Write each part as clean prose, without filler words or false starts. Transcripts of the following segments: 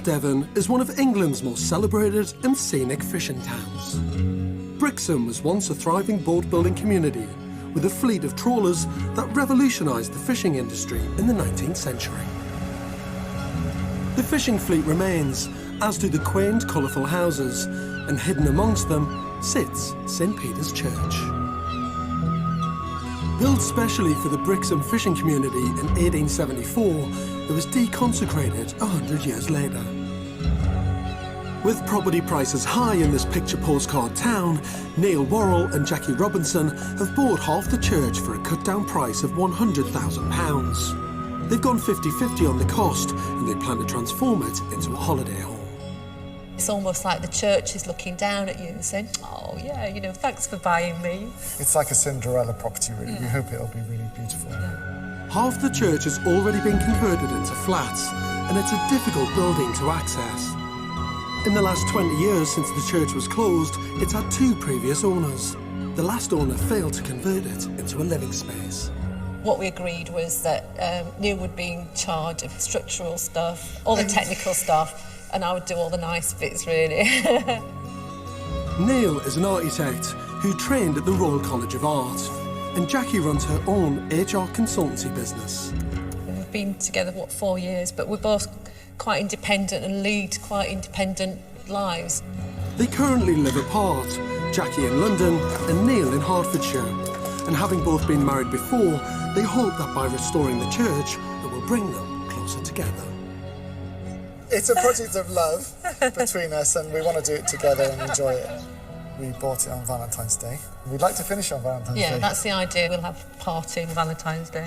Devon is one of England's most celebrated and scenic fishing towns. Brixham was once a thriving boat-building community with a fleet of trawlers that revolutionised the fishing industry in the 19th century. The fishing fleet remains, as do the quaint, colourful houses, and hidden amongst them sits St Peter's Church. Built specially for the Brixham fishing community in 1874, it was deconsecrated 100 years later. With property prices high in this picture postcard town, Neil Worrell and Jackie Robinson have bought half the church for a cut-down price of £100,000. They've gone 50-50 on the cost, and they plan to transform it into a holiday home. It's almost like the church is looking down at you and saying, oh, yeah, you know, thanks for buying me. It's like a Cinderella property, really. Yeah. We hope it'll be really beautiful. Yeah. Half the church has already been converted into flats, and it's a difficult building to access. In the last 20 years since the church was closed, it's had 2 previous owners. The last owner failed to convert it into a living space. What we agreed was that Neil would be in charge of structural stuff, all the technical stuff, and I would do all the nice bits, really. Neil is an architect who trained at the Royal College of Art, and Jackie runs her own HR consultancy business. We've been together, 4 years, but we're both quite independent and lead quite independent lives. They currently live apart, Jackie in London and Neil in Hertfordshire, and having both been married before, they hope that by restoring the church, it will bring them closer together. It's a project of love between us, and we want to do it together and enjoy it. We bought it on Valentine's Day. We'd like to finish on Valentine's Day. Yeah, that's the idea. We'll have a party on Valentine's Day.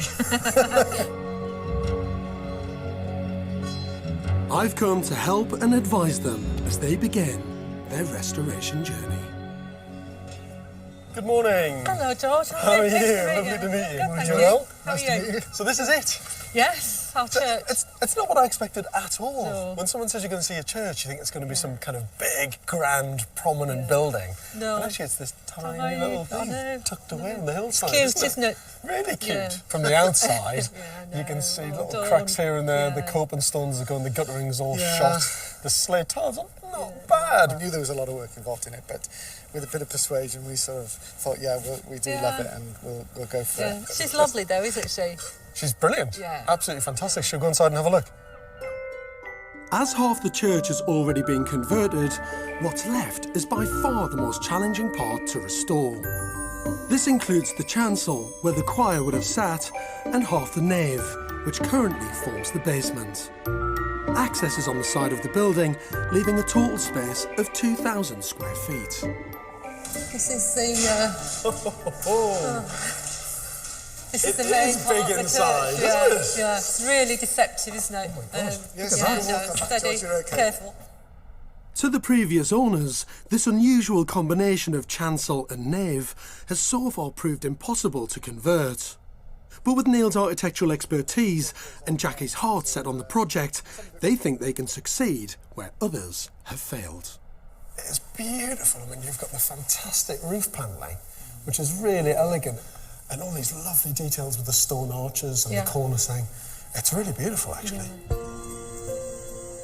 I've come to help and advise them as they begin their restoration journey. Good morning. Hello, George. How are you? Lovely to meet you. Good, You well? How are Nice to meet you? you. So this is it. Yes, our church. It's not what I expected at all. No. When someone says you're going to see a church, you think it's going to be some kind of big, grand, prominent building. No. And actually it's this tiny Tiny, little I thing know. tucked away in the hillside. Cute, isn't it? Really cute. Yeah. From the outside, Yeah, you can see well little done. cracks here and there, the Yeah. coping stones are going, the guttering's all Yeah. shot, the slate tiles are not bad. I knew there was a lot of work involved in it, but with a bit of persuasion, we sort of thought, we do love it, and we'll go for Yeah. it. She's lovely, though, isn't she? She's brilliant. Yeah. Absolutely fantastic. She'll go inside and have a look. As half the church has already been converted, what's left is by far the most challenging part to restore. This includes the chancel, where the choir would have sat, and half the nave, which currently forms the basement. Access is on the side of the building, leaving a total space of 2,000 square feet. This is the... This is It the main is part big of the inside, church. isn't Yeah, it? yeah, it's really deceptive, isn't it? Yes, yeah, you can walk on that, steady, George, you're okay. careful. To the previous owners, this unusual combination of chancel and nave has so far proved impossible to convert. But with Neil's architectural expertise and Jackie's heart set on the project, they think they can succeed where others have failed. It's beautiful. I mean, you've got the fantastic roof panelling, which is really elegant, and all these lovely details with the stone arches and the cornicing. It's really beautiful, actually.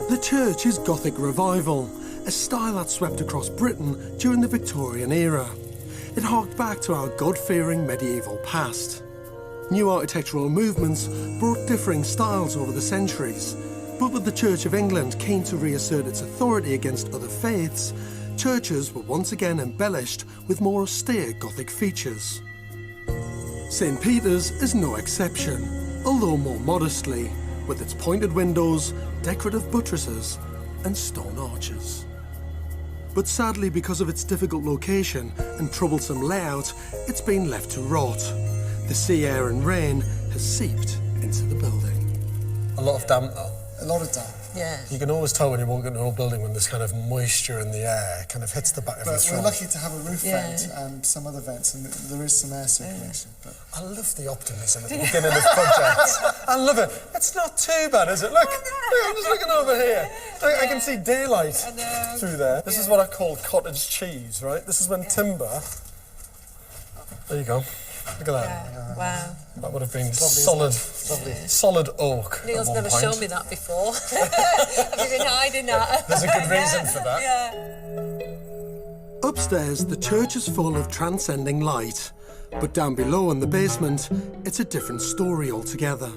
The church is Gothic revival, a style that swept across Britain during the Victorian era. It harked back to our God-fearing medieval past. New architectural movements brought differing styles over the centuries, but with the Church of England keen to reassert its authority against other faiths, churches were once again embellished with more austere Gothic features. St Peter's is no exception, although more modestly, with its pointed windows, decorative buttresses and stone arches. But sadly, because of its difficult location and troublesome layout, it's been left to rot. The sea air and rain has seeped into the building. A lot of damp, though. A lot of damp. Yeah. You can always tell when you walk into an old building when this kind of moisture in the air kind of hits the back of the But throat. we're lucky to have a roof vent and some other vents, and there is some air circulation. But I love the optimism at the beginning of projects. I love it. It's not too bad, is it? Look, I'm just looking over here. I can see daylight through there. This is what I call cottage cheese, right? This is when timber... There you go. Look at that. Yeah. Wow. That would have been Lovely, solid oak. Neil's at one never point. shown me that before. I've been hiding that. There's a good reason for that. Yeah. Upstairs, the church is full of transcending light, but down below in the basement, it's a different story altogether.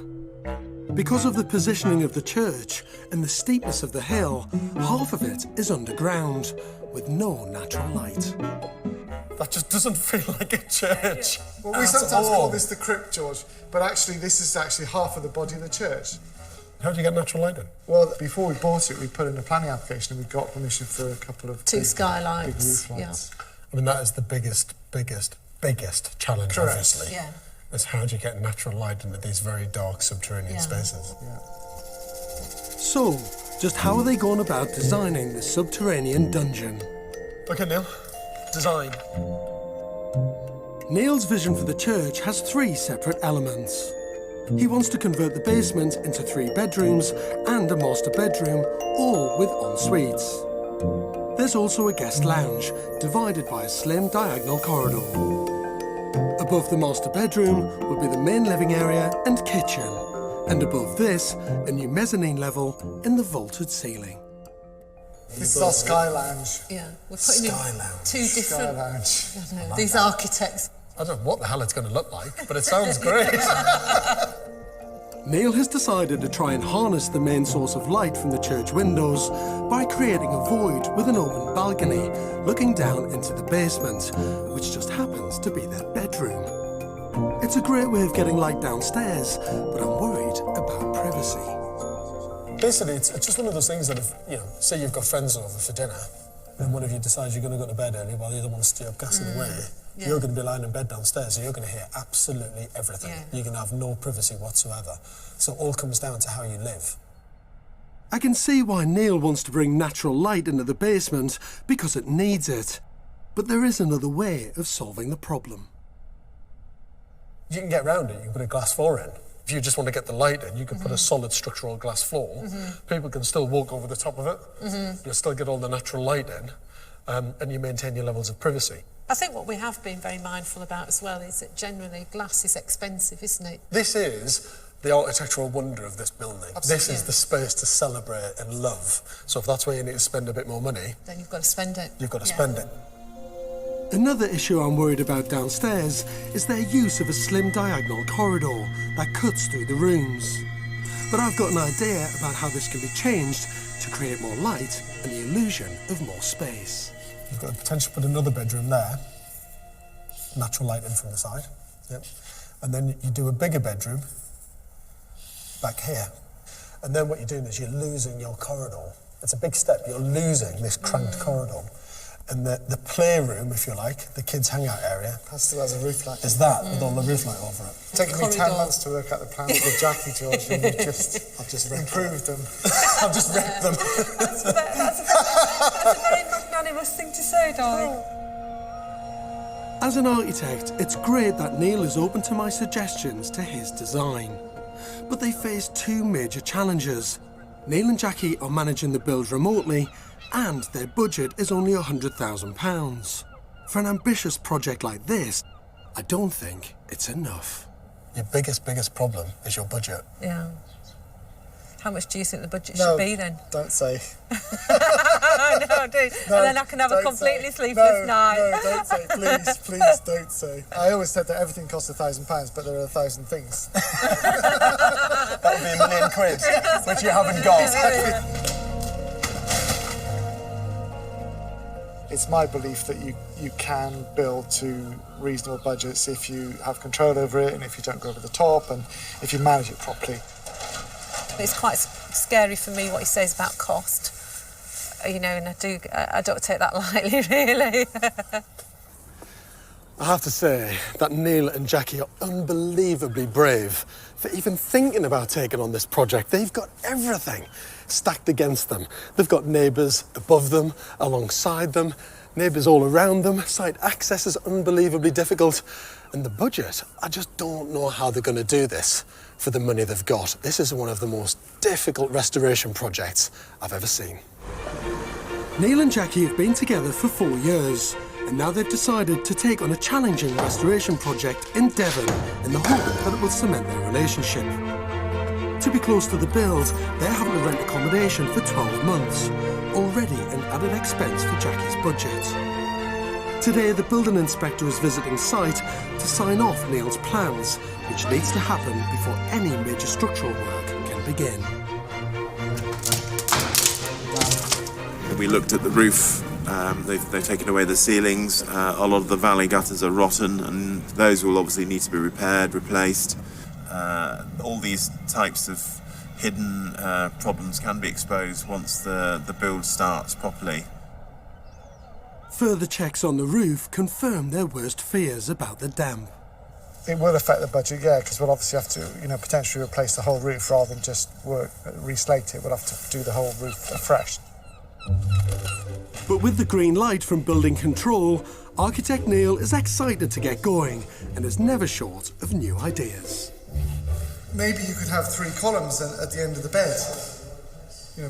Because of the positioning of the church and the steepness of the hill, half of it is underground, with no natural light. That just doesn't feel like a church. Well, we sometimes call this the crypt, George, but actually this is actually half of the body of the church. How do you get natural light in? Well, before we bought it, we put in a planning application and we got permission for a couple of 2 big skylights. roof lights. I mean, that is the biggest challenge, Correct. obviously. Yeah. Is how do you get natural light into these very dark subterranean spaces? So, just how are they going about designing this subterranean dungeon? Okay, Neil. Design. Neil's vision for the church has 3 separate elements. He wants to convert the basement into 3 bedrooms and a master bedroom, all with en-suites. There's also a guest lounge, divided by a slim diagonal corridor. Above the master bedroom will be the main living area and kitchen, and above this, a new mezzanine level in the vaulted ceiling. This is our Sky Lounge. Yeah. We're putting in Sky Lounge. 2 Sky different... Lounge. I don't know, these architects. I don't know what the hell it's going to look like, but it sounds great. Neil has decided to try and harness the main source of light from the church windows by creating a void with an open balcony looking down into the basement, which just happens to be their bedroom. It's a great way of getting light downstairs, but I'm worried about privacy. Basically, it's just one of those things that if, say you've got friends over for dinner, and one of you decides you're going to go to bed early while the other one's still gassing away, you're going to be lying in bed downstairs, so you're going to hear absolutely everything. Yeah. You're going to have no privacy whatsoever. So it all comes down to how you live. I can see why Neil wants to bring natural light into the basement, because it needs it. But there is another way of solving the problem. You can get around it, you can put a glass floor in. If you just want to get the light in, you can put a solid structural glass floor. People can still walk over the top of it. You'll still get all the natural light in, and you maintain your levels of privacy. I think what we have been very mindful about as well is that generally glass is expensive, isn't it? This is the architectural wonder of this building. Absolutely. This is the space to celebrate and love. So if that's where you need to spend a bit more money, Then you've got to spend it. you've got to spend it. Another issue I'm worried about downstairs is their use of a slim diagonal corridor that cuts through the rooms. But I've got an idea about how this can be changed to create more light and the illusion of more space. You've got the potential to put another bedroom there, natural light in from the side, and then you do a bigger bedroom back here. And then what you're doing is you're losing your corridor. It's a big step, you're losing this cranked corridor. And the playroom, if you like, the kids' hangout area, Still has a roof light. is that with all the roof light over it. It's taken me 10 months to work out the plans with Jackie, George, and I've just improved them. I've just ripped them. That's a very magnanimous thing to say, darling. As an architect, it's great that Neil is open to my suggestions to his design. But they face 2 major challenges. Neil and Jackie are managing the build remotely, and their budget is only £100,000. For an ambitious project like this, I don't think it's enough. Your biggest problem is your budget. Yeah. How much do you think the budget should be then? Don't say. No, do. And then I can have a completely sleepless night. No, don't say. Please don't say. I always said that everything costs £1,000, but there are 1,000 things. That would be £1 million, which you haven't got. It's my belief that you can build to reasonable budgets if you have control over it and if you don't go over the top and if you manage it properly. It's quite scary for me what he says about cost, and I don't take that lightly, really. I have to say that Neil and Jackie are unbelievably brave for even thinking about taking on this project. They've got everything stacked against them. They've got neighbours above them, alongside them, neighbours all around them. Site access is unbelievably difficult. And the budget, I just don't know how they're going to do this for the money they've got. This is one of the most difficult restoration projects I've ever seen. Neil and Jackie have been together for 4 years, and now they've decided to take on a challenging restoration project in Devon in the hope that it will cement their relationship. To be close to the build, they're having to rent accommodation for 12 months, already an added expense for Jackie's budget. Today, the building inspector is visiting site to sign off Neil's plans, which needs to happen before any major structural work can begin. We looked at the roof. They've taken away the ceilings. A lot of the valley gutters are rotten, and those will obviously need to be repaired, replaced. All these types of hidden problems can be exposed once the build starts properly. Further checks on the roof confirm their worst fears about the damp. It will affect the budget, yeah, because we'll obviously have to, potentially replace the whole roof rather than just reslate it. We'll have to do the whole roof afresh. But with the green light from building control, architect Neil is excited to get going and is never short of new ideas. Maybe you could have 3 columns at the end of the bed.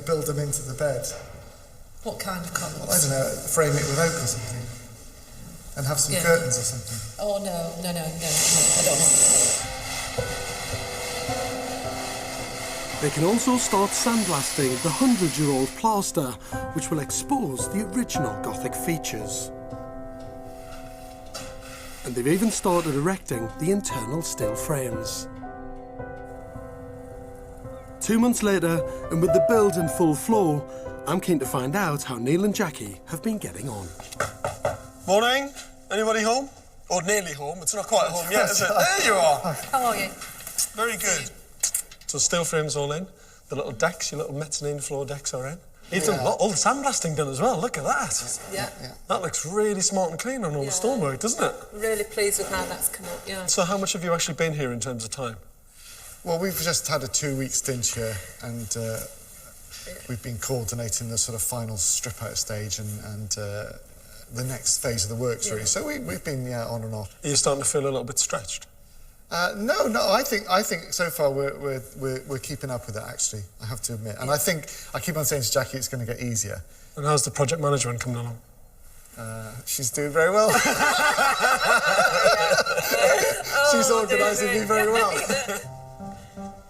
Build them into the bed. What kind of colours? I don't know, frame it with oak or something. And have some curtains or something. Oh, no, I don't want They can also start sandblasting the 100-year-old plaster, which will expose the original Gothic features. And they've even started erecting the internal steel frames. 2 months later, and with the build in full flow, I'm keen to find out how Neil and Jackie have been getting on. Morning. Anybody home? Or nearly home. It's not quite home yet, is it? There you are. How are you? Very good. So steel frames all in. The little decks, your little mezzanine floor decks are in. You've done all the sandblasting done as well. Look at that. Yeah. That looks really smart and clean on all the stonework, doesn't it? Really pleased with how that's come up, yeah. So how much have you actually been here in terms of time? Well, we've just had a 2-week stint here, and we've been coordinating the sort of final strip-out stage and the next phase of the works, really. So we've been on and off. Are you starting to feel a little bit stretched? No. I think so far we're keeping up with it. Actually, I have to admit. And I think I keep on saying to Jackie, it's going to get easier. And how's the project management coming along? She's doing very well. She's organising me very well.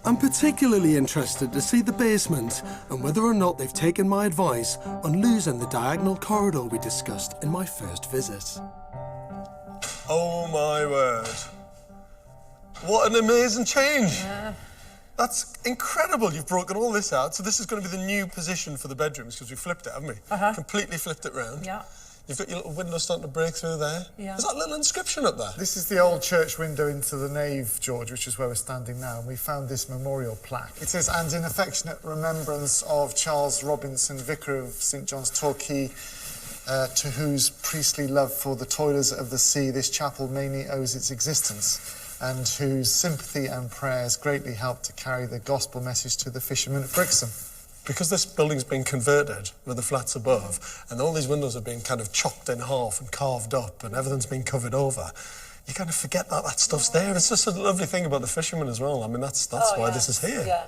I'm particularly interested to see the basement and whether or not they've taken my advice on losing the diagonal corridor we discussed in my first visit. Oh my word. What an amazing change. Yeah. That's incredible. You've broken all this out. So this is going to be the new position for the bedrooms because we flipped it, haven't we? Completely flipped it round. Yeah. You've got your little window starting to break through there. Yeah. There's that little inscription up there. This is the old church window into the nave, George, which is where we're standing now. And we found this memorial plaque. It says, "And in affectionate remembrance of Charles Robinson, Vicar of St John's, Torquay, to whose priestly love for the toilers of the sea this chapel mainly owes its existence, and whose sympathy and prayers greatly helped to carry the gospel message to the fishermen at Brixham." Because this building's been converted with the flats above, and all these windows have been kind of chopped in half and carved up, and everything's been covered over, you kind of forget that stuff's there. It's just a lovely thing about the fishermen as well. I mean, that's why this is here. Yeah.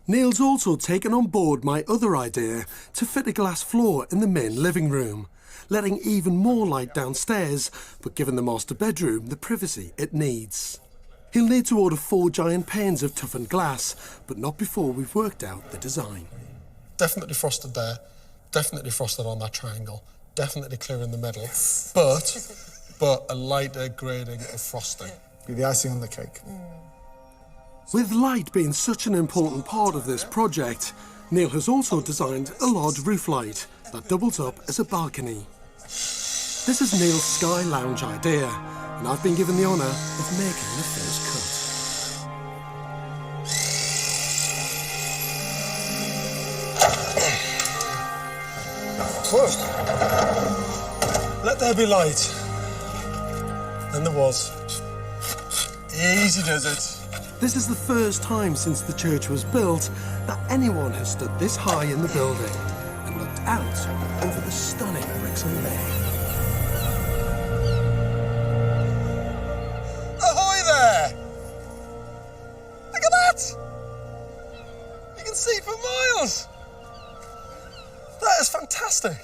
Neil's also taken on board my other idea to fit a glass floor in the main living room, letting even more light downstairs, but giving the master bedroom the privacy it needs. He'll need to order 4 giant panes of toughened glass, but not before we've worked out the design. Definitely frosted there, definitely frosted on that triangle, definitely clear in the middle, but a lighter grading of frosting. Be the icing on the cake. With light being such an important part of this project, Neil has also designed a large roof light that doubles up as a balcony. This is Neil's Sky Lounge idea, and I've been given the honour of making the first cut. Whoa. Let there be light. And there was. Easy does it. This is the first time since the church was built that anyone has stood this high in the building and looked out over the stunning Brixham Bay. Ahoy there! Look at that! You can see for miles! That is fantastic.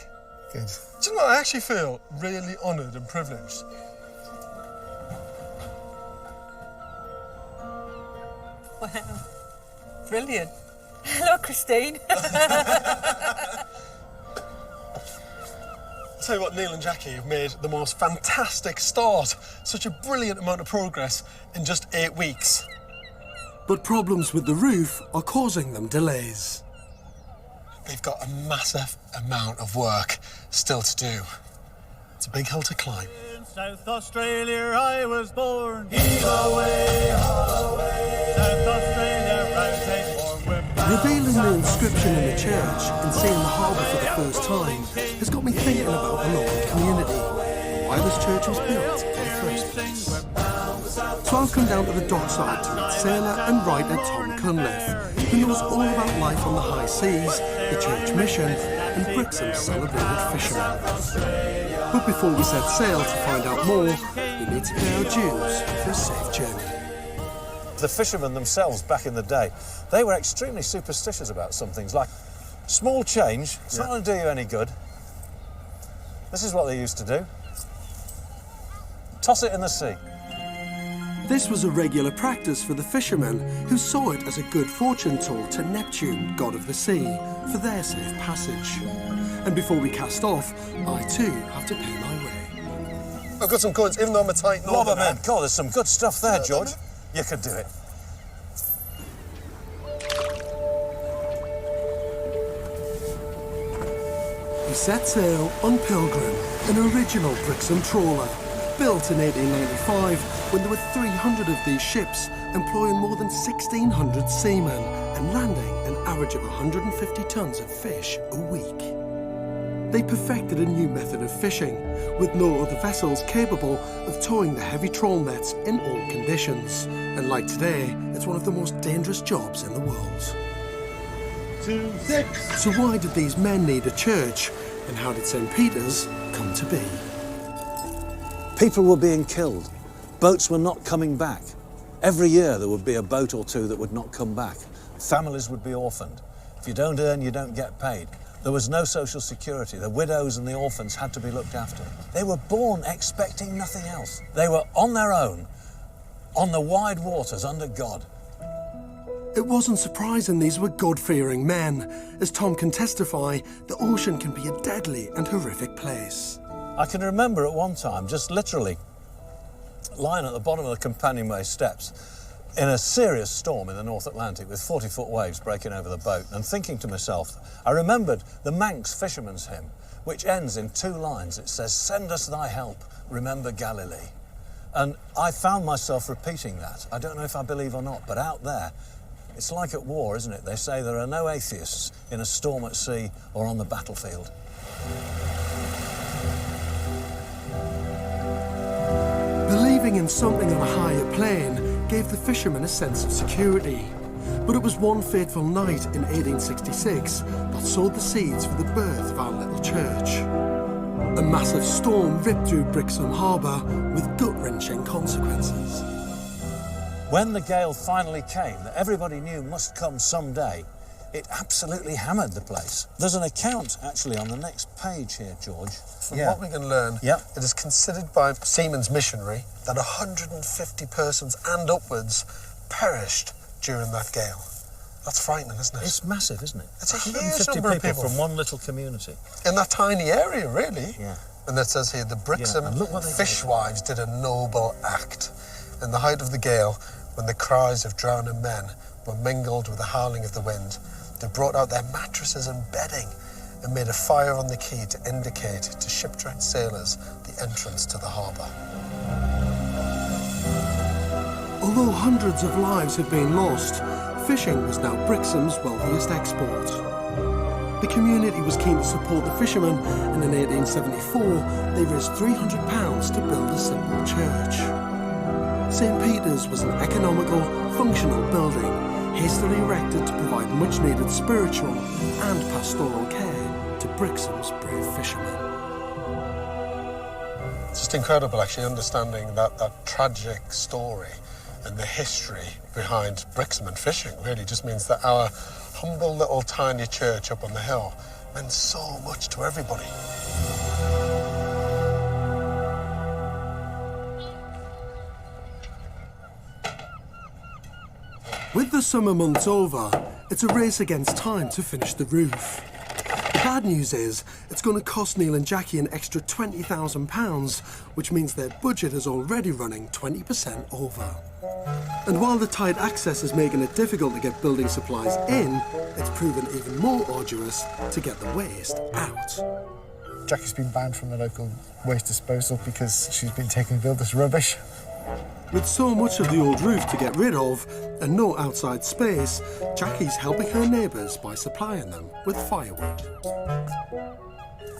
Good. Do you know what? I actually feel really honoured and privileged. Wow. Brilliant. Hello, Christine. I'll tell you what, Neil and Jackie have made the most fantastic start. Such a brilliant amount of progress in just 8 weeks. But problems with the roof are causing them delays. They've got a massive amount of work still to do. It's a big hill to climb. In South Australia I was born. Heave away, haul away. South Australia, round Cape Horn. Revealing the inscription in the church and seeing the harbour for the first time has got me thinking about the local community, why this church was built in the first place. So I've come down to the dockside to meet sailor and writer Tom Cunliffe, who knows all about life on the high seas, the church mission and Brixham's celebrated fishermen. But before we set sail to find out more, we need to pay our dues for a safe journey. The fishermen themselves back in the day, they were extremely superstitious about some things, like small change, it's not going to do you any good. This is what they used to do. Toss it in the sea. This was a regular practice for the fishermen, who saw it as a good fortune tool to Neptune, god of the sea, for their safe passage. And before we cast off, I too have to pay my way. I've got some coins, even though I'm a tight northerner. Man, God, there's some good stuff there, George. You could do it. We set sail on Pilgrim, an original Brixham trawler, built in 1895 when there were 300 of these ships, employing more than 1,600 seamen and landing an average of 150 tonnes of fish a week. They perfected a new method of fishing, with no other vessels capable of towing the heavy trawl nets in all conditions. And like today, it's one of the most dangerous jobs in the world. 2, 6. So why did these men need a church, and how did St. Peter's come to be? People were being killed. Boats were not coming back. Every year there would be a boat or two that would not come back. Families would be orphaned. If you don't earn, you don't get paid. There was no social security. The widows and the orphans had to be looked after. They were born expecting nothing else. They were on their own, on the wide waters under God. It wasn't surprising these were God-fearing men. As Tom can testify, the ocean can be a deadly and horrific place. I can remember at one time, just literally lying at the bottom of the companionway steps in a serious storm in the North Atlantic with 40-foot waves breaking over the boat, and thinking to myself, I remembered the Manx fisherman's hymn, which ends in 2 lines. It says, "Send us thy help, remember Galilee." And I found myself repeating that. I don't know if I believe or not, but out there, it's like at war, isn't it? They say there are no atheists in a storm at sea or on the battlefield. Believing in something on a higher plane gave the fishermen a sense of security. But it was one fateful night in 1866 that sowed the seeds for the birth of our little church. A massive storm ripped through Brixham Harbour with gut-wrenching consequences. When the gale finally came, that everybody knew must come someday, it absolutely hammered the place. There's an account, actually, on the next page here, George. From what we can learn, it is considered by Seamen's Missionary that 150 persons and upwards perished during that gale. That's frightening, isn't it? It's massive, isn't it? It's a huge 150 number of people from one little community. In that tiny area, really. Yeah. And it says here, the Brixham and look what they fishwives did a noble act. In the height of the gale, when the cries of drowning men were mingled with the howling of the wind, they brought out their mattresses and bedding and made a fire on the quay to indicate to shipwrecked sailors the entrance to the harbour. Although hundreds of lives had been lost, fishing was now Brixham's wealthiest export. The community was keen to support the fishermen, and in 1874 they raised £300 to build a simple church. St. Peter's was an economical, functional building, hastily erected to provide much-needed spiritual and pastoral care to Brixham's brave fishermen. It's just incredible, actually, understanding that tragic story and the history behind Brixham and fishing really just means that our humble little tiny church up on the hill meant so much to everybody. With the summer months over, it's a race against time to finish the roof. The bad news is, it's going to cost Neil and Jackie an extra £20,000, which means their budget is already running 20% over. And while the tight access is making it difficult to get building supplies in, it's proven even more arduous to get the waste out. Jackie's been banned from the local waste disposal because she's been taking builders' rubbish. With so much of the old roof to get rid of and no outside space, Jackie's helping her neighbours by supplying them with firewood.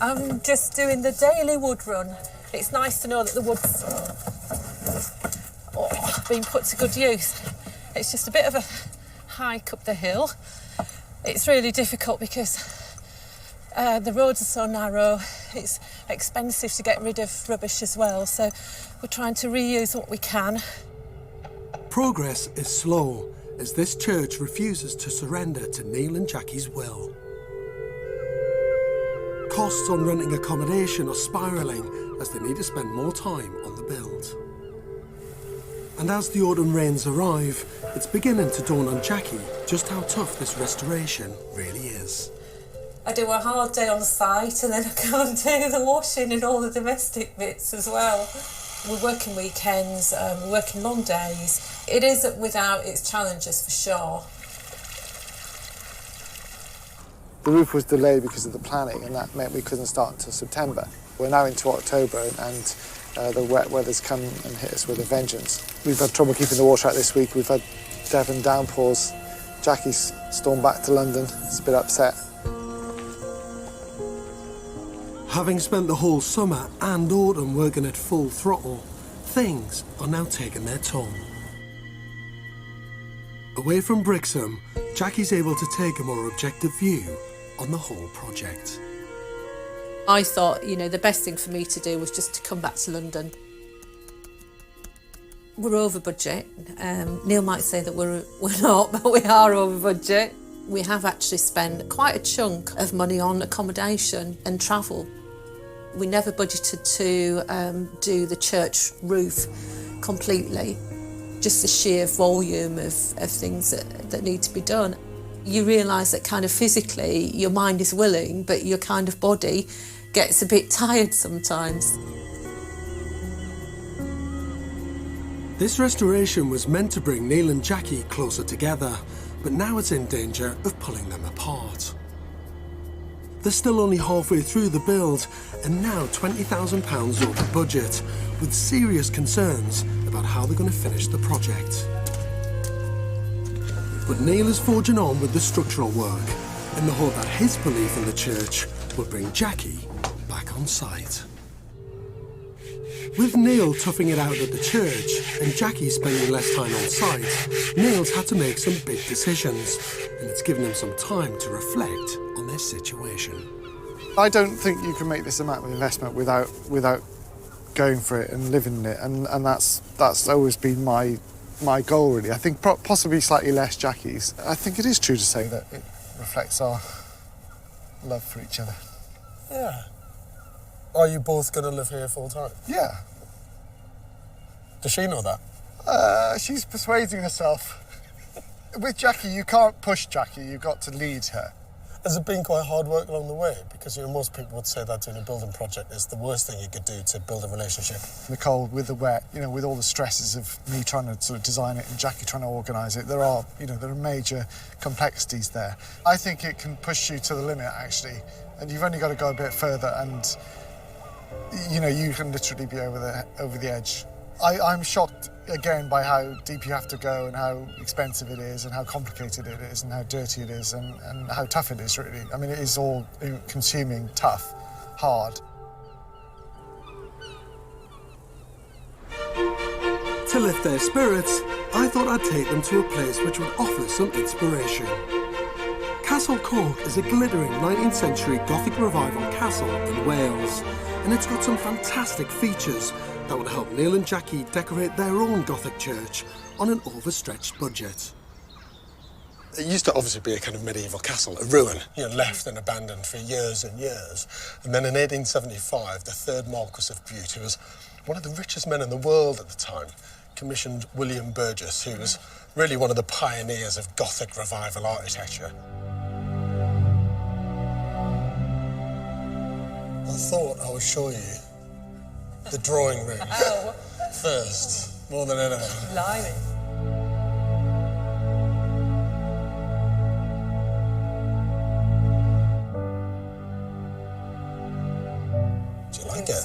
I'm just doing the daily wood run. It's nice to know that the wood's being put to good use. It's just a bit of a hike up the hill. It's really difficult because the roads are so narrow. It's expensive to get rid of rubbish as well, so we're trying to reuse what we can. Progress is slow as this church refuses to surrender to Neil and Jackie's will. Costs on renting accommodation are spiralling as they need to spend more time on the build. And as the autumn rains arrive, it's beginning to dawn on Jackie just how tough this restoration really is. I do a hard day on site and then I go and do the washing and all the domestic bits as well. We're working weekends, we're working long days. It is without its challenges for sure. The roof was delayed because of the planning, and that meant we couldn't start until September. We're now into October, and the wet weather's come and hit us with a vengeance. We've had trouble keeping the water out this week. We've had Devon downpours. Jackie's stormed back to London. It's a bit upset. Having spent the whole summer and autumn working at full throttle, things are now taking their toll. Away from Brixham, Jackie's able to take a more objective view on the whole project. I thought, the best thing for me to do was just to come back to London. We're over budget. Neil might say that we're not, but we are over budget. We have actually spent quite a chunk of money on accommodation and travel. We never budgeted to do the church roof completely. Just the sheer volume of things that need to be done. You realise that kind of physically your mind is willing, but your kind of body gets a bit tired sometimes. This restoration was meant to bring Neil and Jackie closer together, but now it's in danger of pulling them apart. They're still only halfway through the build and now £20,000 over budget, with serious concerns about how they're going to finish the project. But Neil is forging on with the structural work in the hope that his belief in the church will bring Jackie back on site. With Neil toughing it out at the church and Jackie spending less time on site, Neil's had to make some big decisions, and it's given him some time to reflect on their situation. I don't think you can make this amount of investment without going for it and living in it, and that's always been my goal, really. I think possibly slightly less Jackie's. I think it is true to say that it reflects our love for each other. Yeah. Are you both going to live here full time? Yeah. Does she know that? She's persuading herself. With Jackie, you can't push Jackie, you've got to lead her. Has it been quite hard work along the way? Because, most people would say that doing a building project is the worst thing you could do to build a relationship. The cold, with the wet, with all the stresses of me trying to sort of design it and Jackie trying to organise it, there are major complexities there. I think it can push you to the limit, actually, and you've only got to go a bit further and, you can literally be over the edge. I'm shocked, again, by how deep you have to go and how expensive it is and how complicated it is and how dirty it is and how tough it is, really. I mean, it is all consuming, tough, hard. To lift their spirits, I thought I'd take them to a place which would offer some inspiration. Castle Cork is a glittering 19th century Gothic revival castle in Wales, and it's got some fantastic features that would help Neil and Jackie decorate their own Gothic church on an overstretched budget. It used to obviously be a kind of medieval castle, a ruin, left and abandoned for years and years. And then in 1875, the third Marquess of Bute, who was one of the richest men in the world at the time, commissioned William Burgess, who was really one of the pioneers of Gothic revival architecture. I thought I would show you the drawing room first, more than anything. Blimey. Do you like it?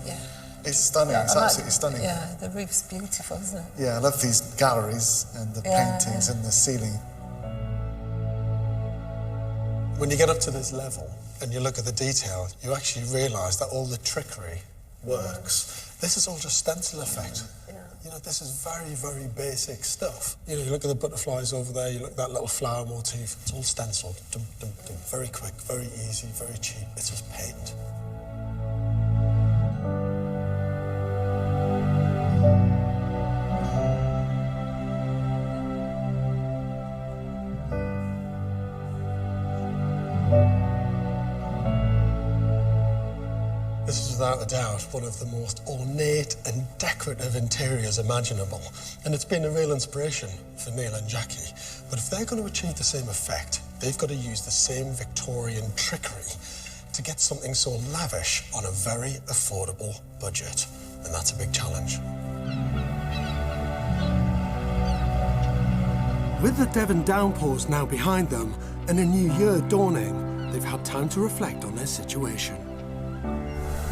Yeah. It's stunning. It's absolutely stunning. Yeah, the roof's beautiful, isn't it? Yeah, I love these galleries and the paintings and the ceiling. When you get up to this level and you look at the detail, you actually realise that all the trickery works. This is all just stencil effect. This is very, very basic stuff. You look at the butterflies over there, you look at that little flower motif, it's all stenciled. Dum, dum, dum. Very quick, very easy, very cheap. It's just paint. This is without a doubt one of the most ornate and decorative interiors imaginable, and it's been a real inspiration for Neil and Jackie. But if they're going to achieve the same effect, they've got to use the same Victorian trickery to get something so lavish on a very affordable budget, and that's a big challenge. With the Devon downpours now behind them and a new year dawning, they've had time to reflect on their situation.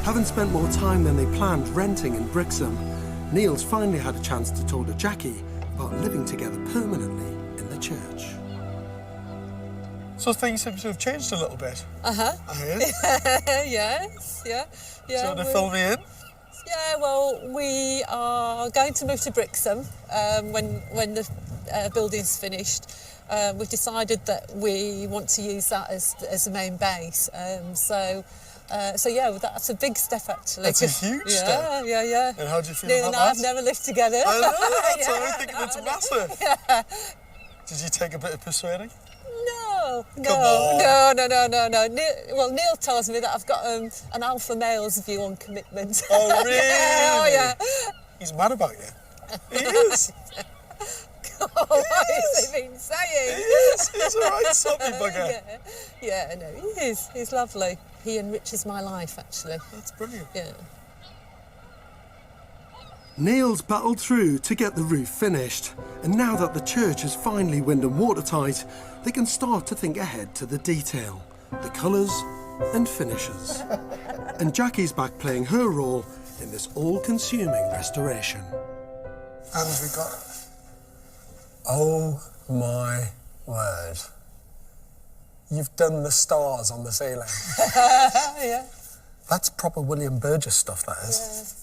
Having spent more time than they planned renting in Brixham, Neil's finally had a chance to talk to Jackie about living together permanently in the church. So things seem to have changed a little bit. Uh-huh. I hear. Yes, yeah. Do you want to fill me in? Yeah, well, we are going to move to Brixham when the building's finished. We've decided that we want to use that as the main base. So yeah, that's a big step actually. It's a huge step. Yeah. And how do you feel Neil about and I that? have never lived together. I know, that's what I'm thinking, it's massive. Yeah. Did you take a bit of persuading? No. Come on. No. Neil tells me that I've got an alpha male's view on commitment. Oh, really? Oh, yeah. He's mad about you. He is. What has he been saying? He is. He's a right soppy bugger. Yeah, no, he is. He's lovely. He enriches my life, actually. That's brilliant. Yeah. Neil's battled through to get the roof finished, and now that the church is finally wind and watertight, they can start to think ahead to the detail, the colours and finishes. And Jackie's back playing her role in this all-consuming restoration. And we got... Oh my word. You've done the stars on the ceiling. Yeah. That's proper William Burgess stuff, that is.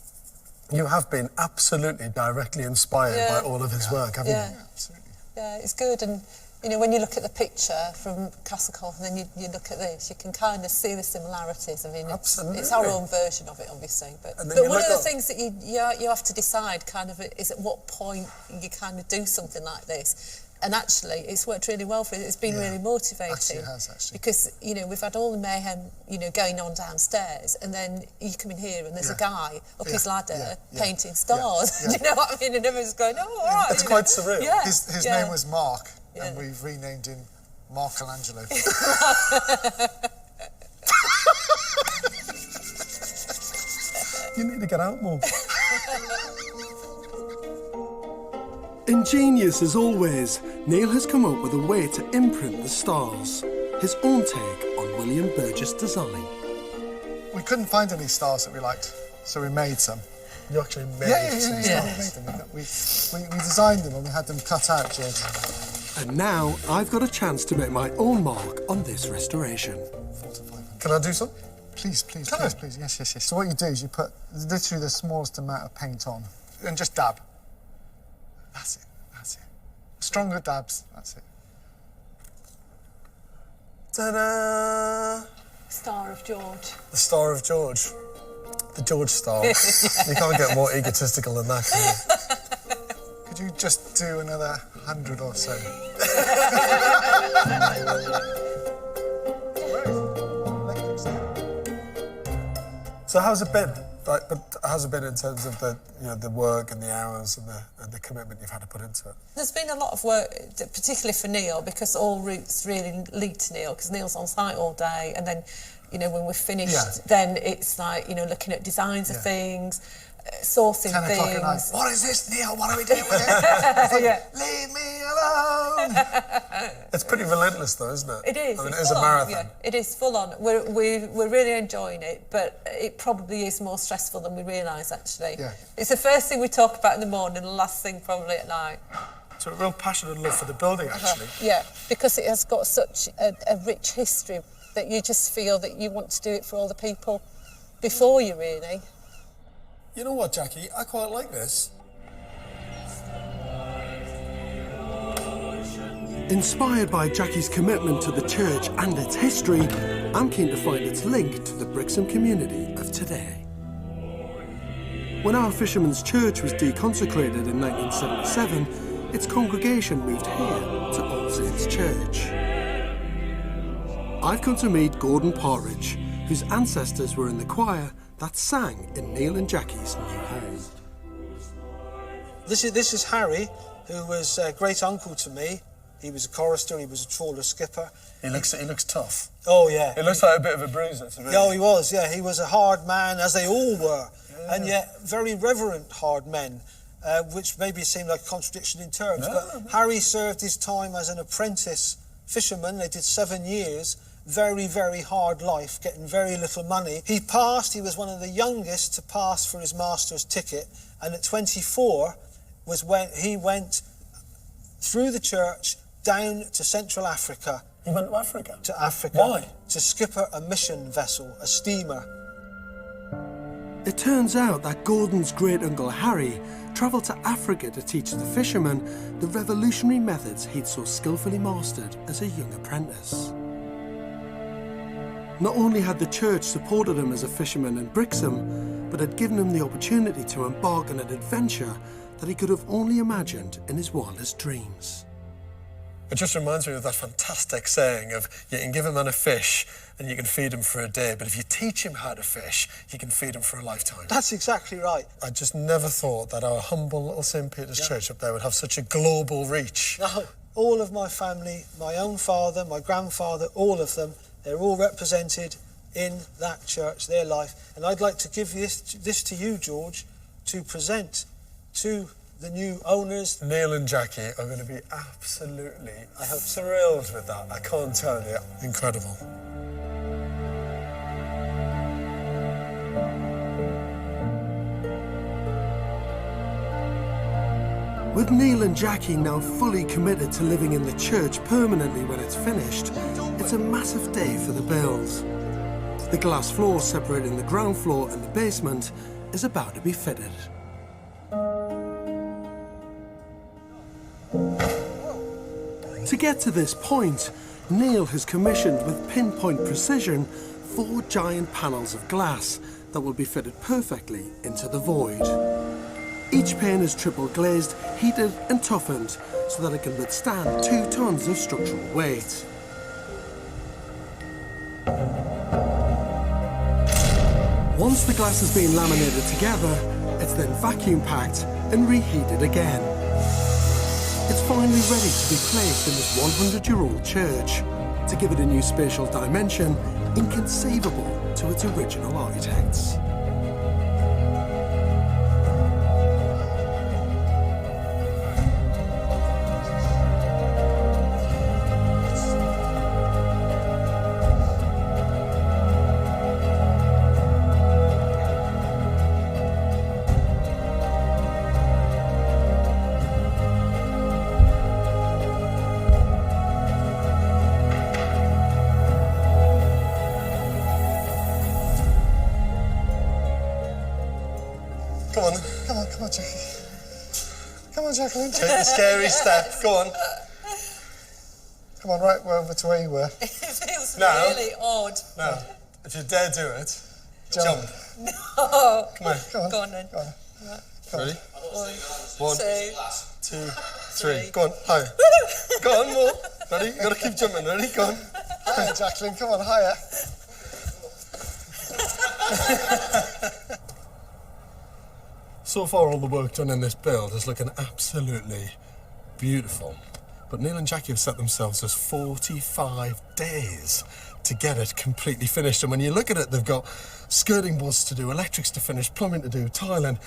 You have been absolutely directly inspired by all of his work, haven't you? Absolutely. Yeah, it's good. And, when you look at the picture from Castlecloth and then you look at this, you can kind of see the similarities. I mean, it's our own version of it, obviously. But one of the things that you have to decide kind of is at what point you kind of do something like this. And actually, it's worked really well for us. It's been really motivating. Actually, it has, actually. Because, we've had all the mayhem, going on downstairs, and then you come in here and there's a guy up his ladder painting stars. Do you know what I mean? And everyone's going, oh, all right. It's quite surreal. Yeah. His name was Mark, and we've renamed him Michelangelo. You need to get out more. Ingenious as always, Neil has come up with a way to imprint the stars, his own take on William Burgess' design. We couldn't find any stars that we liked, so we made some. You actually made some stars. We made them. We designed them and we had them cut out, George. And now I've got a chance to make my own mark on this restoration. 4 to 500. Can I do some? Please. Yes. So what you do is you put literally the smallest amount of paint on and just dab. That's it. Stronger dabs, that's it. Ta-da! Star of George. The Star of George. The George Star. You can't get more egotistical than that, can you? Could you just do another 100 or so? So how's it been? How's it been in terms of the work and the hours and the commitment you've had to put into it? There's been a lot of work, particularly for Neil, because all routes really lead to Neil, because Neil's on site all day, and then, when we're finished, then it's like, looking at designs of things, sourcing 10 o'clock at night. things. What is this, Neil? What are we doing with it? Like, leave me alone. It's pretty relentless, though, isn't it? It is. I mean, It's it is a full on, marathon. yeah. It is full on. We're really enjoying it, but it probably is more stressful than we realise, actually. Yeah. It's the first thing we talk about in the morning and the last thing probably at night. So a real passion and love for the building, actually. Yeah, because it has got such a rich history that you just feel that you want to do it for all the people before you, really. You know what, Jackie? I quite like this. Inspired by Jackie's commitment to the church and its history, I'm keen to find its link to the Brixham community of today. When our Fisherman's Church was deconsecrated in 1977, its congregation moved here to All Saints Church. I've come to meet Gordon Porridge, whose ancestors were in the choir that sang in Neil and Jackie's new home. This is Harry, who was a great uncle to me. He was a chorister, he was a trawler skipper. He looks tough. Oh, yeah. He looks like a bit of a bruiser to me. Oh, he was, yeah. He was a hard man, as they all were, and yet very reverent hard men, which maybe seemed like a contradiction in terms. But Harry served his time as an apprentice fisherman. They did 7 years. Very, very hard life, getting very little money. He passed, he was one of the youngest to pass for his master's ticket, and at 24 was when he went through the church down to Central Africa. He went to Africa? To Africa. Why? To skipper a mission vessel, a steamer. It turns out that Gordon's great-uncle Harry travelled to Africa to teach the fishermen the revolutionary methods he'd so skillfully mastered as a young apprentice. Not only had the church supported him as a fisherman in Brixham, but had given him the opportunity to embark on an adventure that he could have only imagined in his wildest dreams. It just reminds me of that fantastic saying of you can give a man a fish and you can feed him for a day, but if you teach him how to fish, you can feed him for a lifetime. That's exactly right. I just never thought that our humble little St. Peter's Church up there would have such a global reach. No, all of my family, my own father, my grandfather, all of them, they're all represented in that church, their life. And I'd like to give this to you, George, to present to the new owners. Neil and Jackie are going to be absolutely thrilled with that. I can't tell you. Incredible. With Neil and Jackie now fully committed to living in the church permanently when it's finished, it's a massive day for the build. The glass floor separating the ground floor and the basement is about to be fitted. To get to this point, Neil has commissioned with pinpoint precision 4 giant panels of glass that will be fitted perfectly into the void. Each pane is triple glazed, heated and toughened so that it can withstand 2 tons of structural weight. Once the glass has been laminated together, it's then vacuum packed and reheated again. It's finally ready to be placed in this 100-year-old church to give it a new spatial dimension inconceivable to its original architects. Come on, Jackie. Come on, Jacqueline. Take the scary step. Go on. Come on, right over to where you were. It feels No. really odd. No. If you dare do it, jump. No. Come on. Go on then. Go on. Ready? 1, 1, 2, 2, 3. Go on. Higher. Go on, more. Ready? You got to keep jumping. Ready? Go on. Higher, Jacqueline, come on, higher. So far, all the work done in this build is looking absolutely beautiful. But Neil and Jackie have set themselves as 45 days to get it completely finished. And when you look at it, they've got skirting boards to do, electrics to finish, plumbing to do, tiling,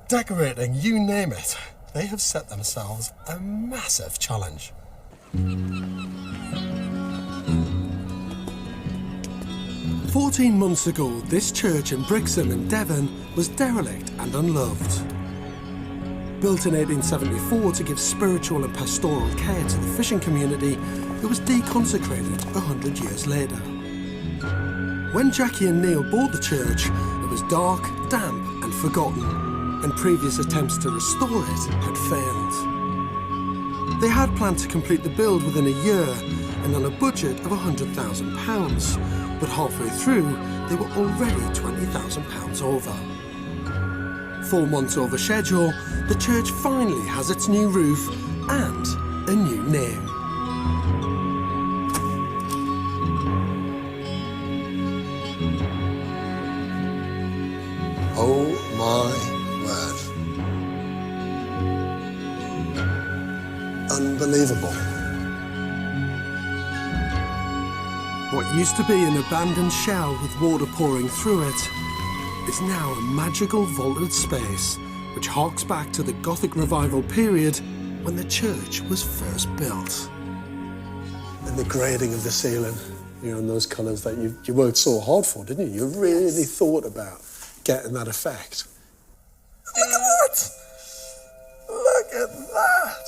decorating, you name it. They have set themselves a massive challenge. 14 months ago, this church in Brixham in Devon was derelict and unloved. Built in 1874 to give spiritual and pastoral care to the fishing community, it was deconsecrated 100 years later. When Jackie and Neil bought the church, it was dark, damp and forgotten, and previous attempts to restore it had failed. They had planned to complete the build within a year and on a budget of £100,000, but halfway through, they were already £20,000 over. 4 months over schedule, the church finally has its new roof and a new name. Oh my word. Unbelievable. What used to be an abandoned shell with water pouring through it is now a magical vaulted space which harks back to the Gothic revival period when the church was first built. And the grading of the ceiling, you know, and those colours that you worked so hard for, didn't you? You really thought about getting that effect. Look at that! Look at that!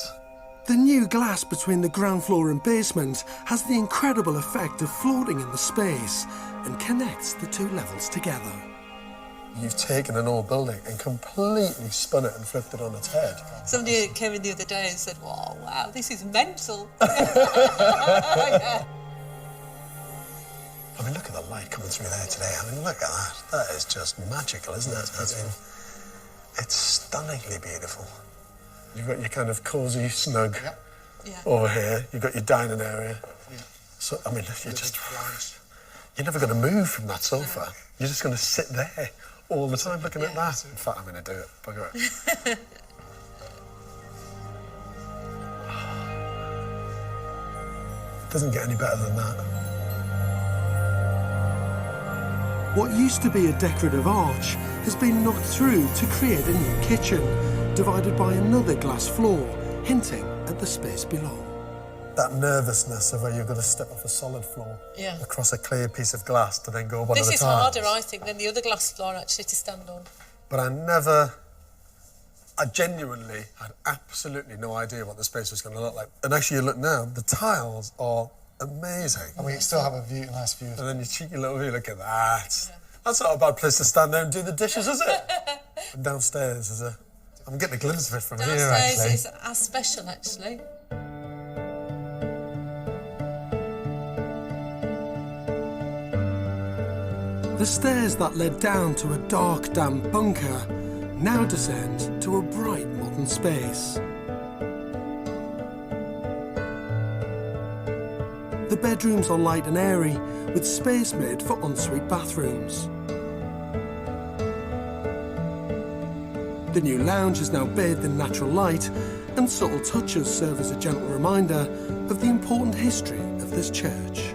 The new glass between the ground floor and basement has the incredible effect of floating in the space and connects the two levels together. You've taken an old building and completely spun it and flipped it on its head. Somebody came in the other day and said, "Oh, wow, this is mental." Yeah. I mean, look at the light coming through there today. I mean, look at that. That is just magical, isn't it? I mean, it's stunningly beautiful. You've got your kind of cosy, snug over here. You've got your dining area. Yeah. So, I mean, you're never going to move from that sofa. You're just going to sit there all the time looking at that. In fact, I'm going to do it. Bugger it. It doesn't get any better than that. What used to be a decorative arch has been knocked through to create a new kitchen, divided by another glass floor, hinting at the space below. That nervousness of where you've got to step off a solid floor across a clear piece of glass to then go up one of the tiles. This is harder, I think, than the other glass floor actually to stand on. But I genuinely had absolutely no idea what the space was going to look like. And actually, you look now, the tiles are amazing. And we still have a view, nice view. And then your cheeky little view, look at that. Yeah. That's not a bad place to stand there and do the dishes, is it? And downstairs is a... I'm getting a glimpse of it from here, actually. Downstairs is as special, actually. The stairs that led down to a dark, damp bunker now descend to a bright, modern space. The bedrooms are light and airy, with space made for ensuite bathrooms. The new lounge is now bathed in natural light, and subtle touches serve as a gentle reminder of the important history of this church.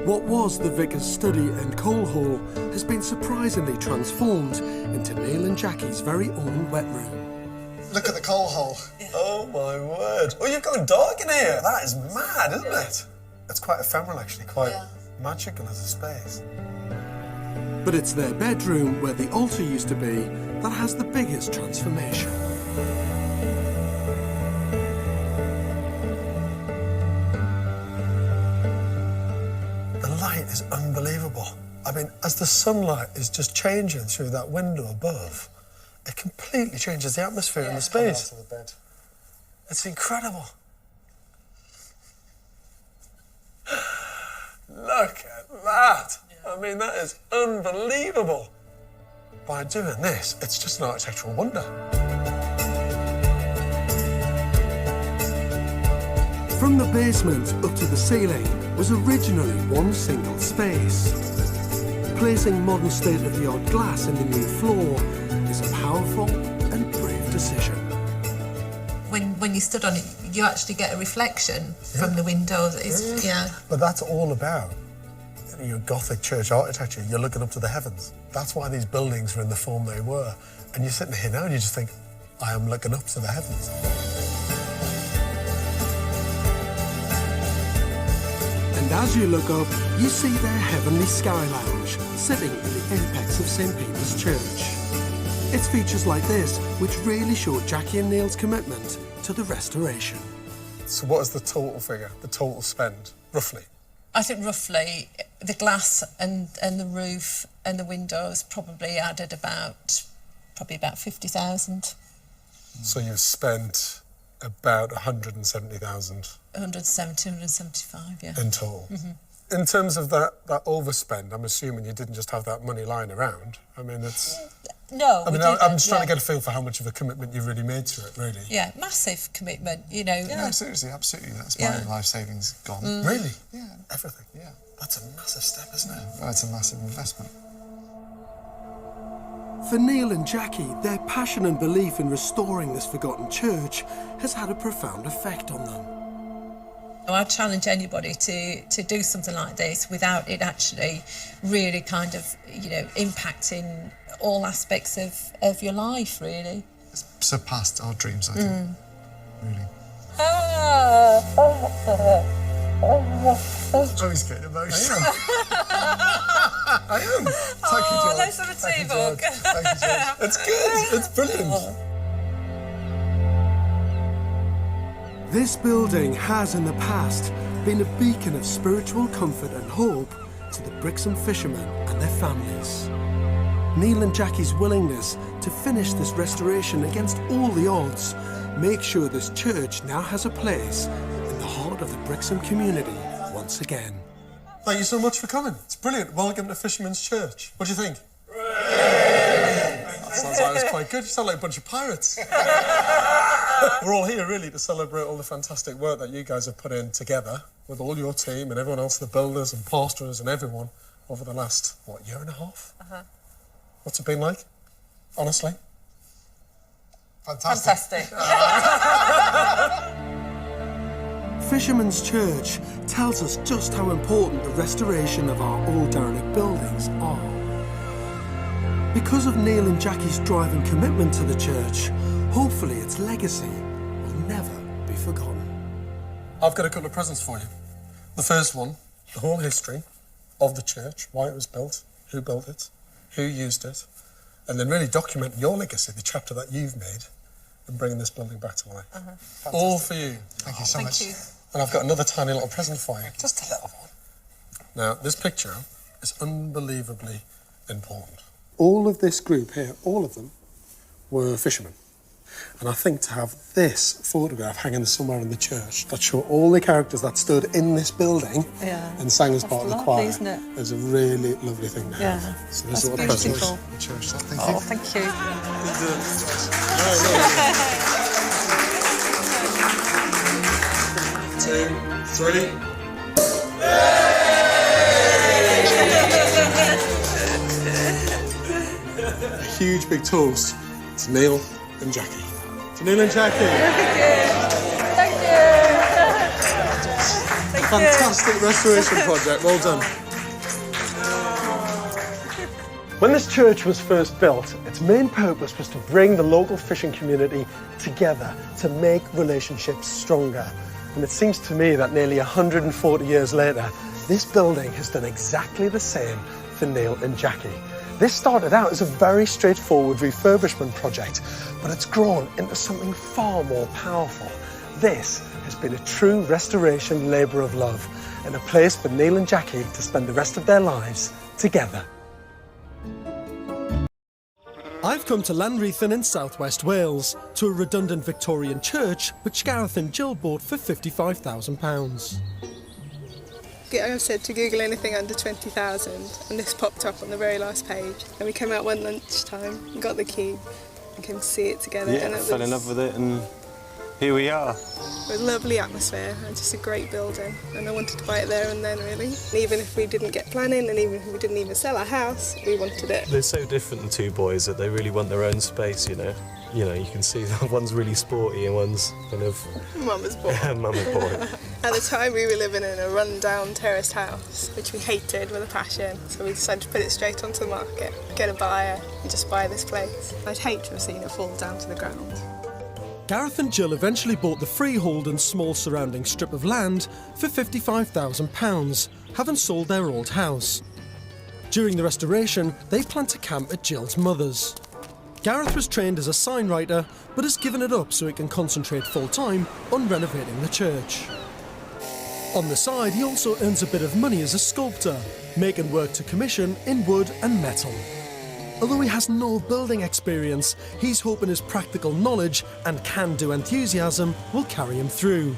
What was the vicar's study and coal hall has been surprisingly transformed into Neil and Jackie's very own wet room. Look at the coal hole. Oh my word. Oh, you've gone dark in here. That is mad, isn't it? It's quite ephemeral, actually, quite magical as a space. But it's their bedroom, where the altar used to be, that has the biggest transformation. The light is unbelievable. I mean, as the sunlight is just changing through that window above, it completely changes the atmosphere in the space. Out of the bed. It's incredible. Look at that. I mean, that is unbelievable. By doing this, it's just an architectural wonder. From the basement up to the ceiling was originally one single space. Placing modern state-of-the-art glass in the new floor is a powerful and brave decision. When you stood on it, you actually get a reflection from the windows. But that's all about your Gothic church architecture. You're looking up to the heavens. That's why these buildings were in the form they were. And you're sitting here now and you just think, I am looking up to the heavens. And as you look up, you see their heavenly sky lounge sitting at the apex of St. Peter's Church. It's features like this which really show Jackie and Neil's commitment to the restoration. So what is the total figure, the total spend, roughly? I think roughly the glass and the roof and the windows probably added about 50,000. So you've spent about 170,000. 170, 175, yeah. In total. In terms of that overspend, I'm assuming you didn't just have that money lying around. I mean, it's... No, I'm just trying to get a feel for how much of a commitment you've really made to it, really. Yeah, massive commitment, you know. Yeah, seriously, absolutely. That's my life savings gone. Really? Yeah. Everything? Yeah. That's a massive step, isn't it? Well, it's a massive investment. For Neil and Jackie, their passion and belief in restoring this forgotten church has had a profound effect on them. I challenge anybody to do something like this without it actually really kind of, you know, impacting all aspects of your life, really. It's surpassed our dreams, I think. Really. I was getting emotional. I am. Thank you, George. Let's have a tea, Book. Thank you, George. It's good. It's brilliant. This building has in the past been a beacon of spiritual comfort and hope to the Brixham fishermen and their families. Neil and Jackie's willingness to finish this restoration against all the odds make sure this church now has a place in the heart of the Brixham community once again. Thank you so much for coming. It's brilliant. Welcome to Fisherman's Church. What do you think? That sounds like it was quite good. You sound like a bunch of pirates. We're all here, really, to celebrate all the fantastic work that you guys have put in together with all your team and everyone else, the builders and plasterers and everyone, over the last, year and a half? What's it been like, honestly? Fantastic. Fisherman's Church tells us just how important the restoration of our old derelict buildings are. Because of Neil and Jackie's drive and commitment to the church, hopefully its legacy will never be forgotten. I've got a couple of presents for you. The first one, the whole history of the church, why it was built, who built it, who used it, and then really document your legacy, the chapter that you've made, and bringing this building back to life. All for you. Thank you so much. Thank you. And I've got another tiny little present for you, just a little one. Now, this picture is unbelievably important. All of this group here, all of them, were fishermen. And I think to have this photograph hanging somewhere in the church that show all the characters that stood in this building and sang as part of the choir is a really lovely thing to have. So this is what beautiful. The church, so thank Oh, you. thank you. Two, three. A huge big toast to Neil and Jackie. To Neil and Jackie. Thank you. Fantastic restoration project, well done. When this church was first built, its main purpose was to bring the local fishing community together to make relationships stronger. And it seems to me that nearly 140 years later, this building has done exactly the same for Neil and Jackie. This started out as a very straightforward refurbishment project, but it's grown into something far more powerful. This has been a true restoration labour of love and a place for Neil and Jackie to spend the rest of their lives together. I've come to Llanrheithin in southwest Wales, to a redundant Victorian church which Gareth and Jill bought for £55,000. I said to Google anything under 20,000 and this popped up on the very last page, and we came out one lunchtime and got the key and came to see it together. Yeah, and I fell in love with it and here we are. It was a lovely atmosphere and just a great building, and I wanted to buy it there and then, really. And even if we didn't get planning and even if we didn't even sell our house, we wanted it. They're so different, the two boys, that they really want their own space, you know. You know, you can see that one's really sporty and one's kind of... Mama's boy. Mama's boy. At the time we were living in a run-down terraced house, which we hated with a passion, so we decided to put it straight onto the market, get a buyer and just buy this place. I'd hate to have seen it fall down to the ground. Gareth and Jill eventually bought the freehold and small surrounding strip of land for £55,000, having sold their old house. During the restoration, they planned to camp at Jill's mother's. Gareth was trained as a sign writer, but has given it up so he can concentrate full-time on renovating the church. On the side, he also earns a bit of money as a sculptor, making work to commission in wood and metal. Although he has no building experience, he's hoping his practical knowledge and can-do enthusiasm will carry him through.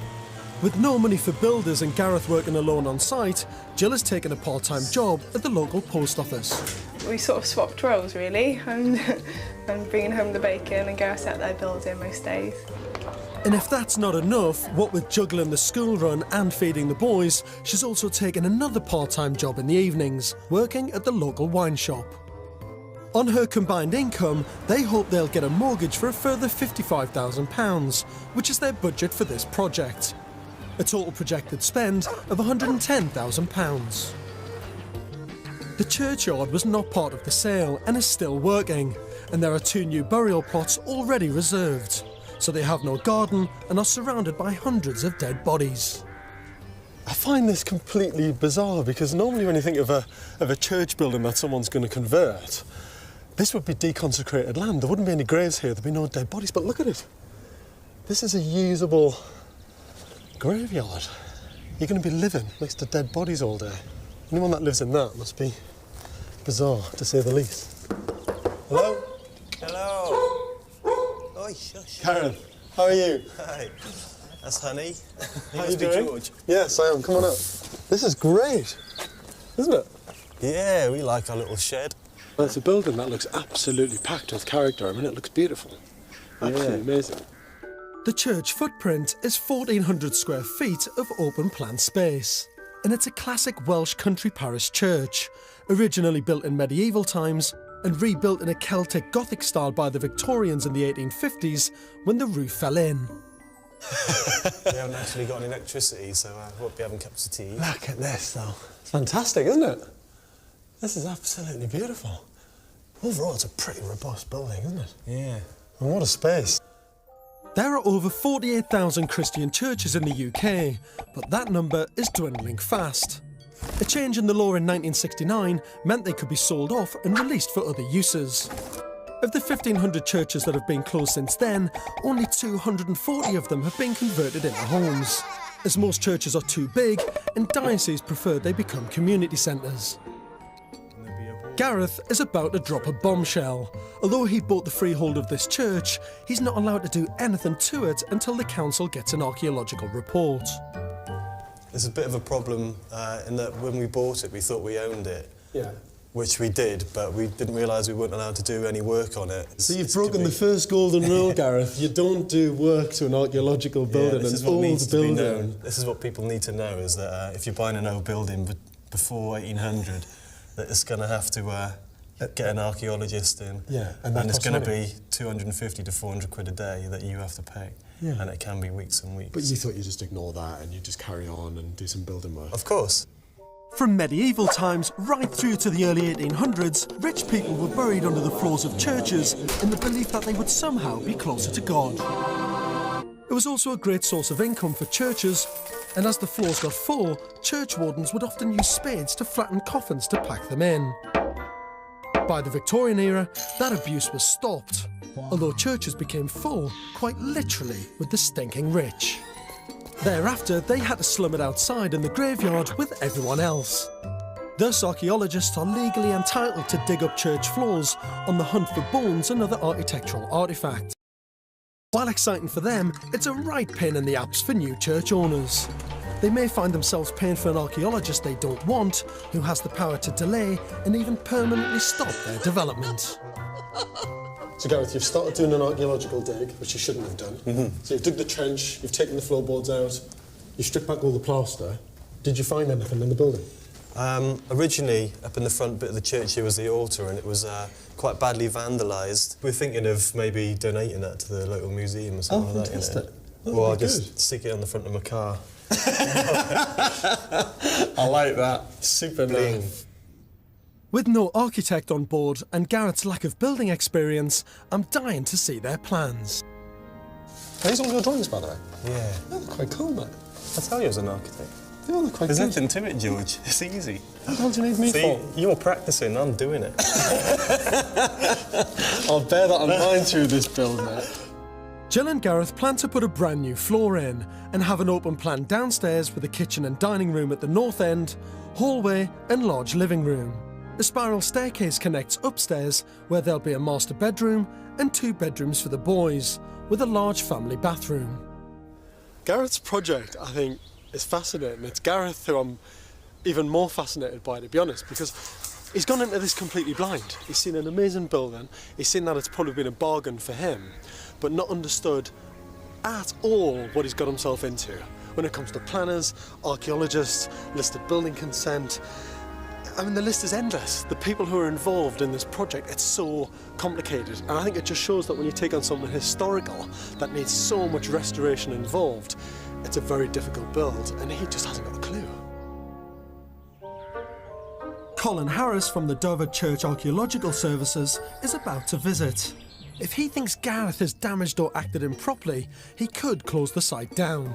With no money for builders and Gareth working alone on site, Jill has taken a part-time job at the local post office. We sort of swapped roles, really. I'm bringing home the bacon and Gareth's out there building most days. And if that's not enough, what with juggling the school run and feeding the boys, she's also taken another part-time job in the evenings, working at the local wine shop. On her combined income, they hope they'll get a mortgage for a further £55,000, which is their budget for this project. A total projected spend of £110,000. The churchyard was not part of the sale and is still working, and there are 2 new burial plots already reserved, so they have no garden and are surrounded by hundreds of dead bodies. I find this completely bizarre because normally when you think of a church building that someone's going to convert, this would be deconsecrated land. There wouldn't be any graves here, there'd be no dead bodies, but look at it. This is a usable graveyard. You're going to be living next to dead bodies all day. Anyone that lives in that must be bizarre, to say the least. Hello? Hello. Oi, shush. Karen, how are you? Hi. That's Honey. How are you doing? George. Yes, I am. Come on up. This is great, isn't it? Yeah, we like our little shed. Well, it's a building that looks absolutely packed with character. I mean, it looks beautiful. Absolutely amazing. The church footprint is 1,400 square feet of open plan space, and it's a classic Welsh country parish church, originally built in medieval times and rebuilt in a Celtic Gothic style by the Victorians in the 1850s when the roof fell in. We haven't actually got any electricity, so we'll be having cups of tea. Look at this, though. It's fantastic, isn't it? This is absolutely beautiful. Overall, it's a pretty robust building, isn't it? Yeah. And what a space. There are over 48,000 Christian churches in the UK, but that number is dwindling fast. A change in the law in 1969 meant they could be sold off and released for other uses. Of the 1,500 churches that have been closed since then, only 240 of them have been converted into homes, as most churches are too big and dioceses prefer they become community centres. Gareth is about to drop a bombshell. Although he bought the freehold of this church, he's not allowed to do anything to it until the council gets an archaeological report. There's a bit of a problem in that when we bought it, we thought we owned it. Yeah. Which we did, but we didn't realise we weren't allowed to do any work on it. So you've broken the first golden rule, Gareth. You don't do work to an archaeological building, an old building. This is what people need to know, is that if you're buying an old building before 1800, that it's going to have to get an archaeologist in. Yeah, and it's going to be 250 to 400 quid a day that you have to pay. Yeah. And it can be weeks and weeks. But you thought you'd just ignore that and you'd just carry on and do some building work? Of course. From medieval times right through to the early 1800s, rich people were buried under the floors of churches in the belief that they would somehow be closer to God. It was also a great source of income for churches, and as the floors got full, church wardens would often use spades to flatten coffins to pack them in. By the Victorian era, that abuse was stopped, although churches became full, quite literally, with the stinking rich. Thereafter, they had to slum it outside in the graveyard with everyone else. Thus, archaeologists are legally entitled to dig up church floors on the hunt for bones and other architectural artefacts. While exciting for them, it's a right pain in the apps for new church owners. They may find themselves paying for an archaeologist they don't want, who has the power to delay and even permanently stop their development. So Gareth, you've started doing an archaeological dig, which you shouldn't have done. So you've dug the trench, you've taken the floorboards out, you stripped back all the plaster. Did you find anything in the building? Originally, up in the front bit of the church here was the altar, and it was quite badly vandalised. We're thinking of maybe donating that to the local museum or something like that. Fantastic. Or I'll just stick it on the front of my car. I like that. Super nice. With no architect on board and Gareth's lack of building experience, I'm dying to see their plans. Are these all your drawings, by the way? Yeah. They're quite cool, mate. I tell you, I was an architect. They all look quite There's good. nothing to it, George. It's easy. What the hell do you need me for? You're practising, I'm doing it. I'll bear that in mind through this build, mate. Jill and Gareth plan to put a brand new floor in and have an open plan downstairs with a kitchen and dining room at the north end, hallway and large living room. The spiral staircase connects upstairs, where there'll be a master bedroom and 2 bedrooms for the boys, with a large family bathroom. Gareth's project, I think, is fascinating. It's Gareth who I'm even more fascinated by, to be honest, because he's gone into this completely blind. He's seen an amazing building, he's seen that it's probably been a bargain for him, but not understood at all what he's got himself into when it comes to planners, archaeologists, listed building consent. I mean, the list is endless. The people who are involved in this project, it's so complicated. And I think it just shows that when you take on something historical that needs so much restoration involved, it's a very difficult build, and he just hasn't got a clue. Colin Harris from the Devon Church Archaeological Services is about to visit. If he thinks Gareth has damaged or acted improperly, he could close the site down.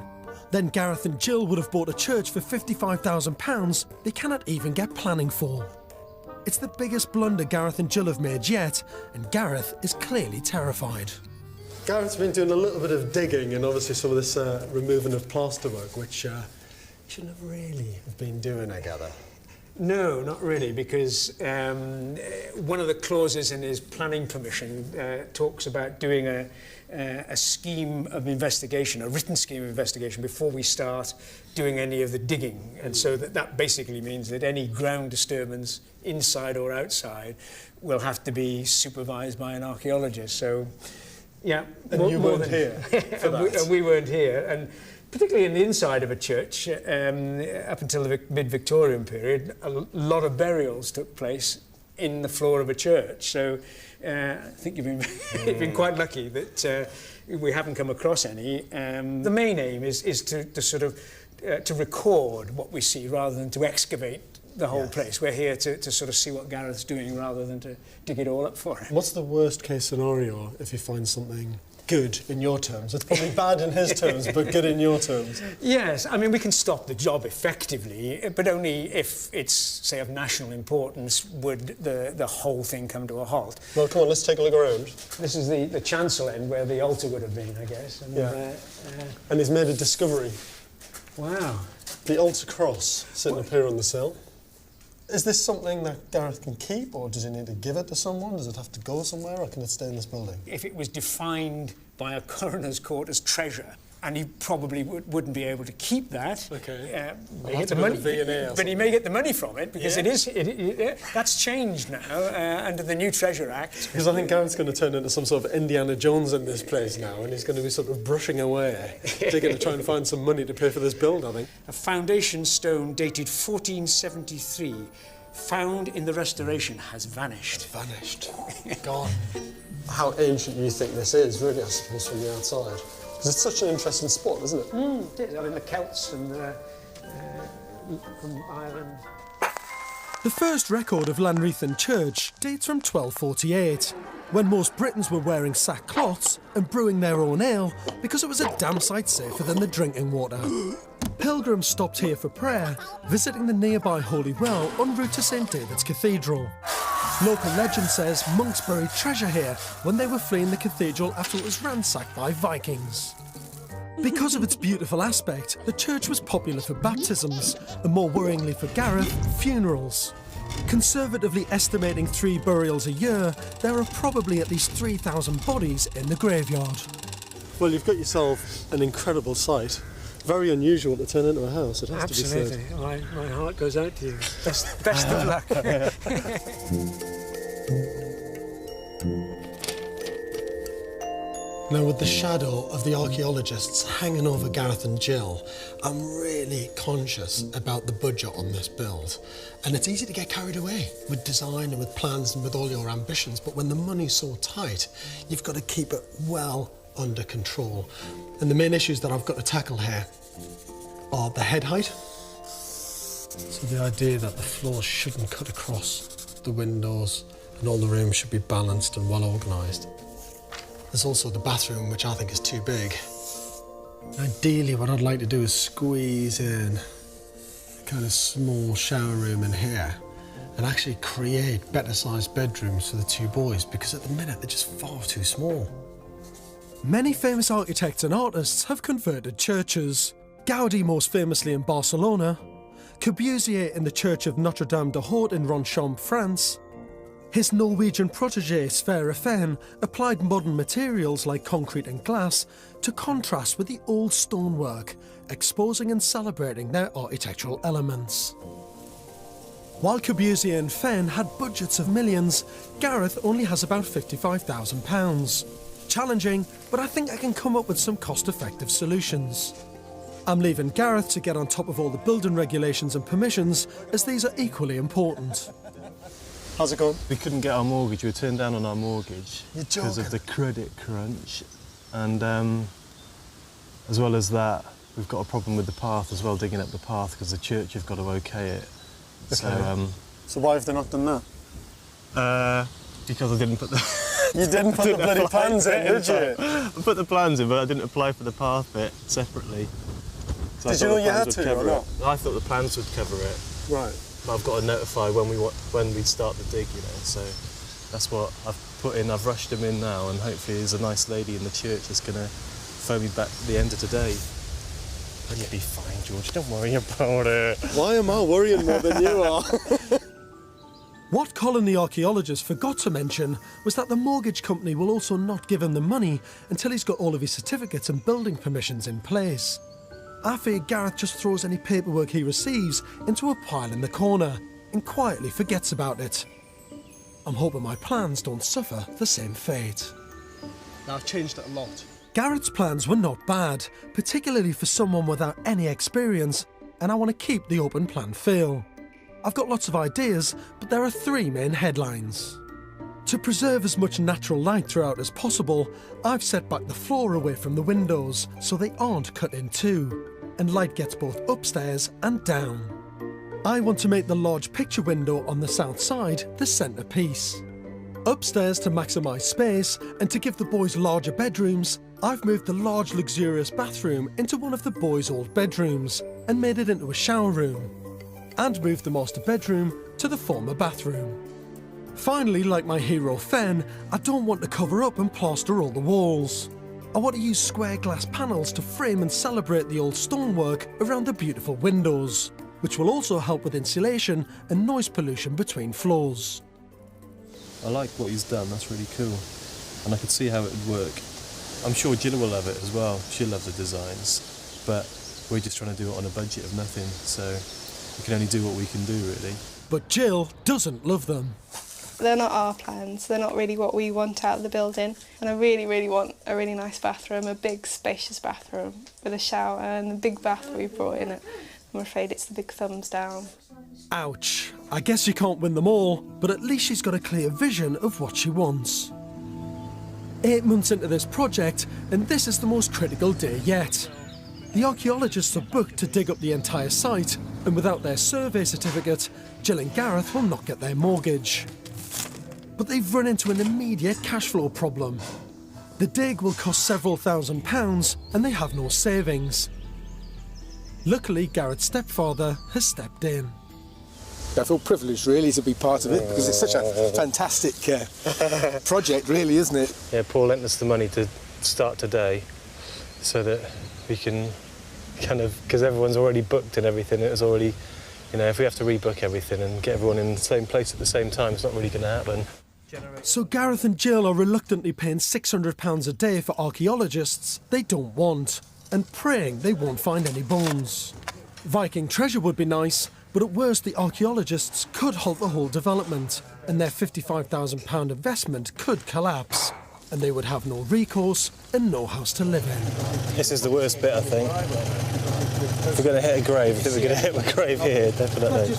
Then Gareth and Jill would have bought a church for £55,000 they cannot even get planning for. It's the biggest blunder Gareth and Jill have made yet, and Gareth is clearly terrified. Gareth's been doing a little bit of digging and obviously some of this removing of plasterwork, which you shouldn't have really been doing, I gather. No, not really, because one of the clauses in his planning permission talks about doing a scheme of investigation, a written scheme of investigation, before we start doing any of the digging. And so that basically means that any ground disturbance, inside or outside, will have to be supervised by an archaeologist. So, yeah. And you weren't here for that. And we weren't here. And particularly in the inside of a church, up until the mid-Victorian period, a lot of burials took place in the floor of a church. So I think you've been quite lucky that we haven't come across any. The main aim is to sort of to record what we see rather than to excavate the whole place. We're here to sort of see what Gareth's doing rather than to dig it all up for him. What's the worst case scenario if you find something good in your terms? It's probably bad in his terms, but good in your terms. Yes, I mean, we can stop the job effectively, but only if it's, say, of national importance would the whole thing come to a halt. Well, come on, let's take a look around. This is the chancel end where the altar would have been, I guess. And, and he's made a discovery. Wow. The altar cross sitting up here on the sill. Is this something that Gareth can keep, or does he need to give it to someone? Does it have to go somewhere, or can it stay in this building? If it was defined by a coroner's court as treasure, and he probably wouldn't be able to keep that. Okay. May get the money, but he may get the money from it, because that's changed now under the new Treasure Act. Because I think Gareth's going to turn into some sort of Indiana Jones in this place now, and he's going to be sort of brushing away, digging to try and find some money to pay for this build, I think. A foundation stone dated 1473, found in the restoration, has vanished. It's vanished. Gone. How ancient do you think this is, really, I suppose, from the outside? Because it's such an interesting spot, isn't it? It is. I mean, the Celts and from Ireland. The first record of Lanreothan Church dates from 1248, when most Britons were wearing sackcloths and brewing their own ale because it was a damn sight safer than the drinking water. Pilgrims stopped here for prayer, visiting the nearby Holy Well en route to St David's Cathedral. Local legend says monks buried treasure here when they were fleeing the cathedral after it was ransacked by Vikings. Because of its beautiful aspect, the church was popular for baptisms, and more worryingly for Gareth, funerals. Conservatively estimating 3 burials a year, there are probably at least 3,000 bodies in the graveyard. Well, you've got yourself an incredible site. Very unusual to turn into a house, it has to be said. Absolutely. My heart goes out to you. Best of luck. Now, with the shadow of the archaeologists hanging over Gareth and Jill, I'm really conscious about the budget on this build. And it's easy to get carried away with design and with plans and with all your ambitions, but when the money's so tight, you've got to keep it well under control. And the main issues that I've got to tackle here are the head height. So the idea that the floors shouldn't cut across the windows and all the rooms should be balanced and well organised. There's also the bathroom, which I think is too big. Ideally, what I'd like to do is squeeze in a kind of small shower room in here and actually create better-sized bedrooms for the two boys, because at the minute they're just far too small. Many famous architects and artists have converted churches. Gaudi most famously in Barcelona, Corbusier in the Church of Notre Dame de Haute in Ronchamp, France. His Norwegian protégé Sverre Fehn applied modern materials like concrete and glass to contrast with the old stonework, exposing and celebrating their architectural elements. While Corbusier and Fehn had budgets of millions, Gareth only has about £55,000. Challenging, but I think I can come up with some cost-effective solutions. I'm leaving Gareth to get on top of all the building regulations and permissions, as these are equally important. How's it going? We couldn't get our mortgage. We were turned down on our mortgage because of the credit crunch. And as well as that, we've got a problem with the path as well, digging up the path, because the church have got to okay it. Okay. So why have they not done that? Because I didn't put the... You didn't put the bloody plans in, did you? I put the plans in, but I didn't apply for the path bit separately. So did you know you had to, or not? I thought the plans would cover it. Right. But I've got to notify when we'd start the dig, you know, so that's what I've put in. I've rushed them in now, and hopefully there's a nice lady in the church that's going to phone me back at the end of today. But you'll be fine, George, don't worry about it. Why am I worrying more than you are? What Colin the archaeologist forgot to mention was that the mortgage company will also not give him the money until he's got all of his certificates and building permissions in place. I fear Gareth just throws any paperwork he receives into a pile in the corner and quietly forgets about it. I'm hoping my plans don't suffer the same fate. Now, I've changed it a lot. Gareth's plans were not bad, particularly for someone without any experience, and I want to keep the open plan feel. I've got lots of ideas, but there are three main headlines. To preserve as much natural light throughout as possible, I've set back the floor away from the windows so they aren't cut in two, and light gets both upstairs and down. I want to make the large picture window on the south side the centrepiece. Upstairs, to maximise space and to give the boys larger bedrooms, I've moved the large luxurious bathroom into one of the boys' old bedrooms and made it into a shower room, and moved the master bedroom to the former bathroom. Finally, like my hero Fenn, I don't want to cover up and plaster all the walls. I want to use square glass panels to frame and celebrate the old stonework around the beautiful windows, which will also help with insulation and noise pollution between floors. I like what he's done, that's really cool. And I could see how it would work. I'm sure Jill will love it as well. She'll love the designs. But we're just trying to do it on a budget of nothing, so we can only do what we can do, really. But Jill doesn't love them. They're not our plans, they're not really what we want out of the building. And I really, really want a really nice bathroom, a big spacious bathroom with a shower, and the big bath we brought in it. I'm afraid it's the big thumbs down. Ouch. I guess you can't win them all, but at least she's got a clear vision of what she wants. 8 months into this project, and this is the most critical day yet. The archaeologists are booked to dig up the entire site, and without their survey certificate, Jill and Gareth will not get their mortgage. But they've run into an immediate cash flow problem. The dig will cost several £1,000s, and they have no savings. Luckily, Gareth's stepfather has stepped in. I feel privileged, really, to be part of it, because it's such a fantastic project, really, isn't it? Yeah, Paul lent us the money to start today, so that we can kind of, because everyone's already booked and everything, it was already, you know, if we have to rebook everything and get everyone in the same place at the same time, it's not really going to happen. So Gareth and Jill are reluctantly paying £600 a day for archaeologists they don't want, and praying they won't find any bones. Viking treasure would be nice, but at worst the archaeologists could halt the whole development, and their £55,000 investment could collapse. and they would have no recourse and no house to live in. This is the worst bit, I think. If we're going to hit a grave, I think we're going to hit a grave here, definitely.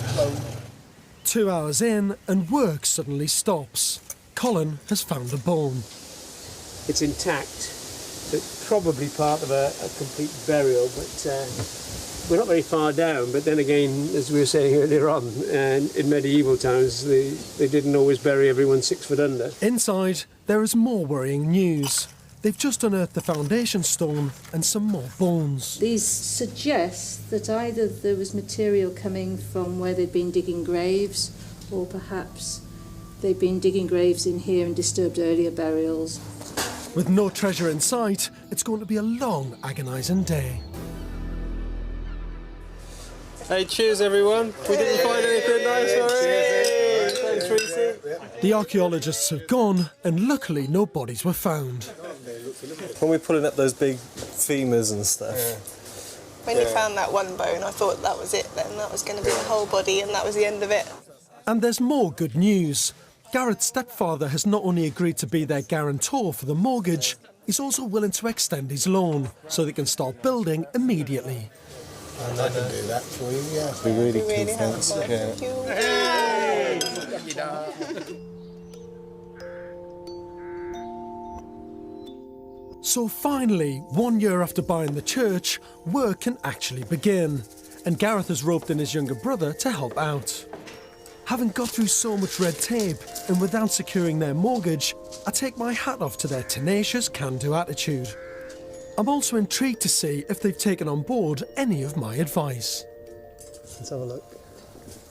2 hours in, and work suddenly stops. Colin has found a bone. It's intact. It's probably part of a complete burial, but we're not very far down. But then again, as we were saying earlier on, in medieval times, they didn't always bury everyone 6 foot under. Inside, there is more worrying news. They've just unearthed the foundation stone and some more bones. These suggest that either there was material coming from where they'd been digging graves, or perhaps they'd been digging graves in here and disturbed earlier burials. With no treasure in sight, it's going to be a long, agonising day. Hey, cheers everyone. We didn't find anything nice, sorry. Thanks, Reece. The archaeologists have gone, and luckily no bodies were found. When we're pulling up those big femurs and stuff. When you found that one bone, I thought that was it then. That was going to be the whole body and that was the end of it. And there's more good news. Garrett's stepfather has not only agreed to be their guarantor for the mortgage, he's also willing to extend his loan so they can start building immediately. And I can do that for you, yeah. We really Really cool, thanks. So finally, 1 year after buying the church, work can actually begin. And Gareth has roped in his younger brother to help out. Having got through so much red tape and without securing their mortgage, I take my hat off to their tenacious can-do attitude. I'm also intrigued to see if they've taken on board any of my advice. Let's have a look.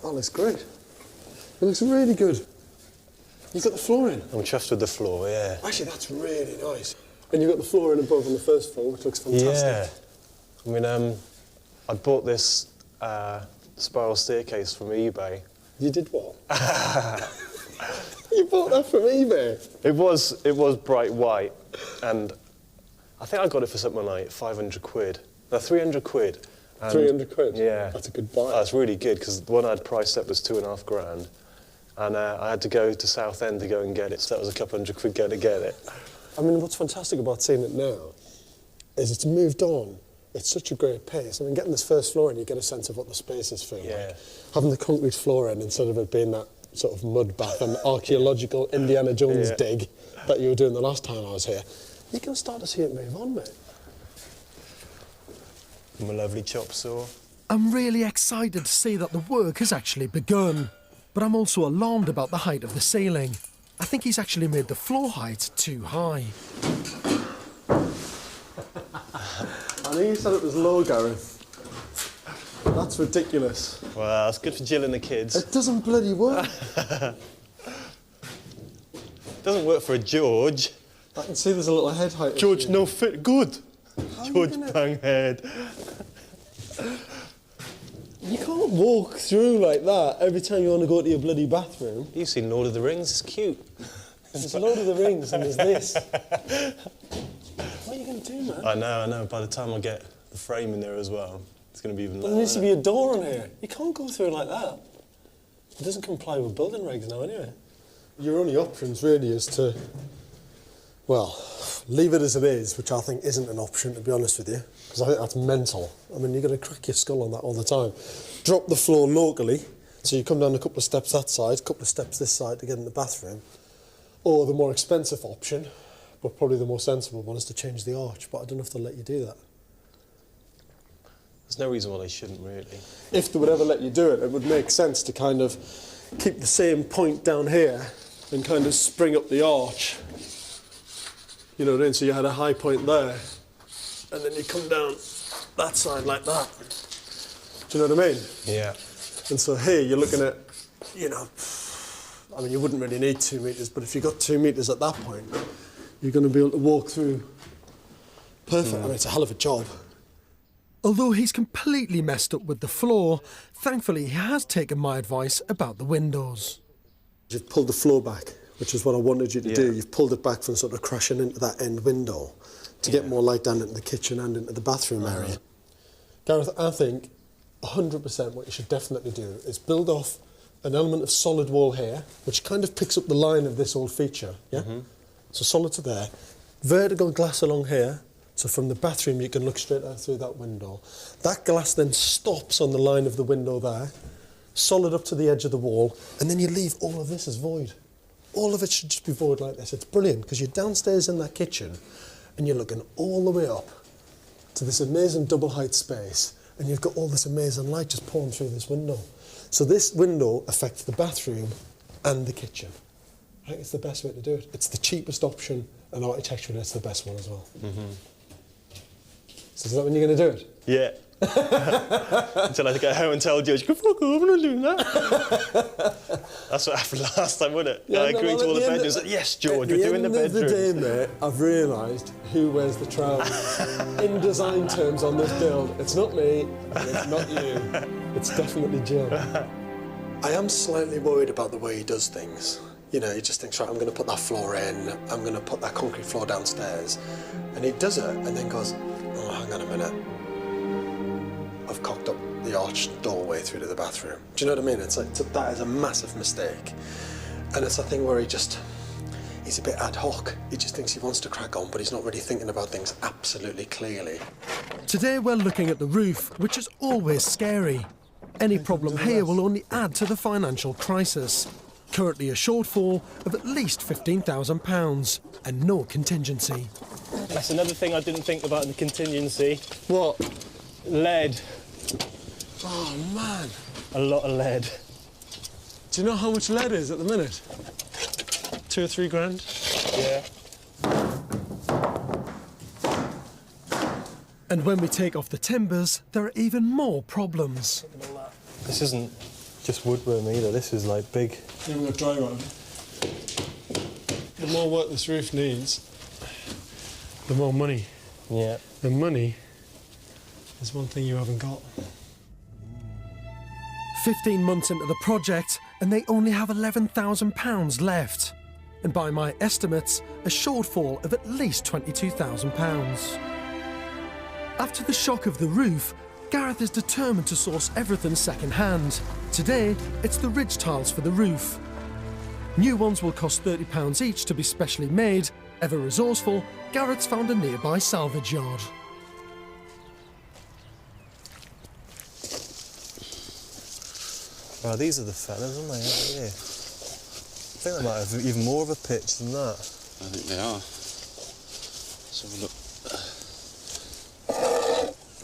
That looks great. It looks really good. You've got the floor in. I'm chuffed with the floor, yeah. Actually, that's really nice. And you've got the floor in above on the first floor, which looks fantastic. Yeah. I mean, I bought this spiral staircase from eBay. You did what? You bought that from eBay? It was bright white, and I think I got it for something like 500 quid. No, 300 quid. And 300 quid? Yeah. That's a good buy. That's really good, because the one I'd priced up was 2.5 grand. And I had to go to Southend to go and get it, so that was a couple hundred quid going to get it. I mean, what's fantastic about seeing it now is it's moved on. It's such a great pace. I mean, getting this first floor in, you get a sense of what the spaces feel like. Having the concrete floor in instead of it being that sort of mud bath and archaeological Indiana Jones dig that you were doing the last time I was here, you can start to see it move on, mate. And my lovely chop saw. I'm really excited to see that the work has actually begun, but I'm also alarmed about the height of the ceiling. I think he's actually made the floor height too high. I know you said it was low, Gareth. That's ridiculous. Well, it's good for Jill and the kids. It doesn't bloody work. Doesn't work for a George. I can see there's a little head height George, issue. no fit good. George bang head. You can't walk through like that every time you want to go to your bloody bathroom. You've seen Lord of the Rings, it's cute. There's Lord of the Rings and there's this. What are you going to do, man? I know. By the time I get the frame in there as well, it's going to be even There lower. needs to be a door on here. You can't go through like that. It doesn't comply with building regs now anyway. Your only options really is to, well, leave it as it is, which I think isn't an option, to be honest with you, because I think that's mental. I mean, you're going to crack your skull on that all the time. Drop the floor locally, so you come down a couple of steps that side, a couple of steps this side to get in the bathroom. Or the more expensive option, but probably the more sensible one, is to change the arch, but I don't know if they'll let you do that. There's no reason why they shouldn't, really. If they would ever let you do it, it would make sense to kind of keep the same point down here and kind of spring up the arch. You know what I mean? So you had a high point there, and then you come down that side like that. Do you know what I mean? Yeah. And so here you're looking at, you know, I mean, you wouldn't really need 2 metres, but if you got 2 metres at that point, you're going to be able to walk through perfect. I mean, it's a hell of a job. Although he's completely messed up with the floor, thankfully he has taken my advice about the windows. You've pulled the floor back, which is what I wanted you to do. You've pulled it back from sort of crashing into that end window to get more light down into the kitchen and into the bathroom area. Gareth, I think 100% what you should definitely do is build off an element of solid wall here, which kind of picks up the line of this old feature, yeah? So solid to there. Vertical glass along here. So from the bathroom, you can look straight out through that window. That glass then stops on the line of the window there, solid up to the edge of the wall, and then you leave all of this as void. All of it should just be void like this. It's brilliant, because you're downstairs in that kitchen, and you're looking all the way up to this amazing double height space, and you've got all this amazing light just pouring through this window. So this window affects the bathroom and the kitchen. I think it's the best way to do it. It's the cheapest option, and architecturally it's the best one as well. So is that when you're going to do it? Yeah. Until I get home and tell George, go fuck off, I'm not doing that. That's what happened last time, wasn't it? I agreed to all the bedrooms. Yes, George, we're doing the bedrooms. At the end of the day, mate, I've realised who wears the trousers. In design terms on this build, it's not me, and it's not you. It's definitely Jill. I am slightly worried about the way he does things. You know, he just thinks, right, I'm going to put that floor in, I'm going to put that concrete floor downstairs. And he does it, and then goes, oh, hang on a minute. I've cocked up the arched doorway through to the bathroom. Do you know what I mean? It's like, that is a massive mistake. And it's a thing where he's a bit ad hoc. He just thinks he wants to crack on, but he's not really thinking about things absolutely clearly. Today we're looking at the roof, which is always scary. Any problem here will only add to the financial crisis. Currently a shortfall of at least £15,000 and no contingency. That's another thing I didn't think about in the contingency. What? Lead. Oh, man. A lot of lead. Do you know how much lead is at the minute? 2 or 3 grand? Yeah. And when we take off the timbers, there are even more problems. This isn't just woodworm either, this is like big. Yeah, we've got dry rot. The more work this roof needs, the more money. Yeah. The money is one thing you haven't got. 15 months into the project, and they only have £11,000 left. And by my estimates, a shortfall of at least £22,000. After the shock of the roof, Gareth is determined to source everything second-hand. Today, it's the ridge tiles for the roof. New ones will cost £30 each to be specially made. Ever resourceful, Gareth's found a nearby salvage yard. Wow, these are the fellas, aren't they, out here? I think they might have even more of a pitch than that. I think they are. Let's have a look.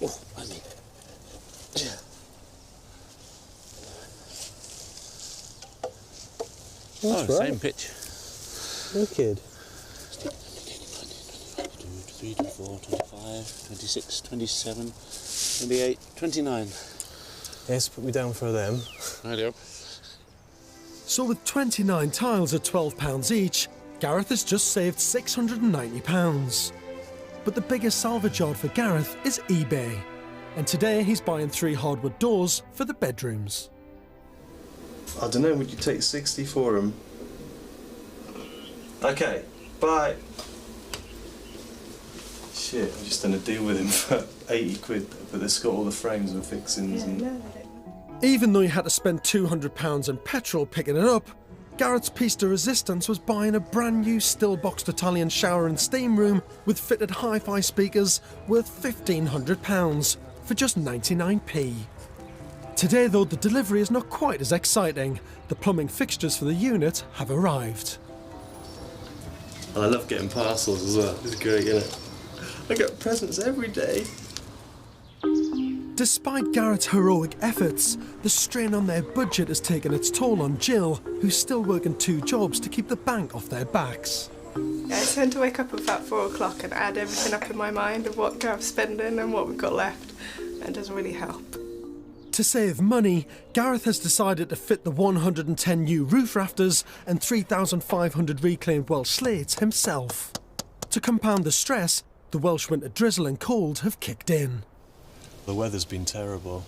Oh, I mean. Yeah. That's oh, right. same pitch. Wicked. 23, 24, 25, 26, 27, 28, 29. Yes, put me down for them. Rightio. So with 29 tiles at £12 each, Gareth has just saved £690. But the biggest salvage yard for Gareth is eBay. And today he's buying 3 hardwood doors for the bedrooms. I don't know, would you take 60 for them? Okay, bye. Shit, I'm just done a deal with him for 80 quid, but it's got all the frames and fixings and... Even though he had to spend £200 in petrol picking it up, Gareth's piece de resistance was buying a brand new still-boxed Italian shower and steam room with fitted hi-fi speakers worth £1,500 for just 99p. Today though, the delivery is not quite as exciting. The plumbing fixtures for the unit have arrived. I love getting parcels as well, it's great, isn't it? I get presents every day. Despite Gareth's heroic efforts, the strain on their budget has taken its toll on Jill, who's still working 2 jobs to keep the bank off their backs. Yeah, I tend to wake up about 4 o'clock and add everything up in my mind of what Gareth's spending and what we've got left. And it doesn't really help. To save money, Gareth has decided to fit the 110 new roof rafters and 3,500 reclaimed Welsh slates himself. To compound the stress, the Welsh winter drizzle and cold have kicked in. The weather's been terrible.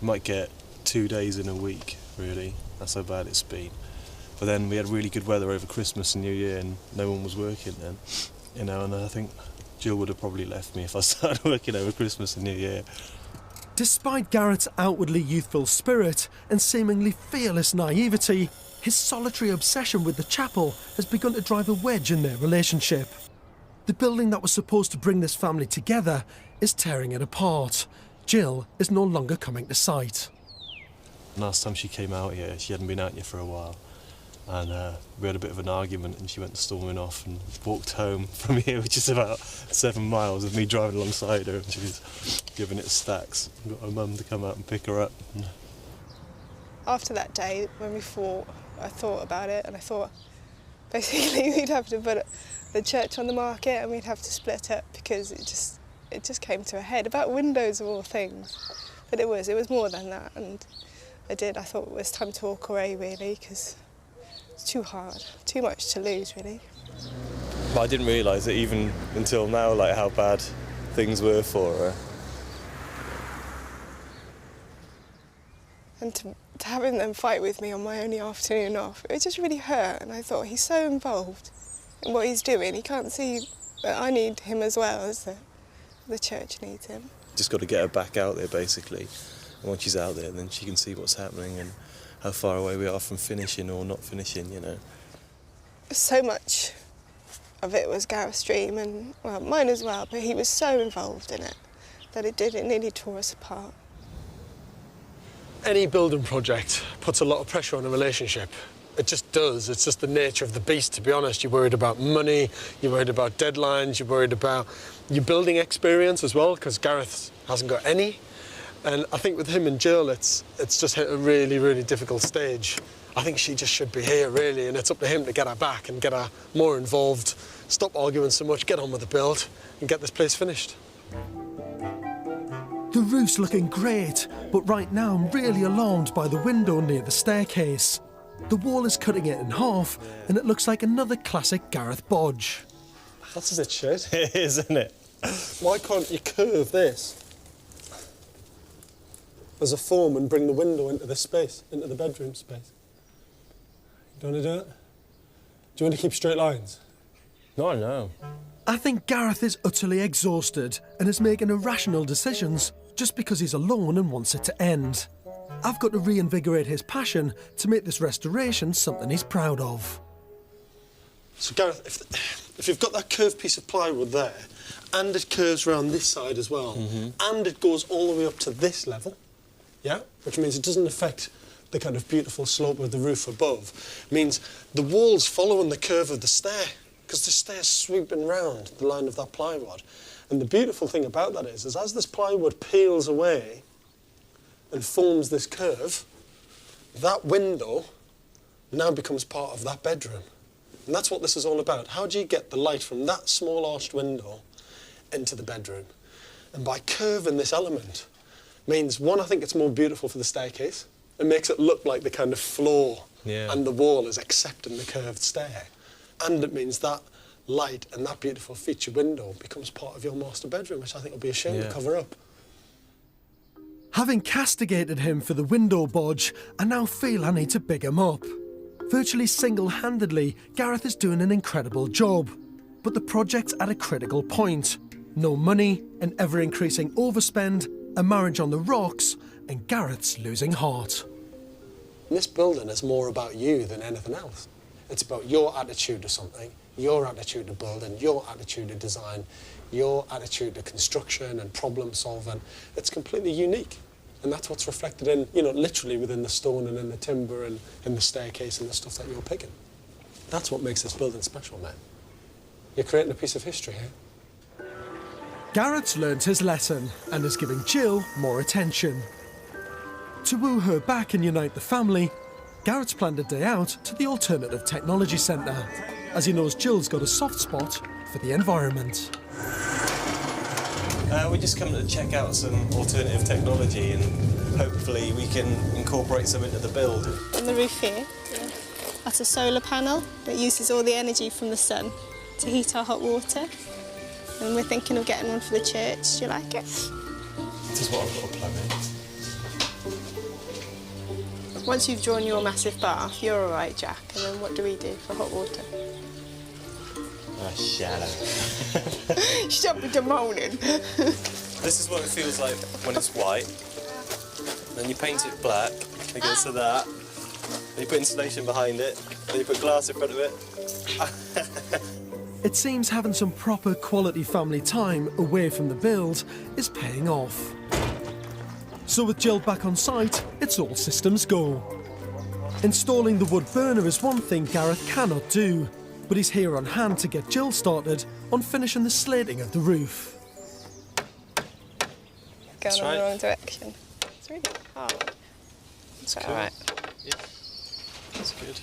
Might get 2 days in a week, really. That's how bad it's been. But then we had really good weather over Christmas and New Year and no one was working then. You know, and I think Jill would have probably left me if I started working over Christmas and New Year. Despite Gareth's outwardly youthful spirit and seemingly fearless naivety, his solitary obsession with the chapel has begun to drive a wedge in their relationship. The building that was supposed to bring this family together is tearing it apart. Jill is no longer coming to sight. Last time she came out here, she hadn't been out here for a while. And we had a bit of an argument and she went storming off and walked home from here, which is about 7 miles, with me driving alongside her, and she was giving it stacks. I got her mum to come out and pick her up. After that day, when we fought, I thought about it, and I thought basically we'd have to put the church on the market and we'd have to split up, because it just came to a head about windows of all things. But it was more than that, and I thought it was time to walk away, really, because it's too hard, too much to lose, really. But I didn't realise it even until now, like how bad things were for her. And to have him then fight with me on my only afternoon off, it just really hurt. And I thought, he's so involved in what he's doing, he can't see that I need him as well as the church needs him. Just got to get her back out there, basically. And once she's out there, then she can see what's happening and how far away we are from finishing or not finishing, you know. So much of it was Gareth's dream, and, well, mine as well, but he was so involved in it that it nearly tore us apart. Any building project puts a lot of pressure on a relationship. It just does. It's just the nature of the beast, to be honest. You're worried about money, you're worried about deadlines, you're worried about your building experience as well, because Gareth hasn't got any. And I think with him and Jill, it's just hit a really, really difficult stage. I think she just should be here, really, and it's up to him to get her back and get her more involved, stop arguing so much, get on with the build, and get this place finished. The roof's looking great, but right now I'm really alarmed by the window near the staircase. The wall is cutting it in half, and it looks like another classic Gareth bodge. That's a bit shit. It is, isn't it? Why can't you curve this as a form and bring the window into this space, into the bedroom space? You don't want to do it? Do you want to keep straight lines? No. I think Gareth is utterly exhausted and is making irrational decisions just because he's alone and wants it to end. I've got to reinvigorate his passion to make this restoration something he's proud of. So Gareth, if you've got that curved piece of plywood there, and it curves around this side as well, and it goes all the way up to this level, yeah, which means it doesn't affect the kind of beautiful slope of the roof above, means the wall's following the curve of the stair, because the stair's sweeping round the line of that plywood. And the beautiful thing about that is as this plywood peels away and forms this curve, that window now becomes part of that bedroom. And that's what this is all about. How do you get the light from that small arched window into the bedroom? And by curving this element means, one, I think it's more beautiful for the staircase. It makes it look like the kind of floor and the wall is accepting the curved stair. And it means that light and that beautiful feature window becomes part of your master bedroom, which I think will be a shame to cover up. Having castigated him for the window bodge, I now feel I need to big him up. Virtually single-handedly, Gareth is doing an incredible job. But the project's at a critical point. No money, an ever-increasing overspend, a marriage on the rocks, and Gareth's losing heart. This building is more about you than anything else. It's about your attitude to something, your attitude to building, your attitude to design, your attitude to construction and problem solving. It's completely unique. And that's what's reflected in, literally within the stone and in the timber and in the staircase and the stuff that you're picking. That's what makes this building special, man. You're creating a piece of history here. Gareth's learned his lesson and is giving Jill more attention. To woo her back and unite the family, Gareth's planned a day out to the Alternative Technology Centre, as he knows Jill's got a soft spot for the environment. We're just coming to check out some alternative technology and hopefully we can incorporate some into the build. On the roof here, that's a solar panel that uses all the energy from the sun to heat our hot water. And we're thinking of getting one for the church. Do you like it? This is what I've got to plug in. Once you've drawn your massive bath, you're all right, Jack. And then what do we do for hot water? Shut up. Stop with the moaning. This is what it feels like when it's white. Then you paint it black, it goes to that. Then you put insulation behind it, then you put glass in front of it. It seems having some proper quality family time away from the build is paying off. So with Jill back on site, it's all systems go. Installing the wood burner is one thing Gareth cannot do, but he's here on hand to get Jill started on finishing the slating of the roof. Going in the wrong direction. It's really hard. It's cool. alright. Yeah. That's good.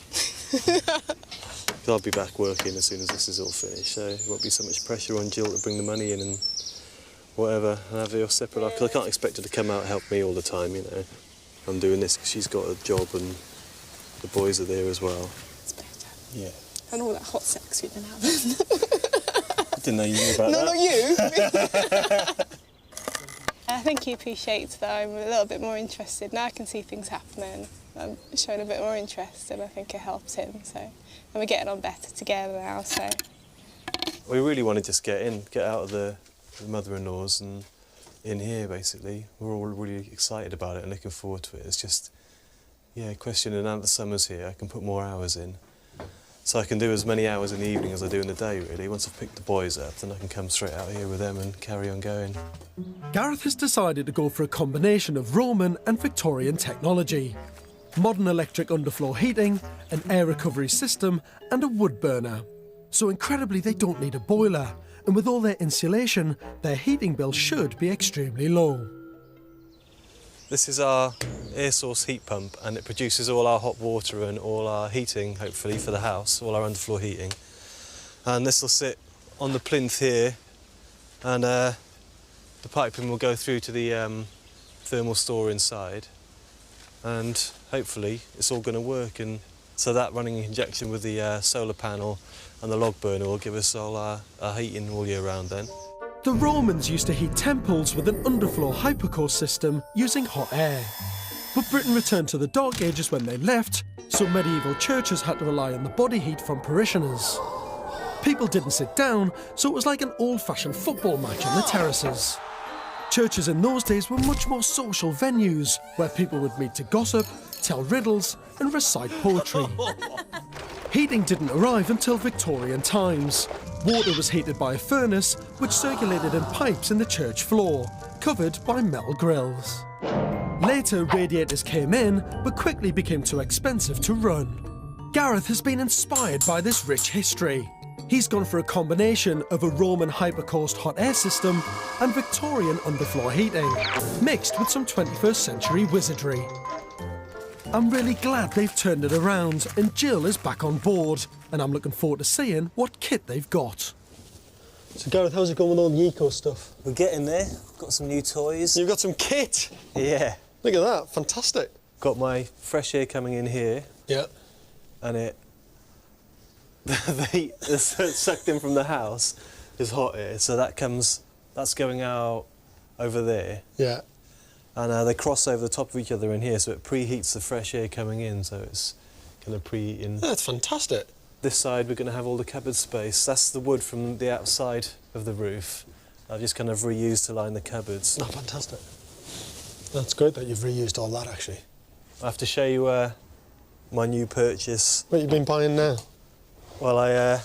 I'll be back working as soon as this is all finished, so there won't be so much pressure on Jill to bring the money in and whatever, and have it all separate life, because I can't expect her to come out and help me all the time, you know. I'm doing this because she's got a job and the boys are there as well. It's better. Yeah. And all that hot sex you've been having. I didn't know you knew about that. No, not you. I think he appreciates that I'm a little bit more interested. Now I can see things happening. I'm showing a bit more interest, and I think it helps him, so. And we're getting on better together now, so. We really want to just get out of the mother-in-laws and in here, basically. We're all really excited about it and looking forward to it. It's just, yeah, a question, and now that the summer's here, I can put more hours in. So I can do as many hours in the evening as I do in the day, really. Once I've picked the boys up, then I can come straight out here with them and carry on going. Gareth has decided to go for a combination of Roman and Victorian technology. Modern electric underfloor heating, an air recovery system and a wood burner. So incredibly, they don't need a boiler, and with all their insulation, their heating bill should be extremely low. This is our air source heat pump, and it produces all our hot water and all our heating, hopefully, for the house, all our underfloor heating. And this will sit on the plinth here, and the piping will go through to the thermal store inside, and hopefully it's all going to work. And so that running in conjunction with the solar panel and the log burner will give us all our heating all year round then. The Romans used to heat temples with an underfloor hypercore system using hot air. But Britain returned to the Dark Ages when they left, so medieval churches had to rely on the body heat from parishioners. People didn't sit down, so it was like an old-fashioned football match on the terraces. Churches in those days were much more social venues, where people would meet to gossip, tell riddles and recite poetry. Heating didn't arrive until Victorian times. Water was heated by a furnace, which circulated in pipes in the church floor, covered by metal grills. Later, radiators came in, but quickly became too expensive to run. Gareth has been inspired by this rich history. He's gone for a combination of a Roman hypercaust hot air system and Victorian underfloor heating, mixed with some 21st century wizardry. I'm really glad they've turned it around, and Jill is back on board, and I'm looking forward to seeing what kit they've got. So Gareth, how's it going with all the eco stuff? We're getting there. Got some new toys. You've got some kit? Yeah. Look at that, fantastic. Got my fresh air coming in here. Yeah. And the heat that's sucked in from the house is hot air, so that's going out over there. Yeah. And they cross over the top of each other in here, so it preheats the fresh air coming in, so it's kind of preheating. That's fantastic. This side we're going to have all the cupboard space. That's the wood from the outside of the roof. I've just kind of reused to line the cupboards. Oh, fantastic. That's great that you've reused all that, actually. I have to show you my new purchase. What have you been buying now? Well, I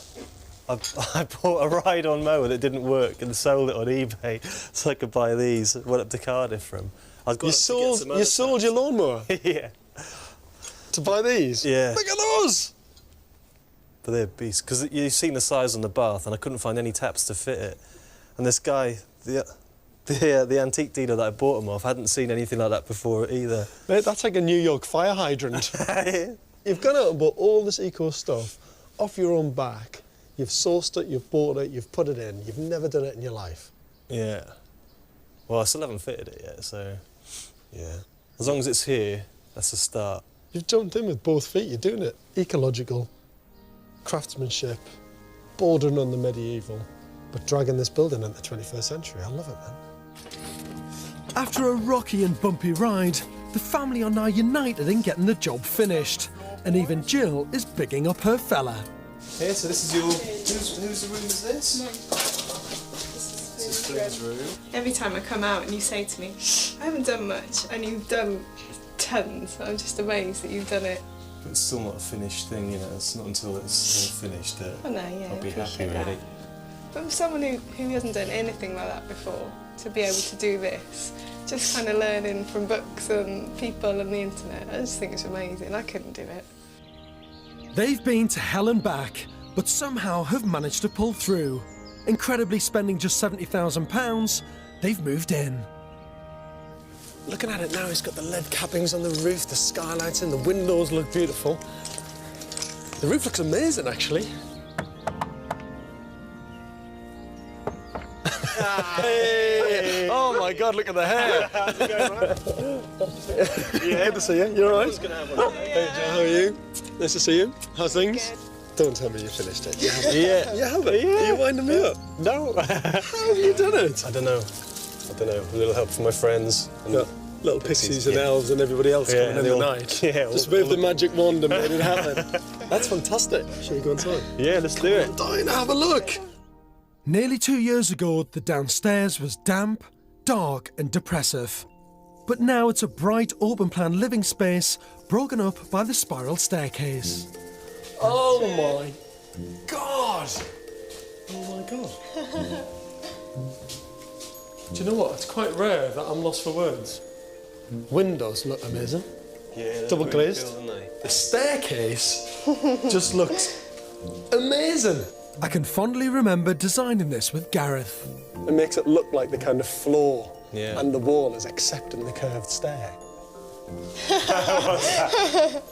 bought a ride-on mower that didn't work and sold it on eBay so I could buy these. Went up to Cardiff from. You sold your lawnmower? Yeah. To buy these? Yeah. Look at those! But they're beasts, because you've seen the size on the bath and I couldn't find any taps to fit it. And this guy, the antique dealer that I bought them off, hadn't seen anything like that before either. Mate, that's like a New York fire hydrant. You've gone out and bought all this eco stuff off your own back. You've sourced it, you've bought it, you've put it in. You've never done it in your life. Yeah. Well, I still haven't fitted it yet, so, yeah. As long as it's here, that's a start. You've jumped in with both feet, you're doing it. Ecological, craftsmanship, bordering on the medieval, but dragging this building into the 21st century. I love it, man. After a rocky and bumpy ride, the family are now united in getting the job finished, and even Jill is bigging up her fella. Here, so this is your... Whose room is this? This is Flynn's room. Every time I come out and you say to me, I haven't done much, and you've done tons. I'm just amazed that you've done it But it's still not a finished thing, you know. It's not until it's all finished that I'll be happy, really. But for someone who hasn't done anything like that before, to be able to do this, just kind of learning from books and people and the internet, I just think it's amazing. I couldn't do it. They've been to hell and back, but somehow have managed to pull through. Incredibly, spending just £70,000, they've moved in. Looking at it now, it's got the lead cappings on the roof, the skylights in, the windows look beautiful. The roof looks amazing, actually. Hey! Oh my God, look at the hair! How's it going, man? Yeah. Good to see you. You all right? Hey, Joe, how are you? Nice to see you. How's things? Good. Don't tell me you finished it. Yeah. You haven't? Yeah. Are you winding me up? No. How have you done it? I don't know. A little help from my friends. And little pixies and elves and everybody else coming in the night. Yeah. Just waved the magic wand and made it happen. That's fantastic. Shall we go inside? Yeah, let's do it. Come on, have a look. Nearly 2 years ago, the downstairs was damp, dark and depressive. But now it's a bright, open-plan living space broken up by the spiral staircase. Oh my God! Oh my God. Do you know what? It's quite rare that I'm lost for words. Windows look amazing. Yeah, double glazed. Cool, aren't they? The staircase just looks amazing. I can fondly remember designing this with Gareth. It makes it look like the kind of floor and the wall is accepting the curved stair.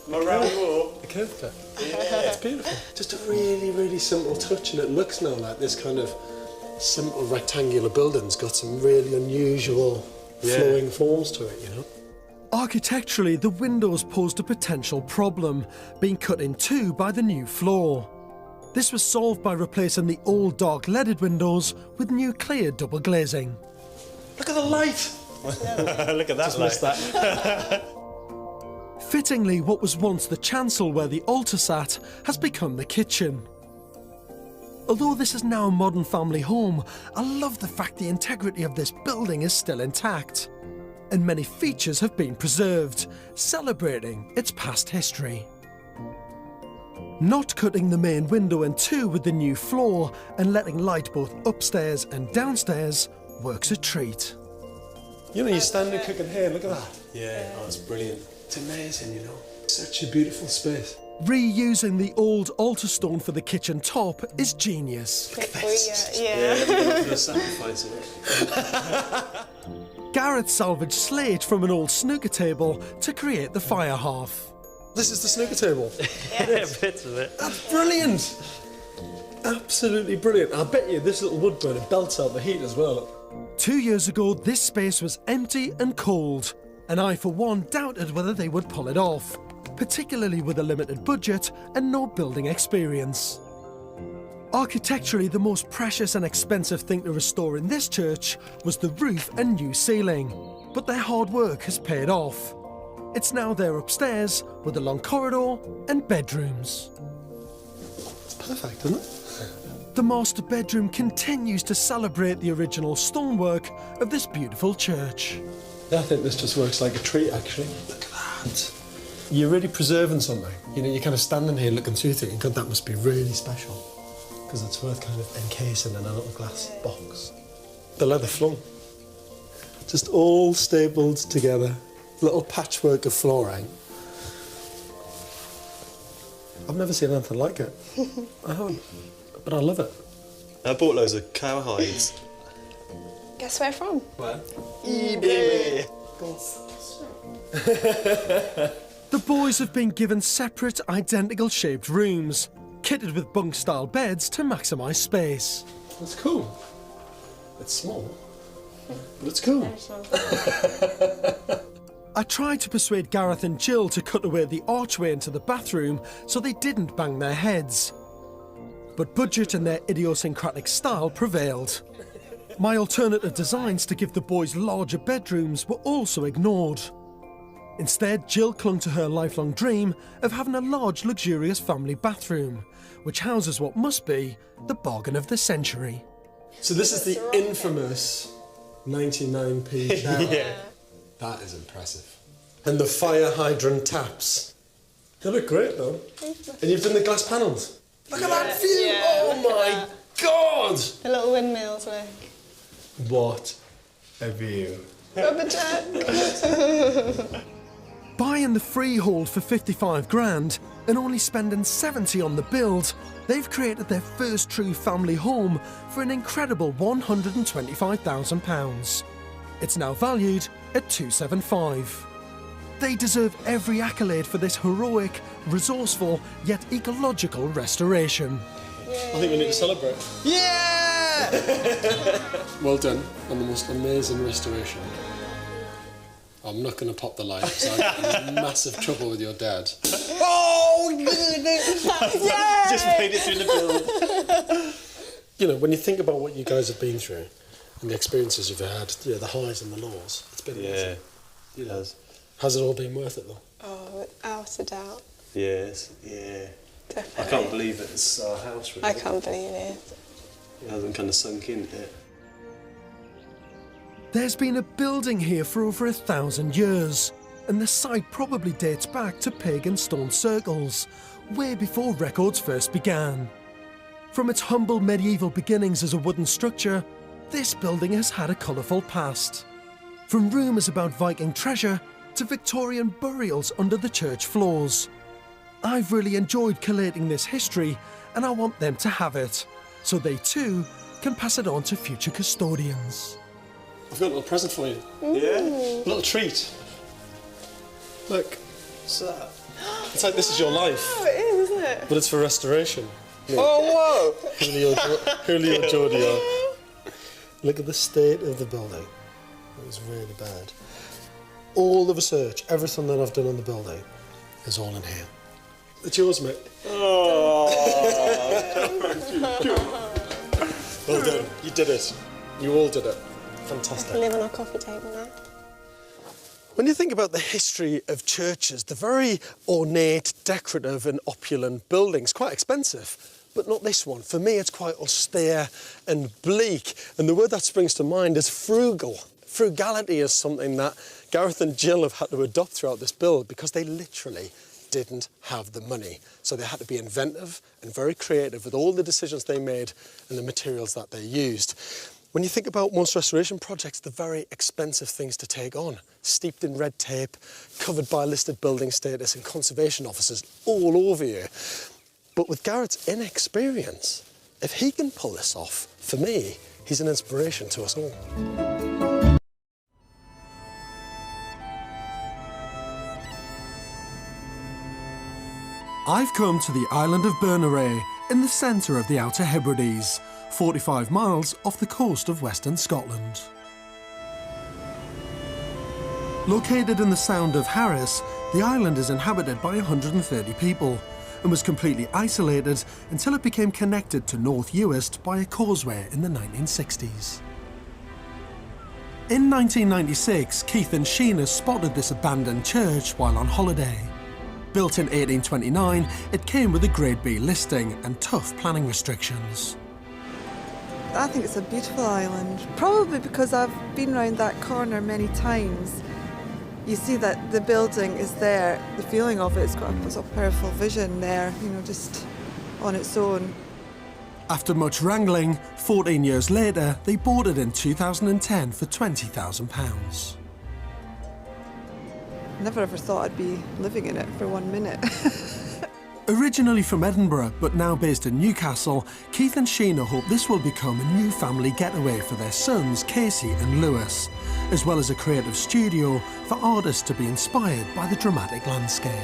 My round wall. The curved bit. Yeah, it's beautiful. Just a really, really simple touch, and it looks now like this kind of simple rectangular building's got some really unusual flowing forms to it, you know? Architecturally, the windows posed a potential problem, being cut in two by the new floor. This was solved by replacing the old dark leaded windows with new clear double glazing. Look at the light! Look at that Just missed that. Fittingly, what was once the chancel where the altar sat has become the kitchen. Although this is now a modern family home, I love the fact the integrity of this building is still intact, and many features have been preserved, celebrating its past history. Not cutting the main window in two with the new floor and letting light both upstairs and downstairs works a treat. You know, you're standing cooking here, look at that. Yeah, oh, it's brilliant. It's amazing, you know. Such a beautiful space. Reusing the old altar stone for the kitchen top is genius. Yeah, sacrificing it. Gareth salvaged slate from an old snooker table to create the fire hearth. This is the snooker table? Yeah, bits of it. That's brilliant! Absolutely brilliant. I bet you this little wood burner belts out the heat as well. 2 years ago, this space was empty and cold, and I, for one, doubted whether they would pull it off, particularly with a limited budget and no building experience. Architecturally, the most precious and expensive thing to restore in this church was the roof and new ceiling, but their hard work has paid off. It's now there upstairs with a long corridor and bedrooms. It's perfect, isn't it? The master bedroom continues to celebrate the original stonework of this beautiful church. I think this just works like a treat, actually. Look at that. You're really preserving something. You know, you're kind of standing here looking through thinking, God, that must be really special. Because it's worth kind of encasing in a little glass box. The leather flung. Just all stapled together. Little patchwork of flooring. I've never seen anything like it. I haven't. But I love it. I bought loads of cow hides. Guess where from? Where? eBay. The boys have been given separate, identical shaped rooms, kitted with bunk-style beds to maximise space. That's cool. It's small, but it's cool. I tried to persuade Gareth and Jill to cut away the archway into the bathroom so they didn't bang their heads. But budget and their idiosyncratic style prevailed. My alternative designs to give the boys larger bedrooms were also ignored. Instead, Jill clung to her lifelong dream of having a large, luxurious family bathroom, which houses what must be the bargain of the century. So this is the infamous 99p shower. Yeah. That is impressive. And the fire hydrant taps. They look great though. And you've done the glass panels. Look at that view! Yeah, oh my God! The little windmills, look. What a view. Rubber duck. Buying the freehold for 55 grand and only spending 70 on the build, they've created their first true family home for an incredible £125,000. It's now valued at 275. They deserve every accolade for this heroic, resourceful, yet ecological restoration. I think we need to celebrate. Yeah! Well done on the most amazing restoration. I'm not going to pop the light because I got in massive trouble with your dad. Oh, Just made it through the build. You know, when you think about what you guys have been through and the experiences you've had, you know, the highs and the lows, it's been amazing. Yeah, it has. Has it all been worth it though? Oh, without a doubt. Yes, yeah. Definitely. I can't believe it's our house, really. I can't believe it. It hasn't kind of sunk in yet. There's been a building here for over 1,000 years, and the site probably dates back to pagan stone circles, way before records first began. From its humble medieval beginnings as a wooden structure, this building has had a colourful past. From rumours about Viking treasure to Victorian burials under the church floors. I've really enjoyed collating this history, and I want them to have it, so they too can pass it on to future custodians. I've got a little present for you. Yeah? A little treat. Look. What's that? It's like this is your life. Oh, it is, isn't it? But it's for restoration. Look. Oh, whoa! Julio Jordio. Look at the state of the building. It was really bad. All the research, everything that I've done on the building is all in here. It's yours, mate. Oh. Well done. You did it. You all did it. Fantastic. I can live on our coffee table now. When you think about the history of churches, they're very ornate, decorative and opulent buildings, quite expensive, but not this one. For me, it's quite austere and bleak, and the word that springs to mind is frugal. Frugality is something that Gareth and Jill have had to adopt throughout this build because they literally didn't have the money. So they had to be inventive and very creative with all the decisions they made and the materials that they used. When you think about most restoration projects, they're very expensive things to take on, steeped in red tape, covered by listed building status and conservation officers all over you. But with Garrett's inexperience, if he can pull this off, for me, he's an inspiration to us all. I've come to the island of Berneray, in the centre of the Outer Hebrides, 45 miles off the coast of Western Scotland. Located in the Sound of Harris, the island is inhabited by 130 people and was completely isolated until it became connected to North Uist by a causeway in the 1960s. In 1996, Keith and Sheena spotted this abandoned church while on holiday. Built in 1829, it came with a Grade B listing and tough planning restrictions. I think it's a beautiful island, probably because I've been around that corner many times. You see that the building is there, the feeling of it's got a sort of powerful vision there, you know, just on its own. After much wrangling, 14 years later, they bought it in 2010 for £20,000. Never ever thought I'd be living in it for 1 minute. Originally from Edinburgh, but now based in Newcastle, Keith and Sheena hope this will become a new family getaway for their sons, Casey and Lewis, as well as a creative studio for artists to be inspired by the dramatic landscape.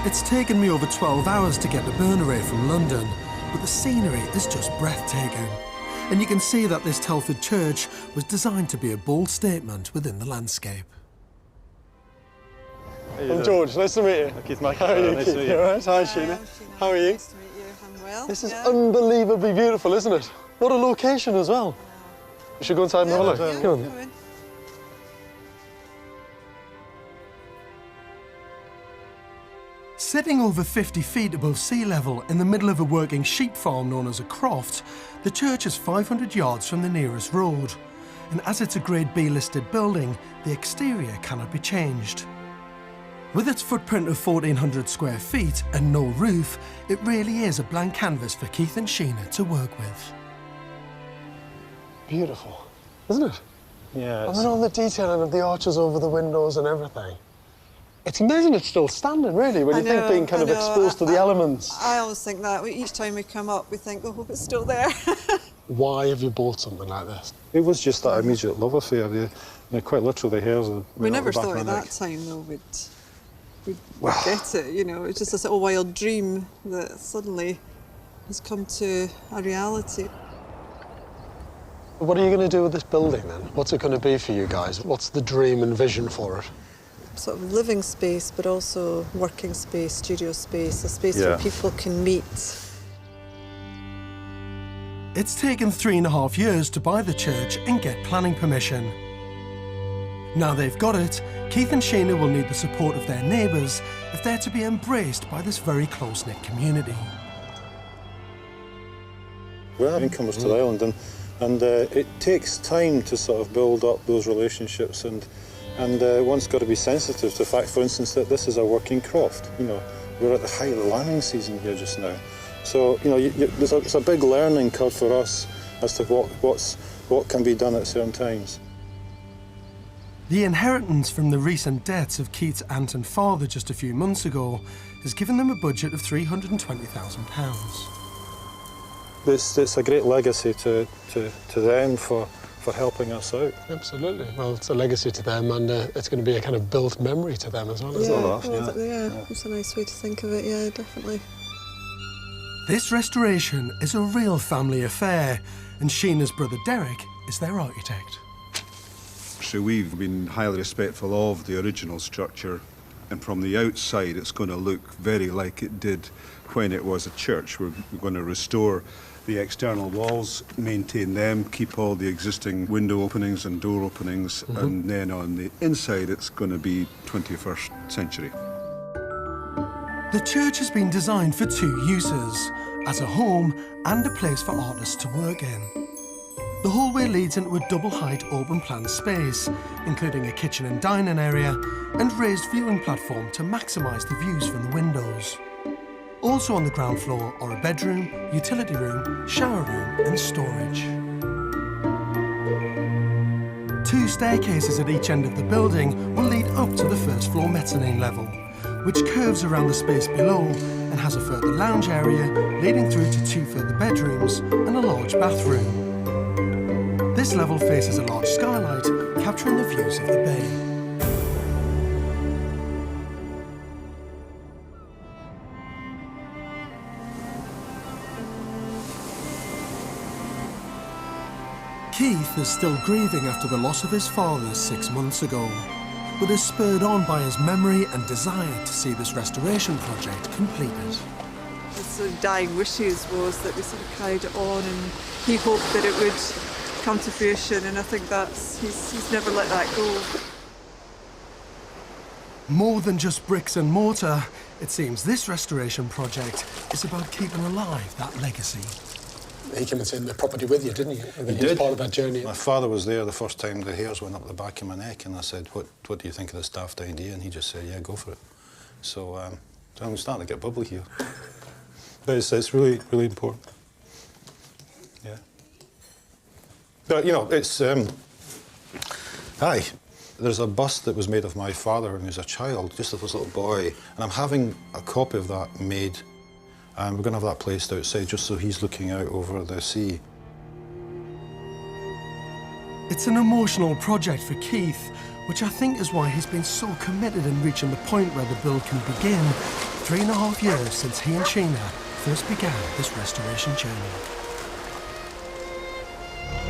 It's taken me over 12 hours to get to Berneray from London, but the scenery is just breathtaking. And you can see that this Telford church was designed to be a bold statement within the landscape. I'm George, nice to meet you. Keith, Mike. How are you, Nice Keith? to meet You you. all right? Hi, Sheena. How are you? Nice to meet you. I'm well. This is unbelievably beautiful, isn't it? What a location as well. We should go inside and have a look. Yeah, Come on. come in. Sitting over 50 feet above sea level in the middle of a working sheep farm known as a croft, the church is 500 yards from the nearest road. And as it's a Grade B listed building, the exterior cannot be changed. With its footprint of 1,400 square feet and no roof, it really is a blank canvas for Keith and Sheena to work with. Beautiful, isn't it? Yeah. I mean, all the detailing of the arches over the windows and everything. It's amazing it's still standing, really, when you think being kind of exposed to the elements. I always think that. Each time we come up, we think, oh, it's still there. Why have you bought something like this? It was just that immediate love affair. Quite literally, the hairs. We never thought at that time, though, we'd get it, you know. It's just this little wild dream that suddenly has come to a reality. What are you going to do with this building, then? What's it going to be for you guys? What's the dream and vision for it? Sort of living space, but also working space, studio space, a space where people can meet. It's taken 3.5 years to buy the church and get planning permission. Now they've got it, Keith and Sheena will need the support of their neighbours if they're to be embraced by this very close-knit community. We're having comers to the island, and it takes time to sort of build up those relationships, and one's got to be sensitive to the fact, for instance, that this is a working croft. You know, we're at the height of the lambing season here just now. So, you know, it's a big learning curve for us as to what can be done at certain times. The inheritance from the recent deaths of Keith's aunt and father just a few months ago has given them a budget of £320,000. It's a great legacy to them for helping us out. Absolutely. Well, it's a legacy to them, and it's going to be a kind of built memory to them as well, isn't it? Yeah, it's a nice way to think of it, yeah, definitely. This restoration is a real family affair, and Sheena's brother Derek is their architect. So we've been highly respectful of the original structure, and from the outside it's going to look very like it did when it was a church. We're going to restore the external walls, maintain them, keep all the existing window openings and door openings, and then on the inside it's going to be 21st century. The church has been designed for two uses, as a home and a place for artists to work in. The hallway leads into a double-height open-plan space, including a kitchen and dining area and raised viewing platform to maximise the views from the windows. Also on the ground floor are a bedroom, utility room, shower room and storage. 2 staircases at each end of the building will lead up to the first floor mezzanine level, which curves around the space below and has a further lounge area leading through to 2 further bedrooms and a large bathroom. This level faces a large skylight, capturing the views of the bay. Keith is still grieving after the loss of his father 6 months ago, but is spurred on by his memory and desire to see this restoration project completed. His sort of dying wishes was that we sort of carried it on, and he hoped that it would come to fruition, and I think he's never let that go. More than just bricks and mortar, it seems this restoration project is about keeping alive that legacy. He came and seen the property with you, didn't he? He did. Part of that journey. My father was there the first time the hairs went up the back of my neck, and I said, what do you think of this daft idea? And he just said, yeah, go for it. So I'm starting to get bubbly here. But it's really, really important. Yeah. But, you know, it's... There's a bust that was made of my father when he was a child, just of this little boy, and I'm having a copy of that made, and we're going to have that placed outside just so he's looking out over the sea. It's an emotional project for Keith, which I think is why he's been so committed in reaching the point where the build can begin, 3.5 years since he and Sheena first began this restoration journey.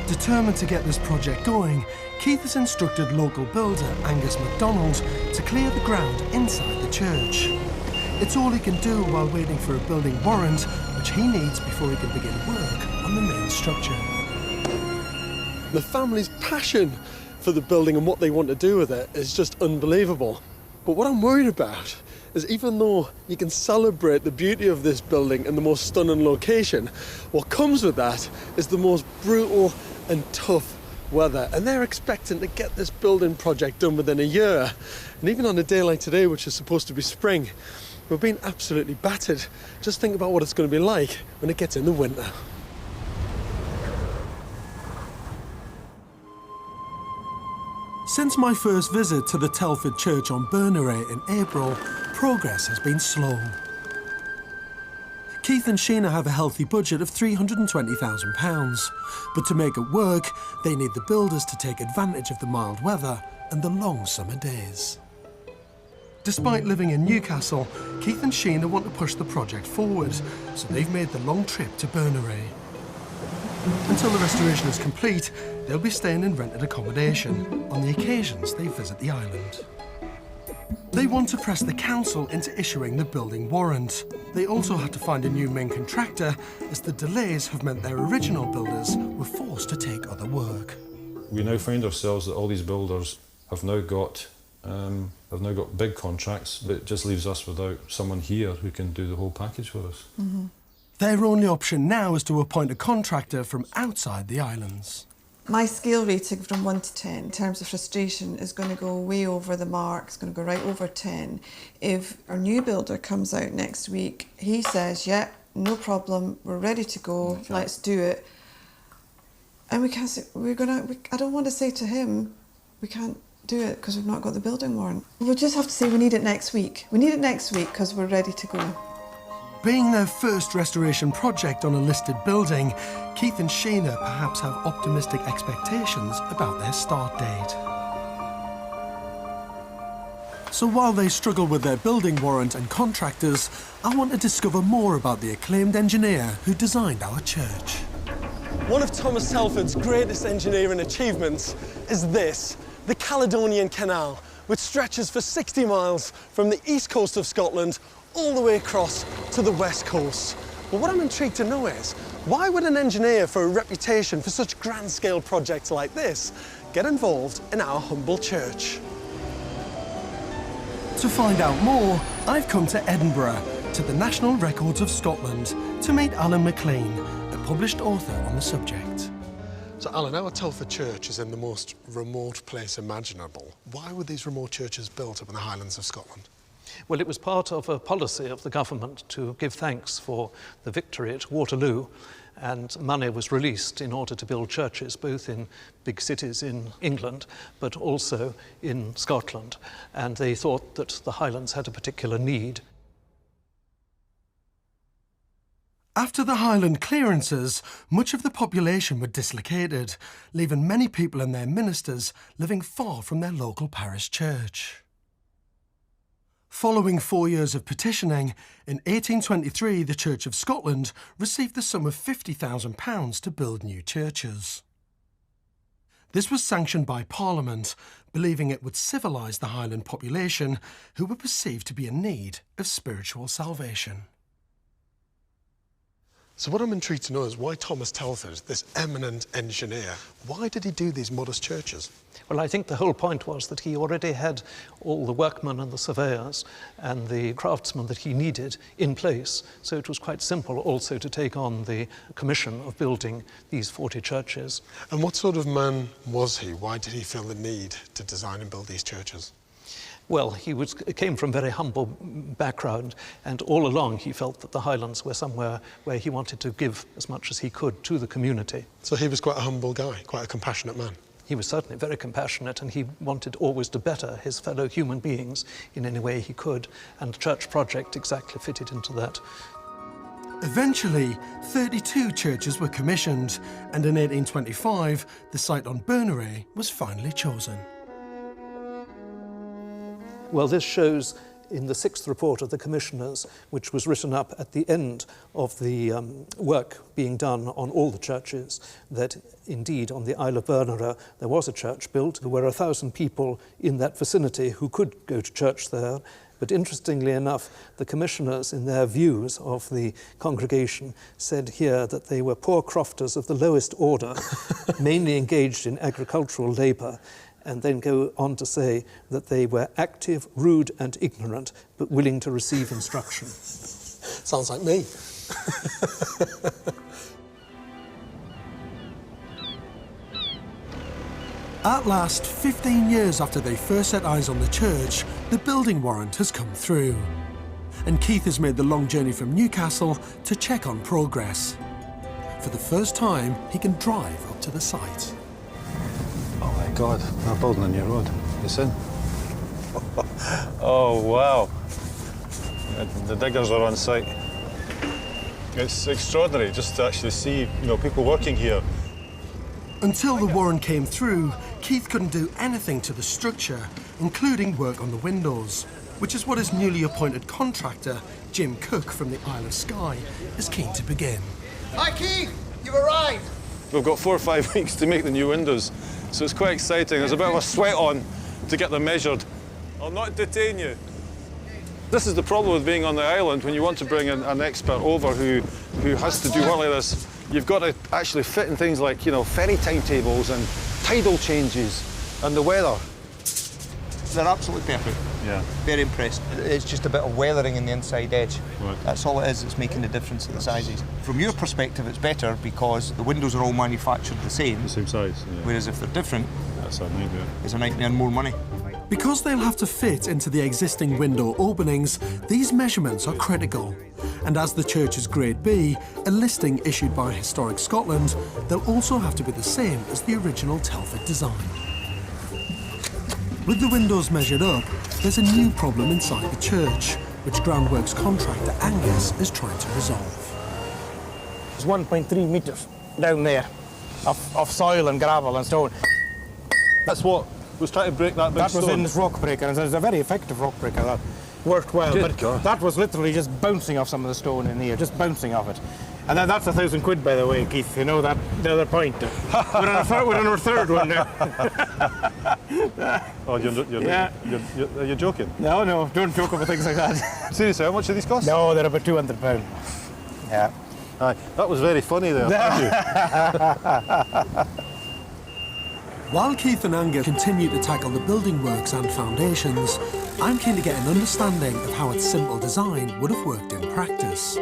Determined to get this project going, Keith has instructed local builder Angus MacDonald to clear the ground inside the church. It's all he can do while waiting for a building warrant, which he needs before he can begin work on the main structure. The family's passion for the building and what they want to do with it is just unbelievable. But what I'm worried about is, even though you can celebrate the beauty of this building and the most stunning location, what comes with that is the most brutal and tough weather, and they're expecting to get this building project done within a year. And even on a day like today, which is supposed to be spring, we're being absolutely battered. Just think about what it's going to be like when it gets in the winter. Since my first visit to the Telford Church on Bernary in April, progress has been slow. Keith and Sheena have a healthy budget of £320,000, but to make it work, they need the builders to take advantage of the mild weather and the long summer days. Despite living in Newcastle, Keith and Sheena want to push the project forward, so they've made the long trip to Bernary. Until the restoration is complete, they'll be staying in rented accommodation on the occasions they visit the island. They want to press the council into issuing the building warrant. They also had to find a new main contractor, as the delays have meant their original builders were forced to take other work. We now find ourselves that all these builders have now got big contracts, but it just leaves us without someone here who can do the whole package for us. Mm-hmm. Their only option now is to appoint a contractor from outside the islands. My scale rating from 1 to 10 in terms of frustration is going to go way over the mark. It's going to go right over 10. If our new builder comes out next week, he says, yeah, no problem, we're ready to go, let's do it. And we can't say, I don't want to say to him, we can't do it because we've not got the building warrant. We'll just have to say we need it next week. We need it next week because we're ready to go. Being their first restoration project on a listed building, Keith and Sheena perhaps have optimistic expectations about their start date. So while they struggle with their building warrant and contractors, I want to discover more about the acclaimed engineer who designed our church. One of Thomas Telford's greatest engineering achievements is this, the Caledonian Canal, which stretches for 60 miles from the east coast of Scotland all the way across to the west coast. But what I'm intrigued to know is, why would an engineer for a reputation for such grand-scale projects like this get involved in our humble church? To find out more, I've come to Edinburgh, to the National Records of Scotland, to meet Alan MacLean, a published author on the subject. So Alan, our Telford Church is in the most remote place imaginable. Why were these remote churches built up in the Highlands of Scotland? Well, it was part of a policy of the government to give thanks for the victory at Waterloo, and money was released in order to build churches both in big cities in England but also in Scotland, and they thought that the Highlands had a particular need. After the Highland clearances, much of the population were dislocated, leaving many people and their ministers living far from their local parish church. Following 4 years of petitioning, in 1823 the Church of Scotland received the sum of £50,000 to build new churches. This was sanctioned by Parliament, believing it would civilise the Highland population, who were perceived to be in need of spiritual salvation. So what I'm intrigued to know is why Thomas Telford, this eminent engineer, why did he do these modest churches? Well, I think the whole point was that he already had all the workmen and the surveyors and the craftsmen that he needed in place, so it was quite simple also to take on the commission of building these 40 churches. And what sort of man was he? Why did he feel the need to design and build these churches? Well, he came from a very humble background, and all along he felt that the Highlands were somewhere where he wanted to give as much as he could to the community. So he was quite a humble guy, quite a compassionate man? He was certainly very compassionate, and he wanted always to better his fellow human beings in any way he could, and the church project exactly fitted into that. Eventually, 32 churches were commissioned, and in 1825, the site on Bernary was finally chosen. Well, this shows in the 6th report of the commissioners, which was written up at the end of the work being done on all the churches, that indeed on the Isle of Bernary there was a church built. There were 1,000 people in that vicinity who could go to church there. But interestingly enough, the commissioners, in their views of the congregation, said here that they were poor crofters of the lowest order, mainly engaged in agricultural labour, and then go on to say that they were active, rude and ignorant, but willing to receive instruction. Sounds like me. At last, 15 years after they first set eyes on the church, the building warrant has come through. And Keith has made the long journey from Newcastle to check on progress. For the first time, he can drive up to the site. Oh my God, they're building a new road. It's in. Oh wow. The diggers are on site. It's extraordinary just to actually see, people working here. Until the warrant came through, Keith couldn't do anything to the structure, including work on the windows, which is what his newly appointed contractor, Jim Cook from the Isle of Skye, is keen to begin. Hi Keith, you've arrived. We've got 4 or 5 weeks to make the new windows, so it's quite exciting. There's a bit of a sweat on to get them measured. I'll not detain you. This is the problem with being on the island. When you want to bring an expert over who has to do work like this, you've got to actually fit in things like, ferry timetables and tidal changes and the weather. They're absolutely perfect. Yeah. Very impressed. It's just a bit of weathering in the inside edge. Right. That's all it is. It's making the difference in the sizes. From your perspective, it's better because the windows are all manufactured the same. The same size, yeah. Whereas if they're different, that's a nightmare. It's a nightmare and more money. Because they'll have to fit into the existing window openings, these measurements are critical. And as the church is Grade B, a listing issued by Historic Scotland, they'll also have to be the same as the original Telford design. With the windows measured up, there's a new problem inside the church, which groundworks contractor Angus is trying to resolve. There's 1.3 metres down there of soil and gravel and stone. That's what was trying to break that big stone? That was in this rock breaker, and it's a very effective rock breaker that worked well. Good but God. That was literally just bouncing off some of the stone in here, just bouncing off it. And then that's £1,000, by the way, Keith. You know that the other point. We're on our third one now. Oh, are you joking? No, don't joke about things like that. Seriously, how much do these cost? No, they're about £200. Yeah. Aye, that was very funny there, thank you. While Keith and Angus continue to tackle the building works and foundations, I'm keen to get an understanding of how its simple design would have worked in practice.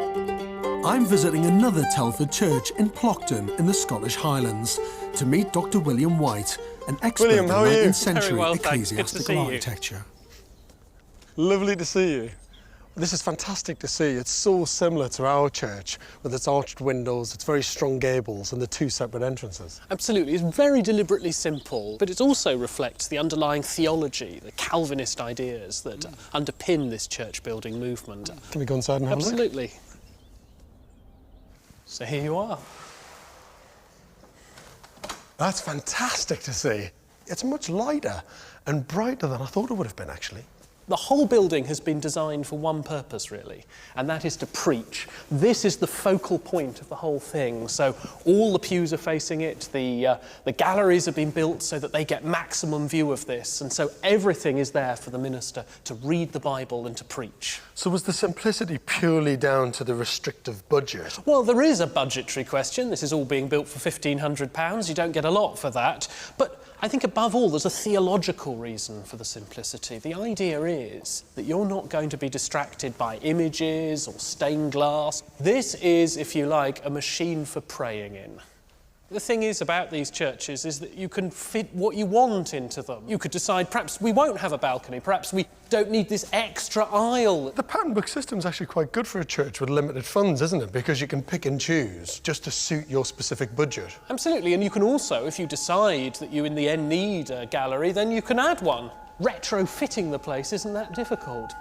I'm visiting another Telford church in Plockton in the Scottish Highlands to meet Dr. William White, an expert in 19th century ecclesiastical architecture. Lovely to see you. This is fantastic to see. It's so similar to our church, with its arched windows, its very strong gables and the 2 separate entrances. Absolutely. It's very deliberately simple, but it also reflects the underlying theology, the Calvinist ideas that underpin this church building movement. Can we go inside and have a look? Absolutely. So here you are. That's fantastic to see. It's much lighter and brighter than I thought it would have been, actually. The whole building has been designed for one purpose, really, and that is to preach. This is the focal point of the whole thing. So all the pews are facing it, the galleries have been built so that they get maximum view of this, and so everything is there for the minister to read the Bible and to preach. So was the simplicity purely down to the restrictive budget? Well, there is a budgetary question. This is all being built for £1,500. You don't get a lot for that. But I think above all, there's a theological reason for the simplicity. The idea is that you're not going to be distracted by images or stained glass. This is, if you like, a machine for praying in. The thing is about these churches is that you can fit what you want into them. You could decide perhaps we won't have a balcony, perhaps we don't need this extra aisle. The pattern book system's actually quite good for a church with limited funds, isn't it? Because you can pick and choose just to suit your specific budget. Absolutely, and you can also, if you decide that you in the end need a gallery, then you can add one. Retrofitting the place isn't that difficult.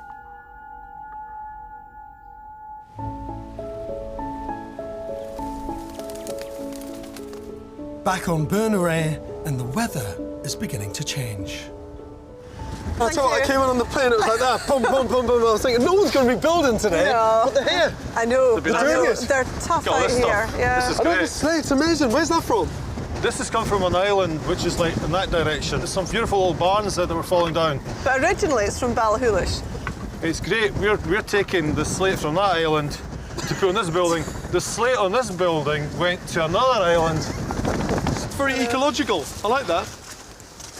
Back on Berneray, and the weather is beginning to change. I thought I came in on the plane, it was like that, boom, boom, boom, boom. I was thinking, no one's going to be building today. No. But they're here. I know. They're doing it. They're tough out here. Yeah. This is I know great. this slate, it's amazing. Where's that from? This has come from an island which is like in that direction. There's some beautiful old barns there that were falling down. But originally it's from Ballachulish. It's great. We're taking the slate from that island to put on this building. The slate on this building went to another island. It's very ecological. I like that.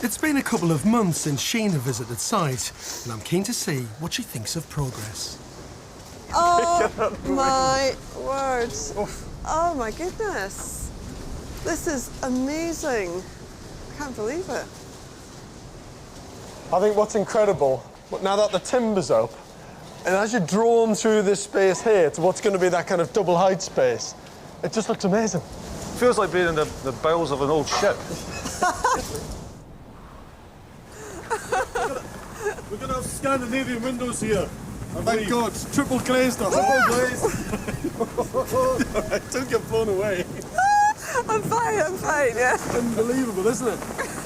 It's been a couple of months since Sheena visited site, and I'm keen to see what she thinks of progress. Oh my words. Oh my goodness. This is amazing. can't believe it. I think what's incredible, now that the timber's up, and as you're drawn through this space here to what's going to be that kind of double height space, it just looks amazing. Feels like being in the bowels of an old ship. We're going to have Scandinavian windows here. Thank God, triple glazed off. Triple glazed. All right, don't get blown away. I'm fine, yeah. Unbelievable, isn't it?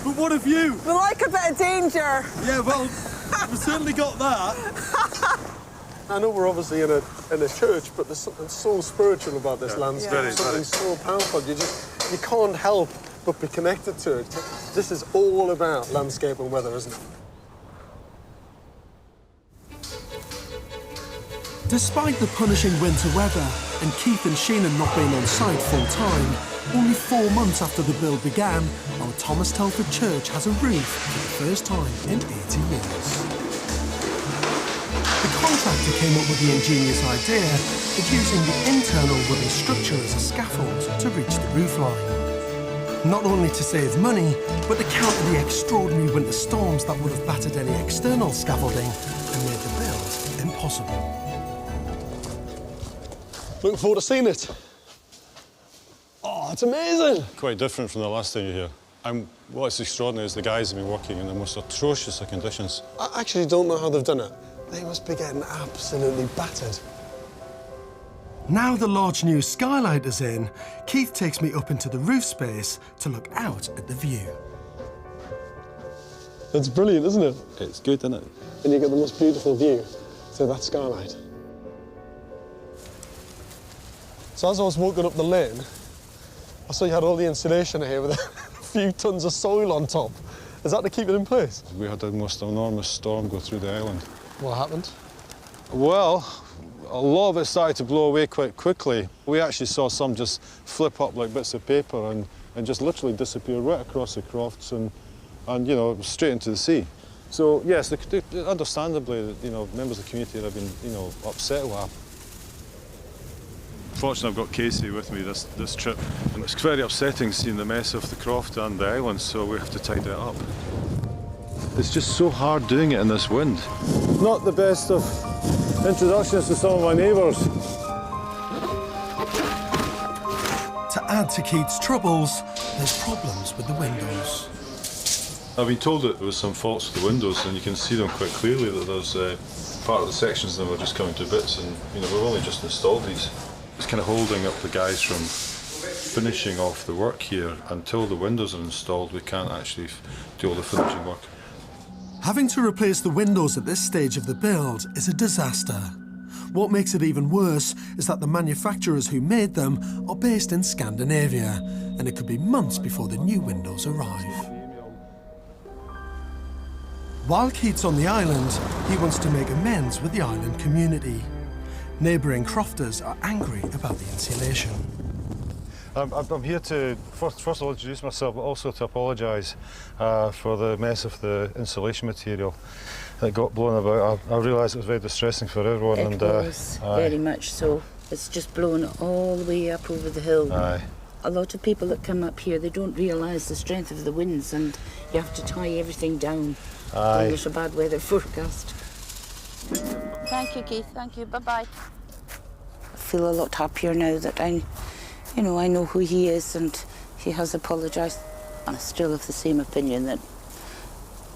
But what have you? We like a bit of danger. Yeah, well, we've certainly got that. I know we're obviously in a church, but there's something so spiritual about this landscape. Very, something so powerful. You can't help but be connected to it. This is all about landscape and weather, isn't it? Despite the punishing winter weather and Keith and Sheena not being on site full-time, only 4 months after the build began, our Thomas Telford Church has a roof for the first time in 80 years. The contractor came up with the ingenious idea of using the internal wooden structure as a scaffold to reach the roofline. Not only to save money, but to counter the extraordinary winter storms that would have battered any external scaffolding and made the build impossible. Looking forward to seeing it. Oh, it's amazing. Quite different from the last time you were here. What's extraordinary is the guys have been working in the most atrocious of conditions. I actually don't know how they've done it. They must be getting absolutely battered. Now the large new skylight is in, Keith takes me up into the roof space to look out at the view. It's brilliant, isn't it? It's good, isn't it? And you get the most beautiful view through that skylight. So as I was walking up the lane, I saw you had all the insulation here with a few tons of soil on top. Is that to keep it in place? We had the most enormous storm go through the island. What happened? Well, a lot of it started to blow away quite quickly. We actually saw some just flip up like bits of paper and just literally disappear right across the crofts and you know, straight into the sea. So yes, understandably, you know, members of the community have been, you know, upset with that. Fortunately, I've got Casey with me this trip, and it's very upsetting seeing the mess of the croft and the island, so we have to tidy it up. It's just so hard doing it in this wind. Not the best of introductions to some of my neighbours. To add to Keith's troubles, there's problems with the windows. I've been told that there was some faults with the windows, and you can see them quite clearly that there's part of the sections of them are just coming to bits, and you know, we've only just installed these. It's kind of holding up the guys from finishing off the work here. Until the windows are installed, we can't actually do all the finishing work. Having to replace the windows at this stage of the build is a disaster. What makes it even worse is that the manufacturers who made them are based in Scandinavia, and it could be months before the new windows arrive. While Keith's on the island, he wants to make amends with the island community. Neighbouring crofters are angry about the insulation. I'm here to, first of all, introduce myself, but also to apologise for the mess of the insulation material that got blown about. I realised it was very distressing for everyone. It was, very much so. It's just blown all the way up over the hill. Aye. A lot of people that come up here, they don't realise the strength of the winds, and you have to tie everything down. Aye. When there's a bad weather forecast. Thank you, Keith. Thank you. Bye-bye. I feel a lot happier now that I know who he is, and he has apologised. I still have the same opinion that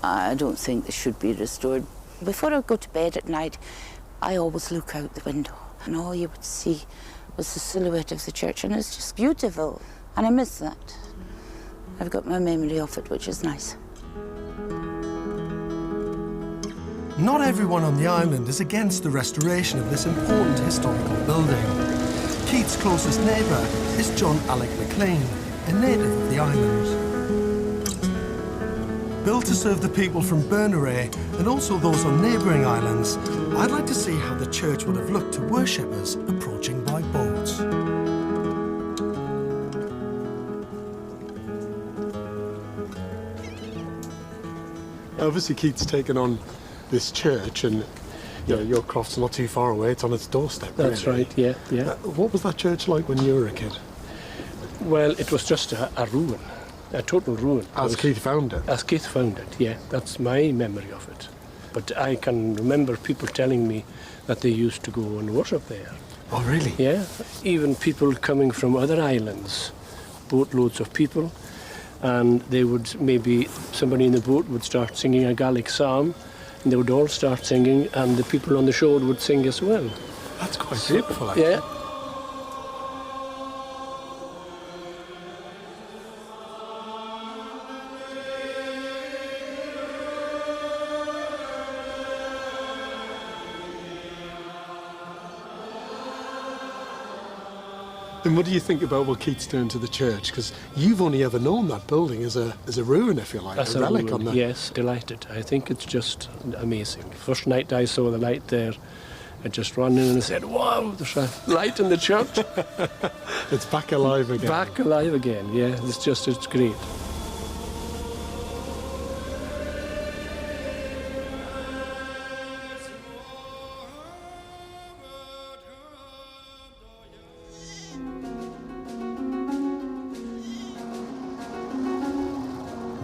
I don't think this should be restored. Before I go to bed at night, I always look out the window, and all you would see was the silhouette of the church, and it's just beautiful, and I miss that. I've got my memory of it, which is nice. Not everyone on the island is against the restoration of this important historical building. Keith's closest neighbour is John Alec McLean, a native of the island. Built to serve the people from Berneray and also those on neighbouring islands, I'd like to see how the church would have looked to worshippers approaching by boat. Obviously, Keith's taken on this church, and you know, your croft's not too far away. It's on its doorstep. That's really. right, yeah, yeah. What was that church like when you were a kid? Well, it was just a ruin. a total ruin. As Keith found it? As Keith found it, yeah. That's my memory of it. But I can remember people telling me that they used to go and worship there. Oh, really? Yeah. Even people coming from other islands, boatloads of people, and they would, maybe somebody in the boat would start singing a Gaelic psalm, and they would all start singing, and the people on the shore would sing as well. That's quite beautiful, actually. Yeah. And what do you think about what Keith's done to the church? Because you've only ever known that building as a ruin, if you like, As a relic ruin, on the... Yes, delighted. I think it's just amazing. First night I saw the light there, I just ran in and said, wow, there's a light in the church. It's back alive again. Back alive again, yeah. It's great.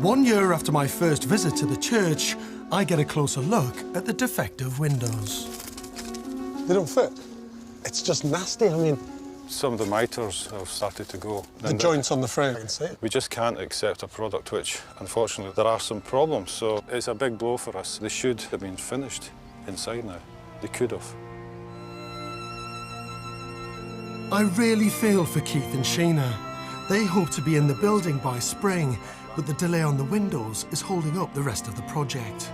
One year after my first visit to the church, I get a closer look at the defective windows. They don't fit. It's just nasty, I mean... Some of the miters have started to go. The joints on the frame, I can see it. We just can't accept a product which, unfortunately, there are some problems, so it's a big blow for us. They should have been finished inside now. They could have. I really feel for Keith and Sheena. They hope to be in the building by spring, but the delay on the windows is holding up the rest of the project.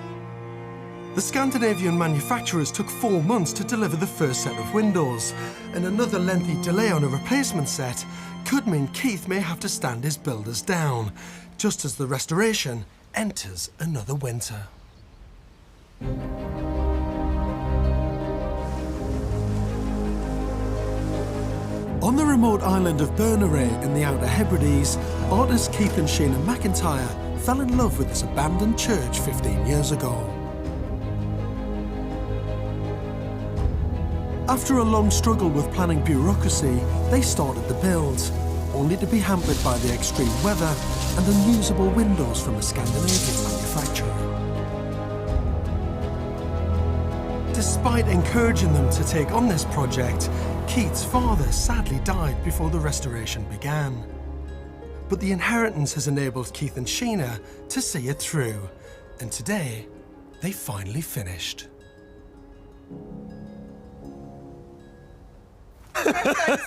The Scandinavian manufacturers took 4 months to deliver the first set of windows, and another lengthy delay on a replacement set could mean Keith may have to stand his builders down, just as the restoration enters another winter. On the remote island of Berneray in the Outer Hebrides, artists Keith and Sheena McIntyre fell in love with this abandoned church 15 years ago. After a long struggle with planning bureaucracy, they started the build, only to be hampered by the extreme weather and unusable windows from a Scandinavian manufacturer. Despite encouraging them to take on this project, Keith's father sadly died before the restoration began. But the inheritance has enabled Keith and Sheena to see it through, and today, they finally finished.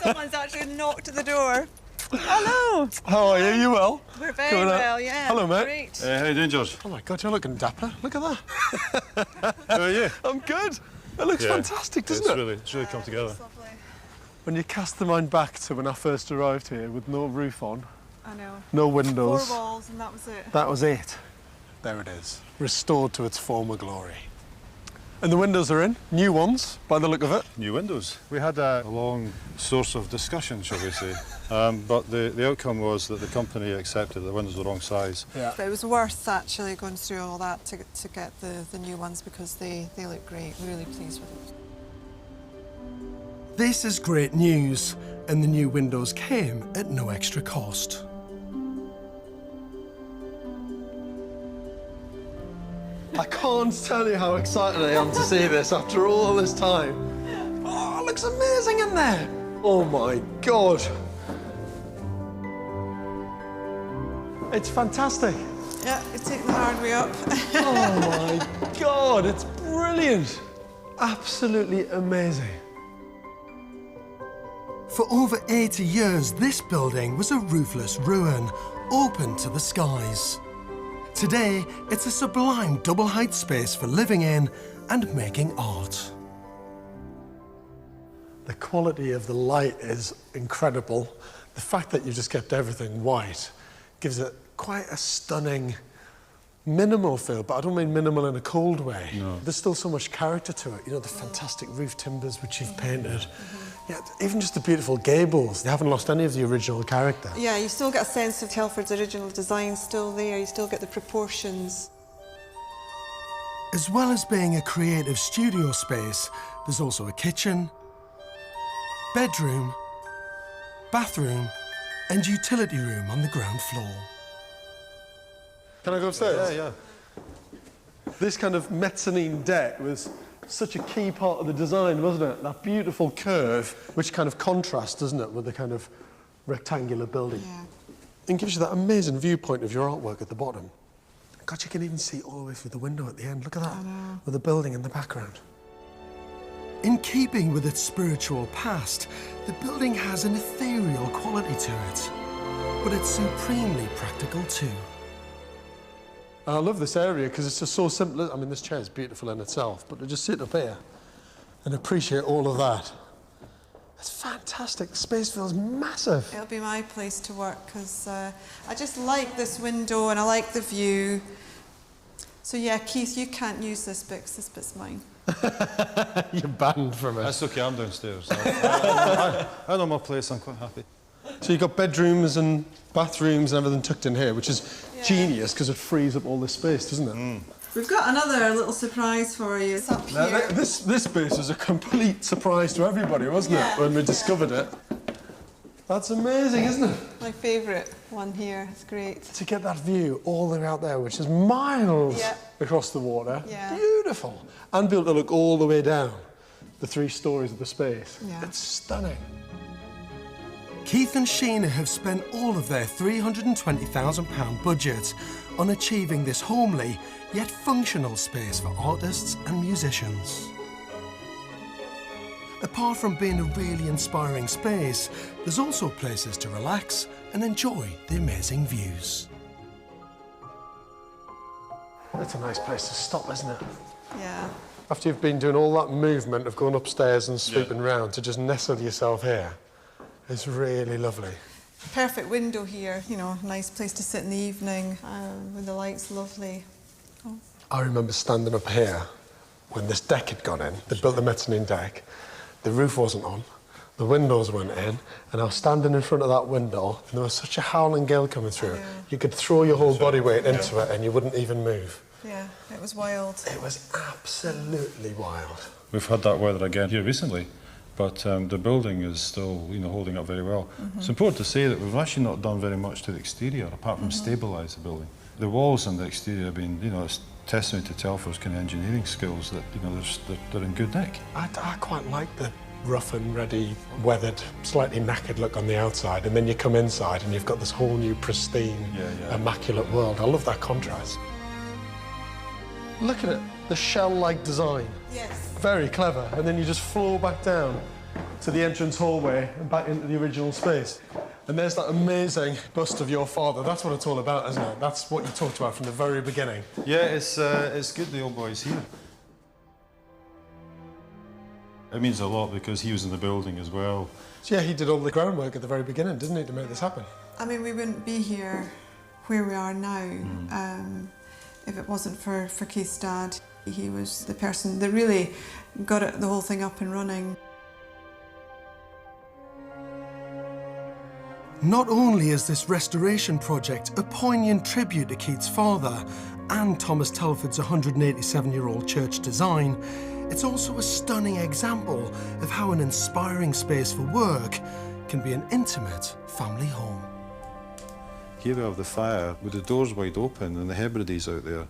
Someone's actually knocked at the door. Hello. How are you? You well? We're very well, yeah. Hello, mate. Great. How you doing, George? Oh my God, you're looking dapper. Look at that. How are you? I'm good. It looks fantastic, doesn't it? It's really come together. When you cast the mind back to when I first arrived here with no roof on, I know. no windows. 4 walls and that was it. That was it. There it is. Restored to its former glory. And the windows are in, new ones, by the look of it. New windows. We had a long source of discussion, shall we say. But the outcome was that the company accepted the windows were the wrong size. Yeah. But it was worth actually going through all that to get the new ones because they look great. We're really pleased with it. This is great news, and the new windows came at no extra cost. I can't tell you how excited I am to see this after all this time. Oh, it looks amazing in there. Oh my God. It's fantastic. Yeah, it's taking the hard way up. Oh my God, it's brilliant. Absolutely amazing. For over 80 years, this building was a roofless ruin, open to the skies. Today, it's a sublime double-height space for living in and making art. The quality of the light is incredible. The fact that you've just kept everything white gives it quite a stunning, minimal feel, but I don't mean minimal in a cold way. No. There's still so much character to it. You know, the fantastic roof timbers which you've painted. Yeah, even just the beautiful gables. They haven't lost any of the original character. Yeah, you still get a sense of Telford's original design still there. You still get the proportions. As well as being a creative studio space, there's also a kitchen, bedroom, bathroom, and utility room on the ground floor. Can I go upstairs? Yeah. This kind of mezzanine deck was such a key part of the design, wasn't it? That beautiful curve, which kind of contrasts, doesn't it, with the kind of rectangular building. Yeah. And gives you that amazing viewpoint of your artwork at the bottom. God, you can even see all the way through the window at the end. Look at that, with the building in the background. In keeping with its spiritual past, the building has an ethereal quality to it, but it's supremely practical too. And I love this area because it's just so simple. I mean, this chair is beautiful in itself, but to just sit up here and appreciate all of that, it's fantastic. The space feels massive. It'll be my place to work because I just like this window and I like the view. So yeah, Keith, you can't use this bit because this bit's mine. You're banned from it. That's okay, I'm downstairs. I know my place, I'm quite happy. So you've got bedrooms and bathrooms and everything tucked in here, which is genius because it frees up all this space, doesn't it? We've got another little surprise for you. It's up Now, here. this space was a complete surprise to everybody, wasn't it, when we discovered it? That's amazing, isn't it? My favourite one here. It's great. To get that view all the way out there, which is miles across the water. Yeah. Beautiful. And be able to look all the way down the 3 stories of the space. Yeah. It's stunning. Keith and Sheena have spent all of their £320,000 budget on achieving this homely yet functional space for artists and musicians. Apart from being a really inspiring space, there's also places to relax and enjoy the amazing views. That's a nice place to stop, isn't it? Yeah. After you've been doing all that movement of going upstairs and sweeping round, to just nestle yourself here, it's really lovely. Perfect window here, you know, nice place to sit in the evening with the lights lovely. Oh. I remember standing up here when this deck had gone in. They built the mezzanine deck. The roof wasn't on, the windows weren't in, and I was standing in front of that window and there was such a howling gale coming through. Yeah. You could throw your whole body weight into it and you wouldn't even move. Yeah, it was wild. It was absolutely wild. We've had that weather again here recently, but the building is still, you know, holding up very well. It's important to say that we've actually not done very much to the exterior, apart from stabilise the building. The walls and the exterior have been, you know, it's testament to Telfer's kind of engineering skills that, you know, they're in good nick. I quite like the rough and ready, weathered, slightly knackered look on the outside, and then you come inside and you've got this whole new pristine, immaculate world. I love that contrast. Look at it, the shell-like design. Yes. Very clever. And then you just floor back down to the entrance hallway and back into the original space. And there's that amazing bust of your father. That's what it's all about, isn't it? That's what you talked about from the very beginning. Yeah, it's good the old boy's here. It means a lot because he was in the building as well. So yeah, he did all the groundwork at the very beginning, didn't he, to make this happen? I mean, we wouldn't be here where we are now if it wasn't for Keith's dad. He was the person that really got the whole thing up and running. Not only is this restoration project a poignant tribute to Keith's father and Thomas Telford's 187-year-old church design, it's also a stunning example of how an inspiring space for work can be an intimate family home. Here we have the fire with the doors wide open and the Hebrides out there.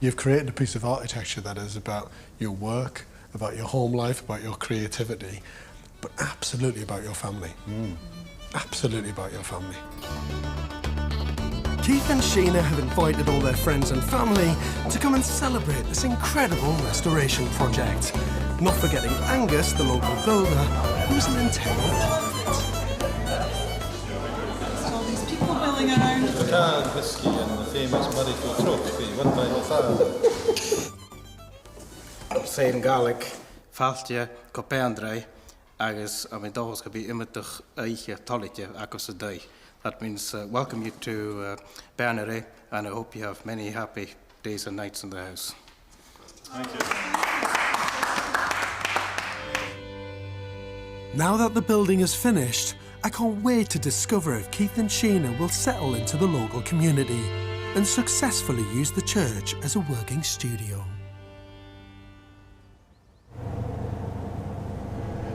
You've created a piece of architecture that is about your work, about your home life, about your creativity, but absolutely about your family. Absolutely about your family. Keith and Sheena have invited all their friends and family to come and celebrate this incredible restoration project. Not forgetting Angus, the local builder, who's an integral part of it. There's all these people milling around. The can whisky and the famous Murrayfield trophy won by my father. Saying Gaelic, Faltia, Copandre, agus a mi dóhos go be imitach eiche tolite agus a day. That means welcome you to Bernere, and I hope you have many happy days and nights in the house. Thank you. Now that the building is finished, I can't wait to discover if Keith and Sheena will settle into the local community and successfully use the church as a working studio.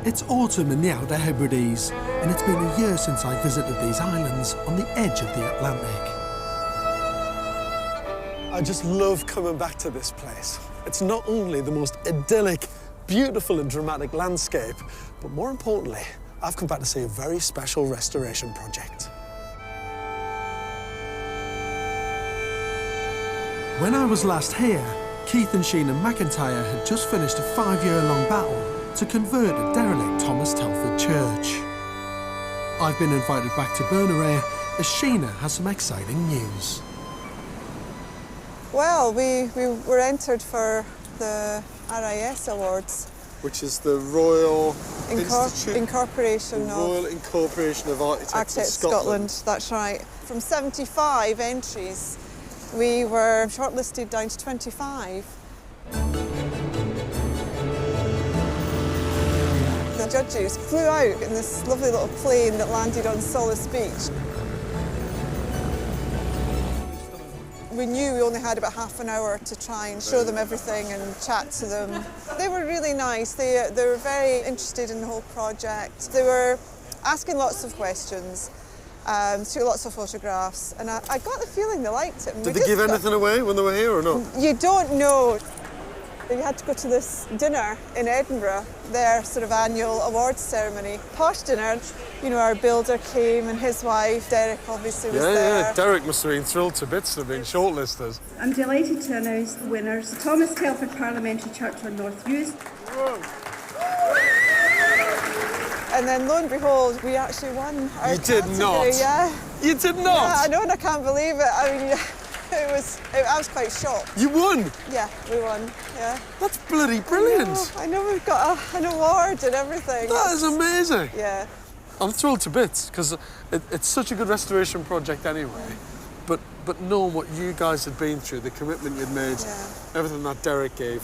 It's autumn in the Outer Hebrides, and it's been a year since I visited these islands on the edge of the Atlantic. I just love coming back to this place. It's not only the most idyllic, beautiful and dramatic landscape, but more importantly, I've come back to see a very special restoration project. When I was last here, Keith and Sheena McIntyre had just finished a 5-year-long battle to convert a derelict Thomas Telford church. I've been invited back to Bernary as Sheena has some exciting news. Well, we were entered for the RIS Awards. Which is the Royal Incorporation Royal Incorporation of Architects of Scotland. That's right. From 75 entries, we were shortlisted down to 25. The judges flew out in this lovely little plane that landed on Solace Beach. We knew we only had about half an hour to try and show them everything and chat to them. They were really nice. They were very interested in the whole project. They were asking lots of questions, took lots of photographs, and I got the feeling they liked it. Did they give anything away when they were here or not? You don't know. We had to go to this dinner in Edinburgh, their sort of annual awards ceremony. Posh dinner. You know, our builder came and his wife, Derek, obviously was there. Yeah, Derek must have been thrilled to bits to have been shortlisted. I'm delighted to announce the winners. The Thomas Telford Parliamentary Church on North Uist. And then, lo and behold, we actually won our You did category, not? Yeah. You did not? Yeah, I know, and I can't believe it. I mean, I was quite shocked. You won? Yeah, we won, yeah. That's bloody brilliant. I know we've got an award and everything. That is amazing. Yeah. I'm thrilled to bits, because it's such a good restoration project anyway. But knowing what you guys had been through, the commitment you'd made, everything that Derek gave,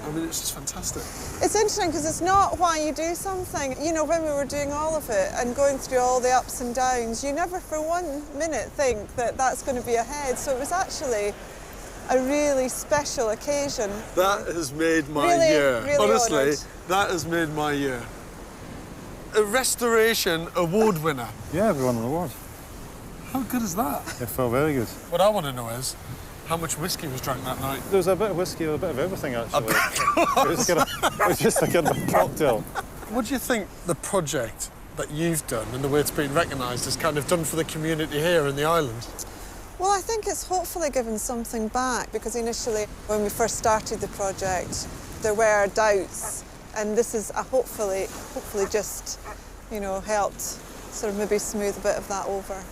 I mean, it's just fantastic. It's interesting because it's not why you do something. You know, when we were doing all of it and going through all the ups and downs, you never for 1 minute think that that's going to be ahead. So it was actually a really special occasion. That has made my Really, year. really Honestly, honoured. that has made my year. A restoration award winner. Yeah, we won an award. How good is that? It felt very good. What I want to know is how much whiskey was drank that night. There was a bit of whiskey, a bit of everything actually. It was just a kind of a cocktail. What do you think the project that you've done and the way it's been recognised has kind of done for the community here in the island? Well, I think it's hopefully given something back because initially, when we first started the project, there were doubts, and this is hopefully just, you know, helped sort of maybe smooth a bit of that over.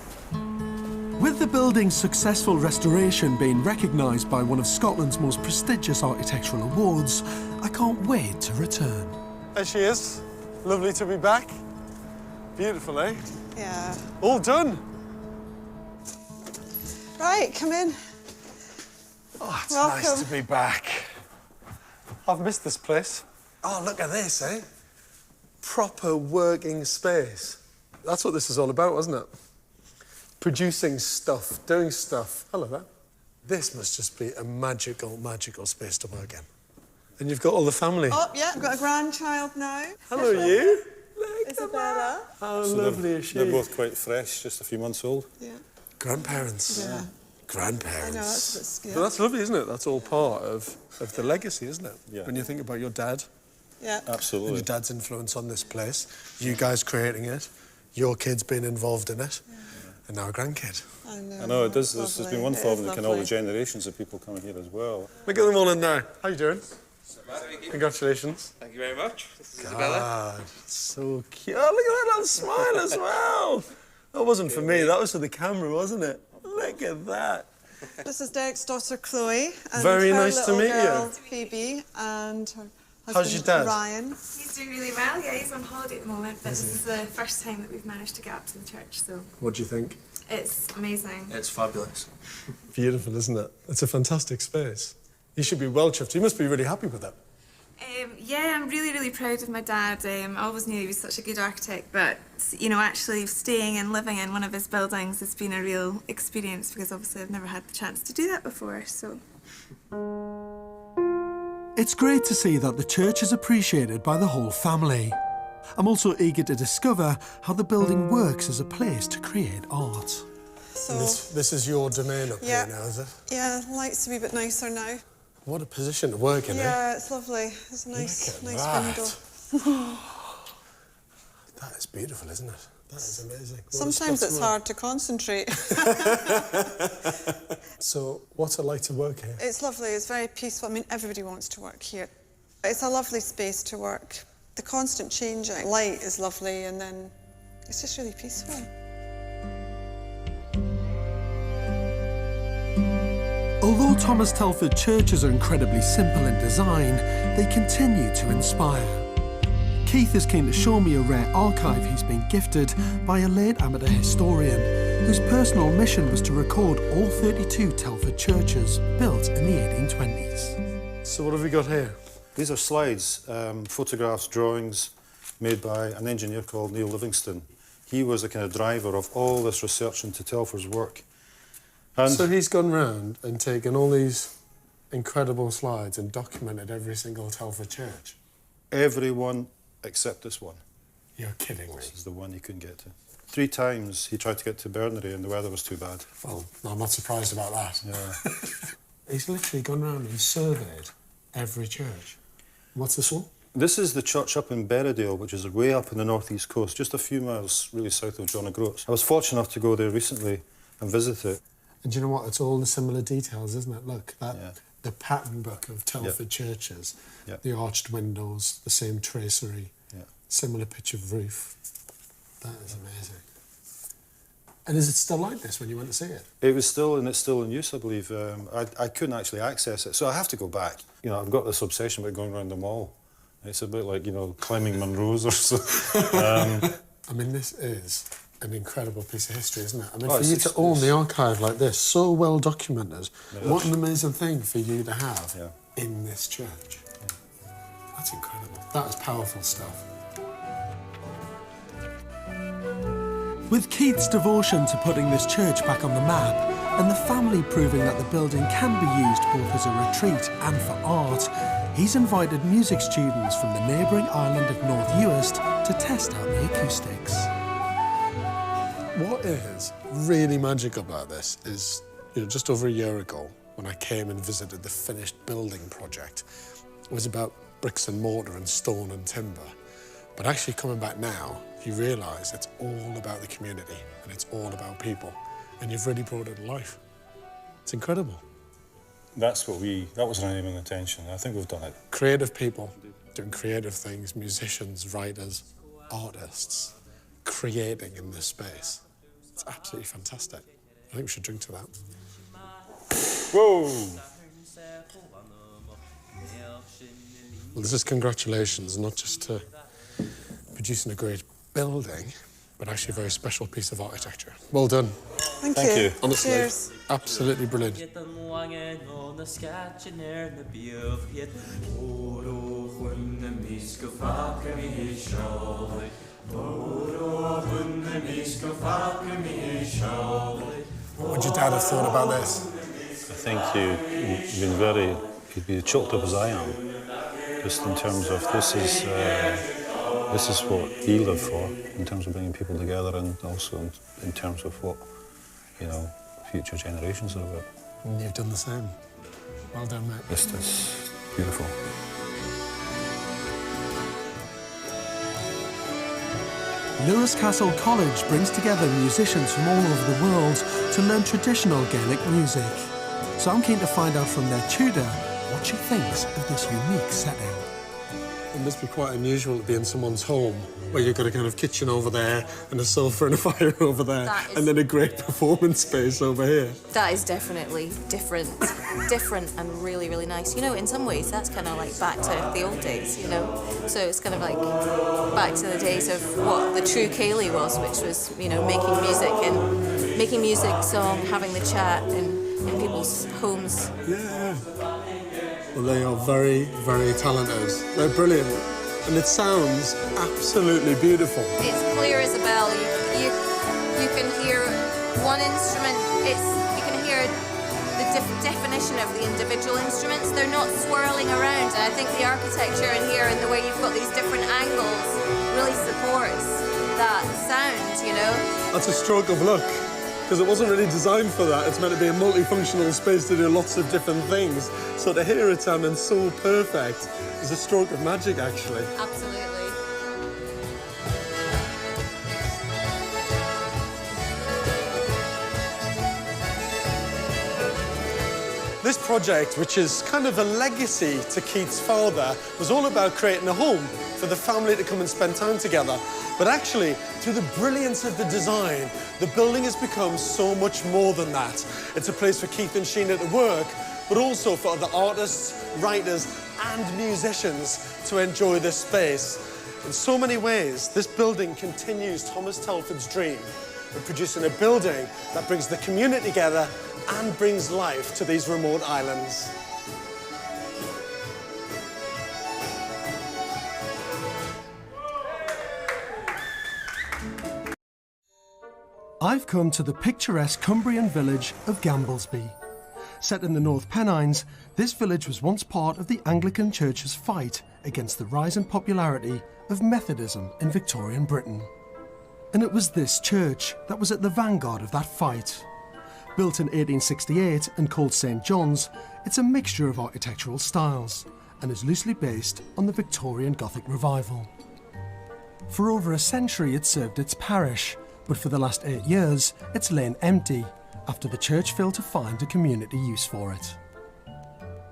With the building's successful restoration being recognised by one of Scotland's most prestigious architectural awards, I can't wait to return. There she is. Lovely to be back. Beautiful, eh? Yeah. All done. Right, come in. Oh, it's Welcome. nice to be back. I've missed this place. Oh, look at this, eh? Proper working space. That's what this is all about, wasn't it? Producing stuff, doing stuff. Hello there. This must just be a magical, magical space to work in. And you've got all the family. Oh, yeah, I've got a grandchild now. Hello, you. Isabella. How So lovely is she? They're both quite fresh, just a few months old. Yeah. Grandparents. Yeah. Grandparents. I know, that's a bit scary. But that's lovely, isn't it? That's all part of the legacy, isn't it? Yeah. When you think about your dad. Yeah. Absolutely. And your dad's influence on this place, you guys creating it, your kids being involved in it, and now a grandkid. I know, it does. There's been wonderful It is looking at all the lovely. generations of people coming here as well. Look at them all in there. How you doing? Congratulations. Thank you very much. This is Isabella. God, so cute. Oh, look at that little smile as well. That wasn't for me, that was for the camera, wasn't it? Look at that. This is Derek's daughter, Chloe. And Very her nice to little meet you. girl, Phoebe, and her husband, How's your dad? Ryan. He's doing really well, yeah, he's on holiday at the moment, but this is the first time that we've managed to get up to the church, so What do you think? it's amazing. It's fabulous. Beautiful, isn't it? It's a fantastic space. You should be well chuffed. You must be really happy with it. Yeah, I'm really, really proud of my dad. I always knew he was such a good architect, but, you know, actually staying and living in one of his buildings has been a real experience because obviously I've never had the chance to do that before, so. It's great to see that the church is appreciated by the whole family. I'm also eager to discover how the building works as a place to create art. So This is your domain up here now, is it? Yeah, lights to be a bit nicer now. What a position to work in, Yeah, it's lovely. It's a nice window. That is beautiful, isn't it? That is amazing. Sometimes it's hard to concentrate. So, what's it like to work here? It's lovely, it's very peaceful. I mean, everybody wants to work here. It's a lovely space to work. The constant changing light is lovely, and then it's just really peaceful. Although Thomas Telford churches are incredibly simple in design, they continue to inspire. Keith is keen to show me a rare archive he's been gifted by a late amateur historian, whose personal mission was to record all 32 Telford churches built in the 1820s. So what have we got here? These are slides, photographs, drawings made by an engineer called Neil Livingston. He was the kind of driver of all this research into Telford's work. And so he's gone round and taken all these incredible slides and documented every single Telford church? everyone except this one. You're kidding me. This is the one he couldn't get to. 3 times he tried to get to Bernary and the weather was too bad. Well, I'm not surprised about that. Yeah. He's literally gone round and surveyed every church. What's this one? This is the church up in Berriedale, which is way up in the northeast coast, just a few miles really south of John O'Groats. I was fortunate enough to go there recently and visit it. And do you know what? It's all the similar details, isn't it? Look, that the pattern book of Telford churches, the arched windows, the same tracery, similar pitch of roof. That is amazing. And is it still like this when you went to see it? It was still, and it's still in use, I believe. I couldn't actually access it, so I have to go back. You know, I've got this obsession with going around the mall. It's a bit like, you know, climbing Monroe's or so. I mean, this is an incredible piece of history, isn't it? I mean, for you to own the archive like this, so well documented, what an amazing thing for you to have in this church. That's incredible. That is powerful stuff. With Keith's devotion to putting this church back on the map, and the family proving that the building can be used both as a retreat and for art, he's invited music students from the neighbouring island of North Uist to test out the acoustics. What is really magic about this is, you know, just over a year ago, when I came and visited the finished building project, it was about bricks and mortar and stone and timber. But actually coming back now, you realise it's all about the community and it's all about people. And you've really brought it to life. It's incredible. That was our aim and intention. I think we've done it. Creative people doing creative things, musicians, writers, artists, creating in this space. It's absolutely fantastic. I think we should drink to that. Whoa! Well, this is congratulations, not just to producing a great building, but actually a very special piece of architecture. Well done. Thank you. Honestly, cheers. Absolutely brilliant. What would your dad have thought about this? I think you'd be choked up as I am, just in terms of this is what he lived for, in terms of bringing people together, and also in terms of what, you know, future generations are about. And you've done the same. Well done, mate. This is beautiful. Lewis Castle College brings together musicians from all over the world to learn traditional Gaelic music. So I'm keen to find out from their tutor what she thinks of this unique setting. It must be quite unusual to be in someone's home where you've got a kind of kitchen over there and a sofa and a fire over there and then a great performance space over here. That is definitely different and really, really nice. You know, in some ways, that's kind of like back to the old days, you know? So it's kind of like back to the days of what the true Ceilidh was, which was, you know, making music, song, having the chat in people's homes. Yeah. Well, they are very, very talented. They're brilliant. And it sounds absolutely beautiful. It's clear as a bell. You can hear one instrument. You can hear the definition of the individual instruments. They're not swirling around. And I think the architecture in here and the way you've got these different angles really That's a stroke of luck, because it wasn't really designed for that. It's meant to be a multifunctional space to do lots of different things. So to hear it sounding so perfect is a stroke of magic, actually. Absolutely. This project, which is kind of a legacy to Keith's father, was all about creating a home for the family to come and spend time together. But actually, through the brilliance of the design, the building has become so much more than that. It's a place for Keith and Sheena to work, but also for other artists, writers, and musicians to enjoy this space. In so many ways, this building continues Thomas Telford's dream of producing a building that brings the community together and brings life to these remote islands. I've come to the picturesque Cumbrian village of Gamblesby. Set in the North Pennines, this village was once part of the Anglican Church's fight against the rise in popularity of Methodism in Victorian Britain. And it was this church that was at the vanguard of that fight. Built in 1868 and called St John's, it's a mixture of architectural styles and is loosely based on the Victorian Gothic revival. For over a century it served its parish, but for the last 8 years it's lain empty after the church failed to find a community use for it.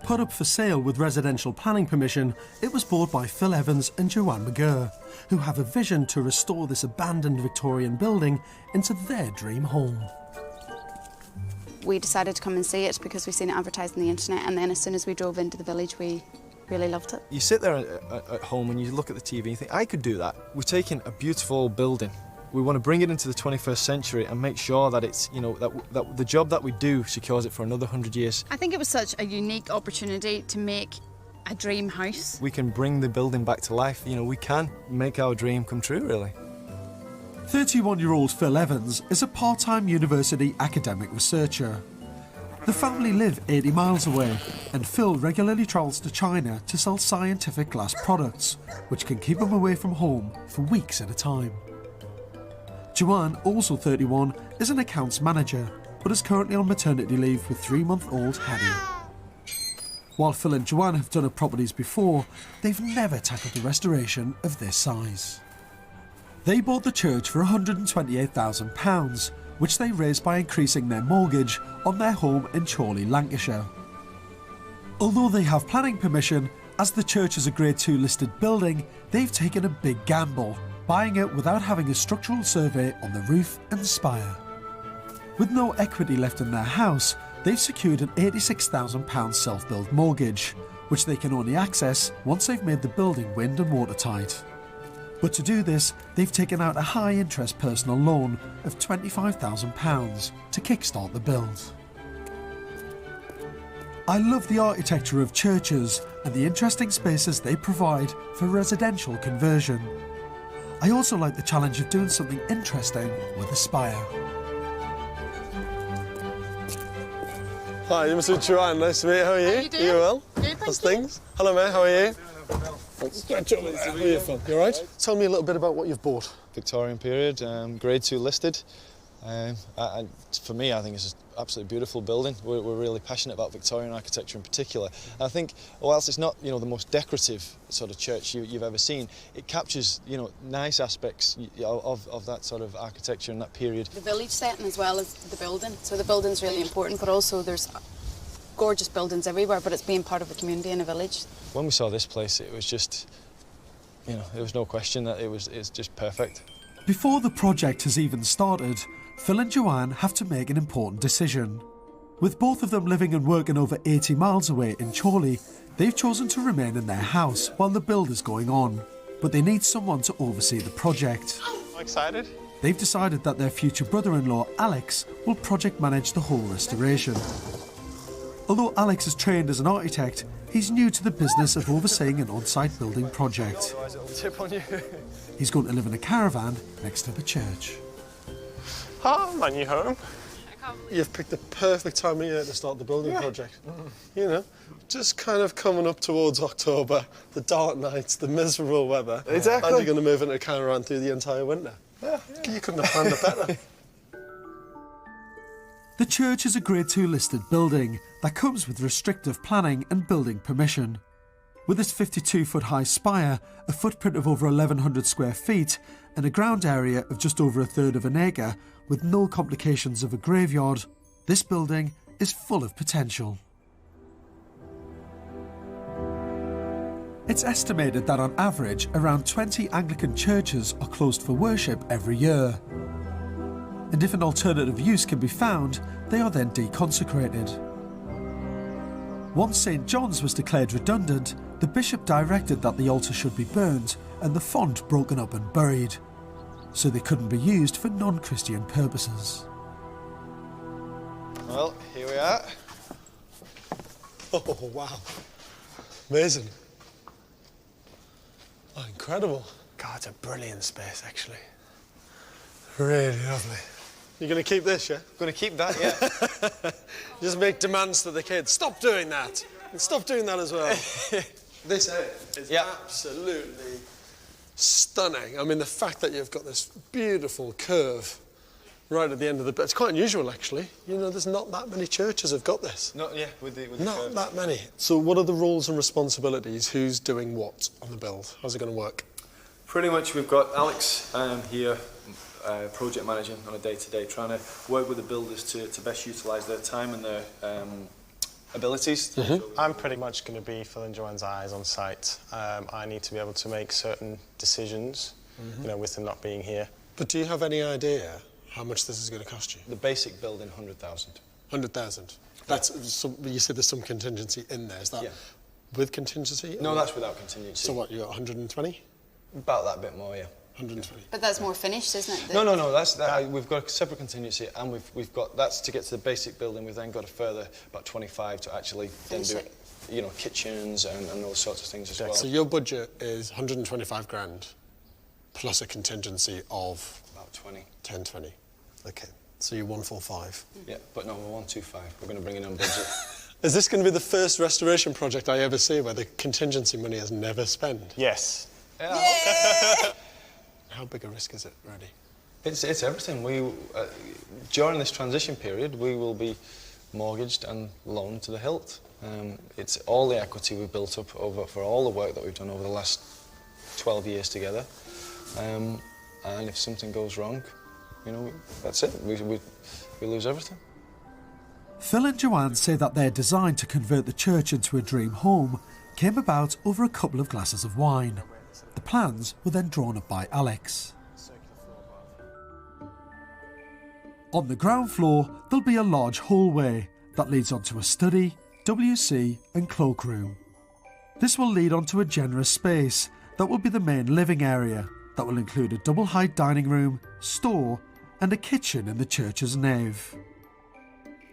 Put up for sale with residential planning permission, it was bought by Phil Evans and Joanne McGurr, who have a vision to restore this abandoned Victorian building into their dream home. We decided to come and see it because we've seen it advertised on the internet, and then as soon as we drove into the village we really loved it. You sit there at home and you look at the TV and you think, I could do that. We're taking a beautiful building. We want to bring it into the 21st century and make sure that it's, you know, that the job that we do secures it for another 100 years. I think it was such a unique opportunity to make a dream house. We can bring the building back to life. You know, we can make our dream come true, really. 31-year-old Phil Evans is a part-time university academic researcher. The family live 80 miles away, and Phil regularly travels to China to sell scientific glass products, which can keep him away from home for weeks at a time. Joanne, also 31, is an accounts manager, but is currently on maternity leave with 3-month-old Hattie. While Phil and Joanne have done up properties before, they've never tackled a restoration of this size. They bought the church for £128,000, which they raised by increasing their mortgage on their home in Chorley, Lancashire. Although they have planning permission, as the church is a Grade 2 listed building, they've taken a big gamble, buying it without having a structural survey on the roof and spire. With no equity left in their house, they've secured an £86,000 self-build mortgage, which they can only access once they've made the building wind and watertight. But to do this, they've taken out a high-interest personal loan of £25,000 to kickstart the build. I love the architecture of churches and the interesting spaces they provide for residential conversion. I also like the challenge of doing something interesting with a spire. Hi, Mr. Joanne, nice to meet you. How are you? How are you doing? You well? Good, thank How's you. things? Hello, mate, how are you? You all right? Tell me a little bit about what you've bought. Victorian period, Grade 2 listed. For me, I think it's just absolutely beautiful building. We're really passionate about Victorian architecture in particular. And I think, whilst it's not, the most decorative sort of church you've ever seen, it captures, nice aspects of that sort of architecture in that period. The village setting as well as the building. So the building's really important, but also there's gorgeous buildings everywhere, but it's being part of the community in a village. When we saw this place, it was just, there was no question that it's just perfect. Before the project has even started, Phil and Joanne have to make an important decision. With both of them living and working over 80 miles away in Chorley, they've chosen to remain in their house while the build is going on, but they need someone to oversee the project. I'm excited. They've decided that their future brother-in-law, Alex, will project manage the whole restoration. Although Alex is trained as an architect, he's new to the business of overseeing an on-site building project. Otherwise it'll tip on you. He's going to live in a caravan next to the church. Hi, my new home. You've picked the perfect time of year to start the building project. Just kind of coming up towards October, the dark nights, the miserable weather. Exactly. And you're going to move into a caravan through the entire winter. Yeah. You couldn't have planned it better. The church is a Grade 2 listed building that comes with restrictive planning and building permission. With its 52-foot high spire, a footprint of over 1,100 square feet, and a ground area of just over a third of an acre, with no complications of a graveyard, this building is full of potential. It's estimated that on average, around 20 Anglican churches are closed for worship every year. And if an alternative use can be found, they are then deconsecrated. Once St. John's was declared redundant, the bishop directed that the altar should be burned and the font broken up and buried, so they couldn't be used for non-Christian purposes. Well, here we are. Oh, wow. Amazing. Oh, incredible. God, it's a brilliant space, actually. Really lovely. You're going to keep this, yeah? Going to keep that, yeah. Just make demands to the kids. Stop doing that. And stop doing that as well. This is absolutely stunning. I mean, the fact that you've got this beautiful curve right at the end of the... It's quite unusual, actually. You know, there's not that many churches have got this. Not, yeah, with the Not curve. that many. So what are the roles and responsibilities? Who's doing what on the build? How's it going to work? Pretty much we've got Alex here, project managing on a day-to-day, trying to work with the builders to best utilise their time and their abilities. I'm pretty much going to be filling Joanne's eyes on site. I need to be able to make certain decisions, you know, with them not being here. But do you have any idea how much this is going to cost you? The basic building, 100,000. 100,000. That's some, you said there's some contingency in there. Is that with contingency? No, that's without contingency. So what? You got 120? About that bit more, yeah. 120. But that's more finished, isn't it? No. That's we've got a separate contingency, and we've got that's to get to the basic building. We've then got a further about 25 to actually then do, you know, kitchens and those sorts of things as well. So your budget is 125 grand, plus a contingency of about 20. 10, 20. Okay. So you're 145. Yeah, but no, we're 125. We're going to bring in on budget. Is this going to be the first restoration project I ever see where the contingency money is never spent? Yes. Yeah. How big a risk is it, really? It's everything. We during this transition period, we will be mortgaged and loaned to the hilt. It's all the equity we've built up over for all the work that we've done over the last 12 years together. And if something goes wrong, you know, that's it. We lose everything. Phil and Joanne say that their design to convert the church into a dream home came about over a couple of glasses of wine. The plans were then drawn up by Alex. On the ground floor, there'll be a large hallway that leads onto a study, WC and cloakroom. This will lead onto a generous space that will be the main living area that will include a double-height dining room, store and a kitchen in the church's nave.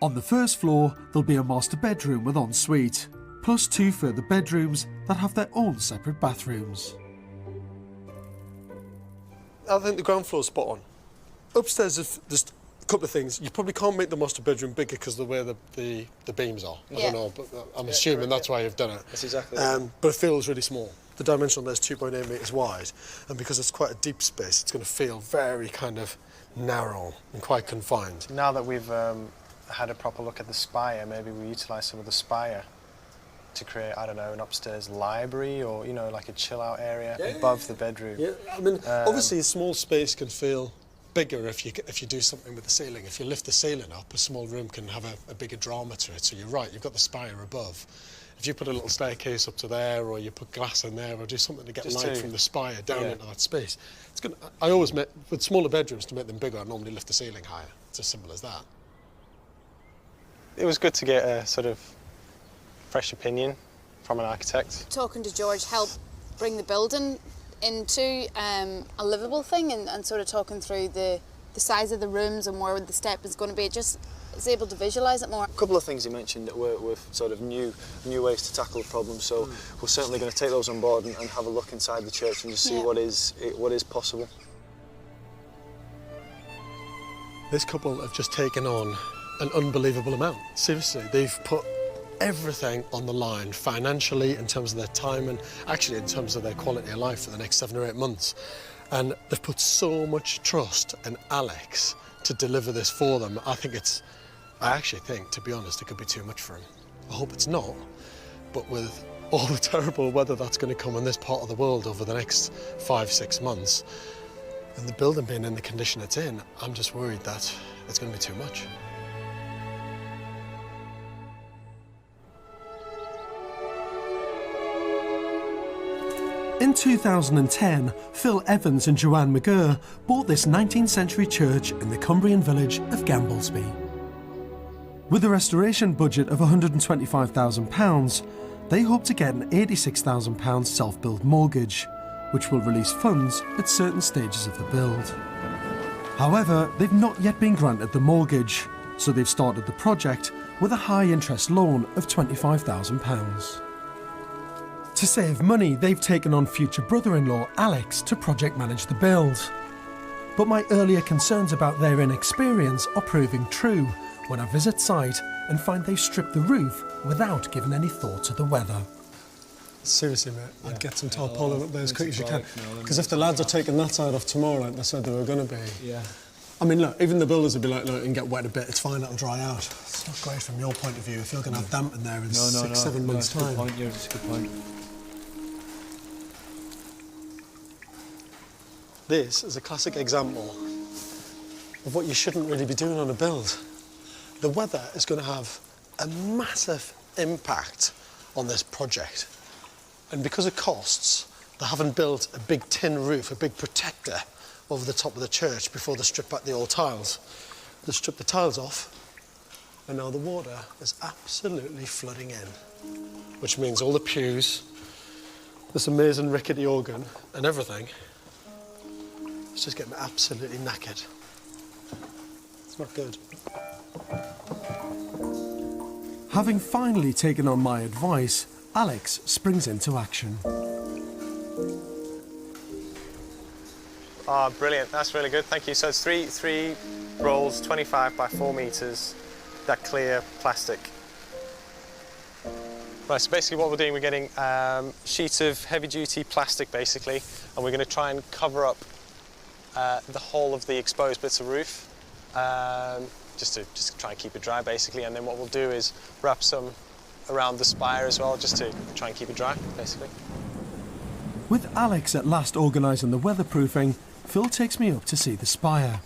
On the first floor, there'll be a master bedroom with ensuite, plus 2 further bedrooms that have their own separate bathrooms. I think the ground floor's spot on. Upstairs, there's a couple of things. You probably can't make the master bedroom bigger because of the way the beams are. I don't know, but I'm assuming that's why you've done it. That's exactly But it feels really small. The dimension on there is 2.8 metres wide, and because it's quite a deep space, it's going to feel very kind of narrow and quite confined. Now that we've had a proper look at the spire, maybe we utilise some of the spire to create, I don't know, an upstairs library or, you know, like a chill-out area above the bedroom. Yeah, I mean, obviously a small space can feel bigger if you do something with the ceiling. If you lift the ceiling up, a small room can have a bigger drama to it. So you're right, you've got the spire above. If you put a little staircase up to there, or you put glass in there, or do something to get light from the spire down into that space, it's good. I always make, with smaller bedrooms, to make them bigger, I normally lift the ceiling higher. It's as simple as that. It was good to get a sort of fresh from an architect. Talking to George helped bring the building into a livable thing and sort of talking through the size of the rooms and where the step is going to be. It just is able to visualise it more. A couple of things he mentioned that were sort of new ways to tackle the problem, so we're certainly going to take those on board and have a look inside the church and just see what is possible. This couple have just taken on an unbelievable amount. Seriously, they've put everything on the line financially, in terms of their time, and actually in terms of their quality of life for the next 7 or 8 months. And they've put so much trust in Alex to deliver this for them. I think it's I actually think, to be honest, it could be too much for him. I hope it's not, but with all the terrible weather that's going to come in this part of the world over the next 5-6 months, and the building being in the condition it's in, I'm just worried that it's going to be too much. In 2010, Phil Evans and Joanne McGurr bought this 19th century church in the Cumbrian village of Gamblesby. With a restoration budget of £125,000, they hope to get an £86,000 self-build mortgage, which will release funds at certain stages of the build. However, they've not yet been granted the mortgage, so they've started the project with a high-interest loan of £25,000. To save money, they've taken on future brother-in-law Alex to project manage the build. But my earlier concerns about their inexperience are proving true when I visit site and find they've stripped the roof without giving any thought to the weather. Seriously, mate, I'd get some tarpaulin up there as quick as you can. Because if the lads are taking that side off tomorrow, like they said they were going to be... Yeah. I mean, look, even the builders would be like, look, it can get wet a bit, it's fine, it'll dry out. It's not great from your point of view if you're going to have damp in there in 6-7 months' time. Good point, yeah, it's a good point. This is a classic example of what you shouldn't really be doing on a build. The weather is going to have a massive impact on this project. And because of costs, they haven't built a big tin roof, a big protector over the top of the church before they strip back the old tiles. They strip the tiles off, and now the water is absolutely flooding in, which means all the pews, this amazing rickety organ and everything, it's just getting absolutely knackered. It's not good. Having finally taken on my advice, Alex springs into action. Ah, brilliant. That's really good. Thank you. So it's three rolls, 25 by 4 meters, that clear plastic. Right, so basically what we're doing, we're getting sheets of heavy-duty plastic, basically, and we're going to try and cover up the whole of the exposed bits of roof, just to try and keep it dry, basically. And then what we'll do is wrap some around the spire as well, just to try and keep it dry, basically. With Alex at last organising the weatherproofing, Phil takes me up to see the spire.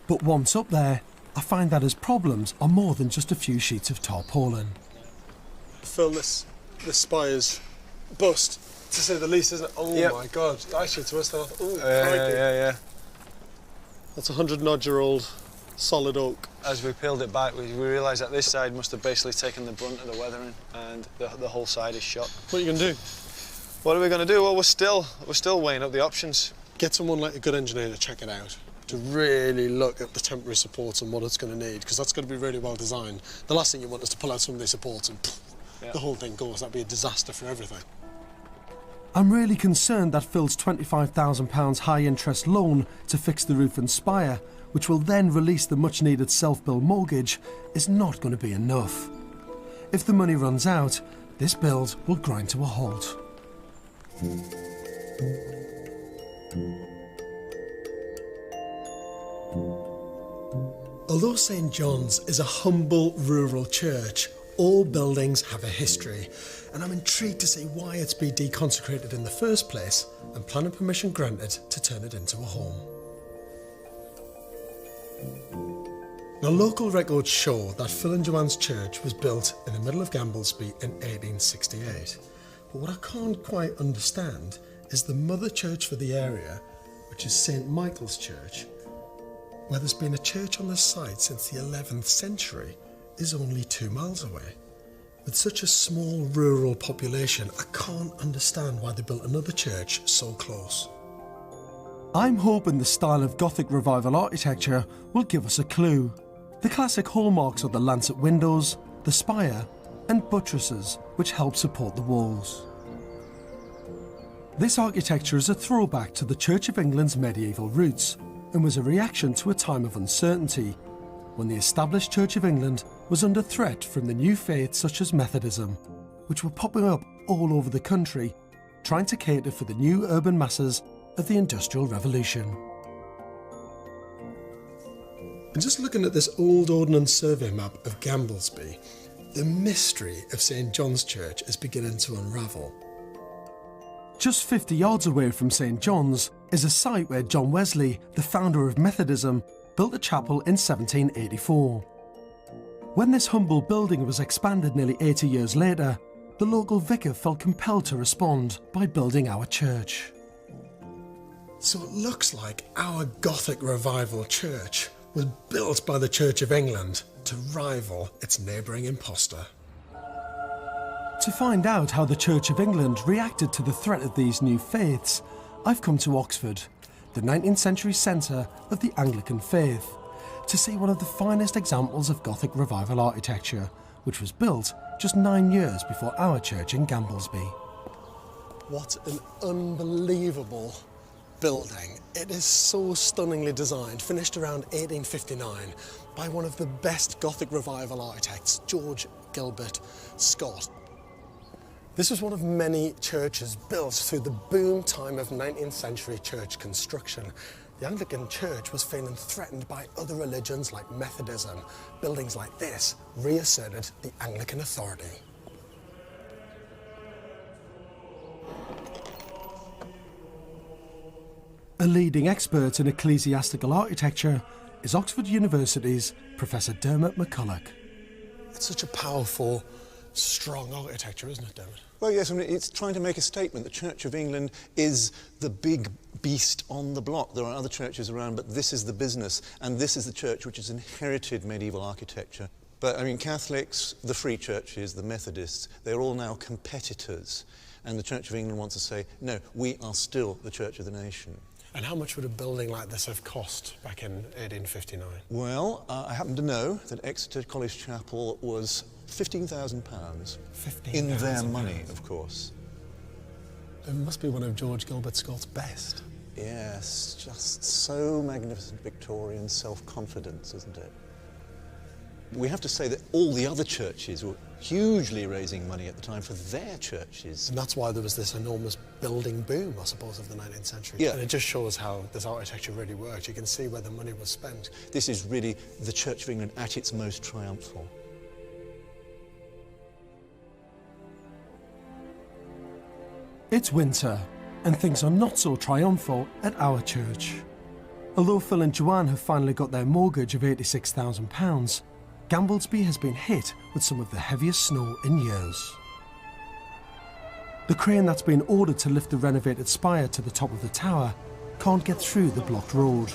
But once up there, I find that his problems are more than just a few sheets of tarpaulin. Phil, this spire's bust, to say the least, isn't it? Oh yep. My God. Actually, to us, yeah. That's a 100-odd-year-old solid oak. As we peeled it back, we realised that this side must have basically taken the brunt of the weathering, and the whole side is shot. What are you going to do? What are we going to do? Well, we're still weighing up the options. Get someone like a good engineer to check it out, to really look at the temporary supports and what it's going to need, because that's going to be really well designed. The last thing you want is to pull out some of these supports and the whole thing goes. That'd be a disaster for everything. I'm really concerned that Phil's £25,000 high-interest loan to fix the roof and spire, which will then release the much-needed self-build mortgage, is not going to be enough. If the money runs out, this build will grind to a halt. Although St John's is a humble rural church, all buildings have a history, and I'm intrigued to see why it's been deconsecrated in the first place and planning permission granted to turn it into a home. Now, local records show that Phil and Joanne's church was built in the middle of Gamblesby in 1868. But what I can't quite understand is the mother church for the area, which is St Michael's Church, where there's been a church on the site since the 11th century, is only 2 miles away. With such a small rural population, I can't understand why they built another church so close. I'm hoping the style of Gothic revival architecture will give us a clue. The classic hallmarks are the lancet windows, the spire, and buttresses, which help support the walls. This architecture is a throwback to the Church of England's medieval roots, and was a reaction to a time of uncertainty, when the established Church of England was under threat from the new faiths such as Methodism, which were popping up all over the country, trying to cater for the new urban masses of the Industrial Revolution. And just looking at this old Ordnance Survey map of Gamblesby, the mystery of St John's Church is beginning to unravel. Just 50 yards away from St John's is a site where John Wesley, the founder of Methodism, built a chapel in 1784. When this humble building was expanded nearly 80 years later, the local vicar felt compelled to respond by building our church. So it looks like our Gothic revival church was built by the Church of England to rival its neighbouring impostor. To find out how the Church of England reacted to the threat of these new faiths, I've come to Oxford, the 19th century centre of the Anglican faith, to see one of the finest examples of Gothic revival architecture, which was built just 9 years before our church in Gamblesby. What an unbelievable building. It is so stunningly designed, finished around 1859 by one of the best Gothic revival architects, George Gilbert Scott. This was one of many churches built through the boom time of 19th century church construction. The Anglican Church was feeling threatened by other religions like Methodism. Buildings like this reasserted the Anglican authority. A leading expert in ecclesiastical architecture is Oxford University's Professor Dermot McCulloch. It's such a powerful, strong architecture, isn't it, Dermot? Well, yes, I mean, it's trying to make a statement. The Church of England is the big beast on the block. There are other churches around, but this is the business, and this is the church which has inherited medieval architecture. But, I mean, Catholics, the free churches, the Methodists, they're all now competitors. And the Church of England wants to say, no, we are still the Church of the nation. And how much would a building like this have cost back in 1859? Well, I happen to know that Exeter College Chapel was £15,000. In their money, of course. It must be one of George Gilbert Scott's best. Yes, just so magnificent Victorian self-confidence, isn't it? We have to say that all the other churches were hugely raising money at the time for their churches. And that's why there was this enormous building boom, I suppose, of the 19th century. Yeah. And it just shows how this architecture really worked. You can see where the money was spent. This is really the Church of England at its most triumphal. It's winter, and things are not so triumphal at our church. Although Phil and Joanne have finally got their mortgage of £86,000, Gamblesby has been hit with some of the heaviest snow in years. The crane that's been ordered to lift the renovated spire to the top of the tower can't get through the blocked road.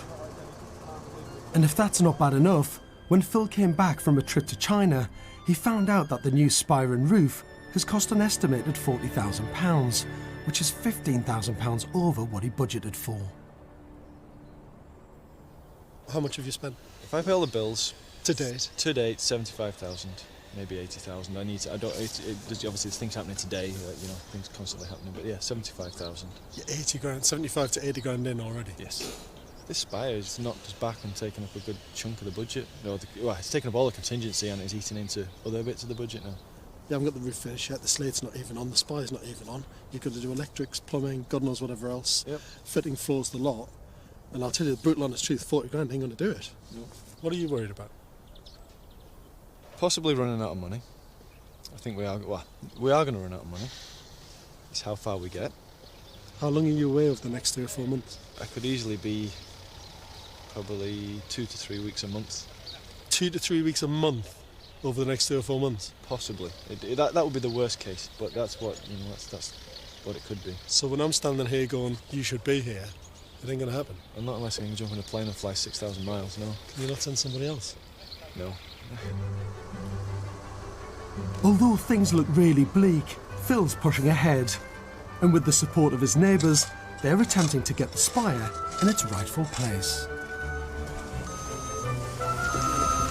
And if that's not bad enough, when Phil came back from a trip to China, he found out that the new spire and roof has cost an estimated £40,000, which is £15,000 over what he budgeted for. How much have you spent? If I pay all the bills... To date? To date, 75,000, maybe 80,000. I need to, obviously there's things happening today, you know, things constantly happening, but yeah, 75,000. You're 80 grand, 75 to 80 grand in already? Yes. This spire has knocked us back and taken up a good chunk of the budget. No, well, it's taken up all the contingency and it's eating into other bits of the budget now. You haven't got the roof finished yet, the slate's not even on, the spire's not even on. You've got to do electrics, plumbing, God knows whatever else. Yep. Fitting floors, the lot. And I'll tell you the brutal honest truth, 40 grand ain't going to do it. No. What are you worried about? Possibly running out of money. I think we are going to run out of money. It's how far we get. How long are you away over the next 3 or 4 months? I could easily be probably 2 to 3 weeks a month. 2 to 3 weeks a month over the next 3 or 4 months? Possibly. That would be the worst case, but that's what, you know, that's what it could be. So when I'm standing here going, you should be here, it ain't going to happen? And not unless I can jump in a plane and fly 6,000 miles, no. Can you not send somebody else? No. Although things look really bleak, Phil's pushing ahead. And with the support of his neighbours, they're attempting to get the spire in its rightful place.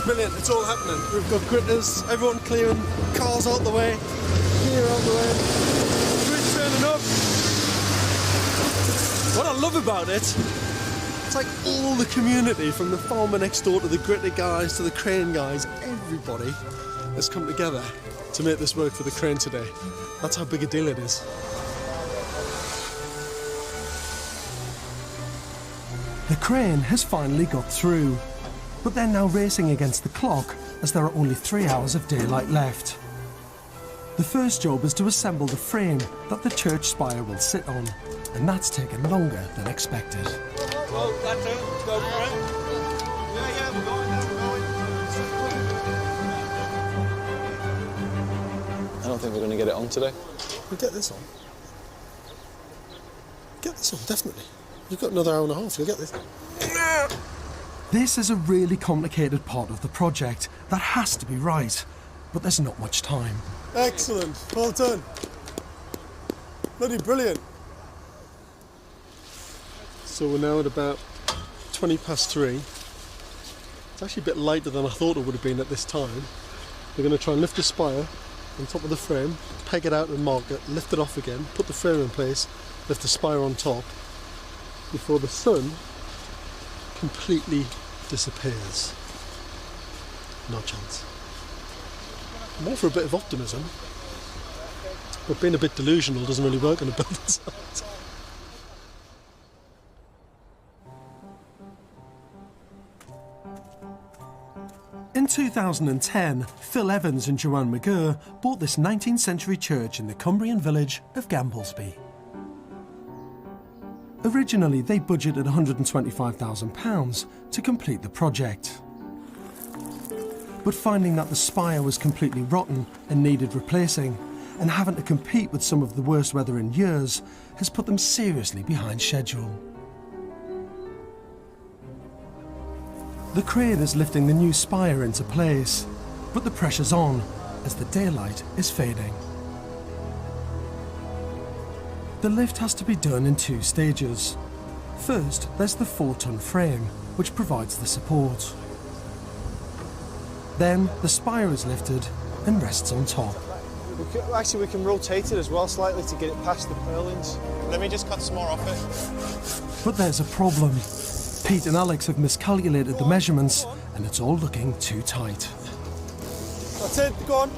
Brilliant, it's all happening. We've got gritters, everyone clearing cars out the way, here out the way. Grid turning up. What I love about it, it's like all the community, from the farmer next door to the gritter guys to the crane guys, everybody has come together to make this work for the crane today. That's how big a deal it is. The crane has finally got through. But they're now racing against the clock as there are only 3 hours of daylight left. The first job is to assemble the frame that the church spire will sit on, and that's taken longer than expected. Oh, that's it. Let's go for it. Yeah, we're going. I don't think we're going to get it on today. We'll get this on. Get this on, definitely. You've got another hour and a half, you'll get this. This is a really complicated part of the project that has to be right, but there's not much time. Excellent, well done. Bloody brilliant. So we're now at about 3:20. It's actually a bit lighter than I thought it would have been at this time. We're going to try and lift the spire on top of the frame, peg it out and mark it, lift it off again, put the frame in place, lift the spire on top before the sun completely disappears. No chance. I'm all for a bit of optimism, but being a bit delusional doesn't really work on a building site. In 2010, Phil Evans and Joanne McGurr bought this 19th century church in the Cumbrian village of Gamblesby. Originally, they budgeted £125,000 to complete the project. But finding that the spire was completely rotten and needed replacing, and having to compete with some of the worst weather in years, has put them seriously behind schedule. The crane is lifting the new spire into place, but the pressure's on as the daylight is fading. The lift has to be done in 2 stages. First, there's the 4-ton frame, which provides the support. Then, the spire is lifted and rests on top. Actually, we can rotate it as well slightly to get it past the purlins. Let me just cut some more off it. But there's a problem. Pete and Alex have miscalculated the measurements, and it's all looking too tight. That's it, go on.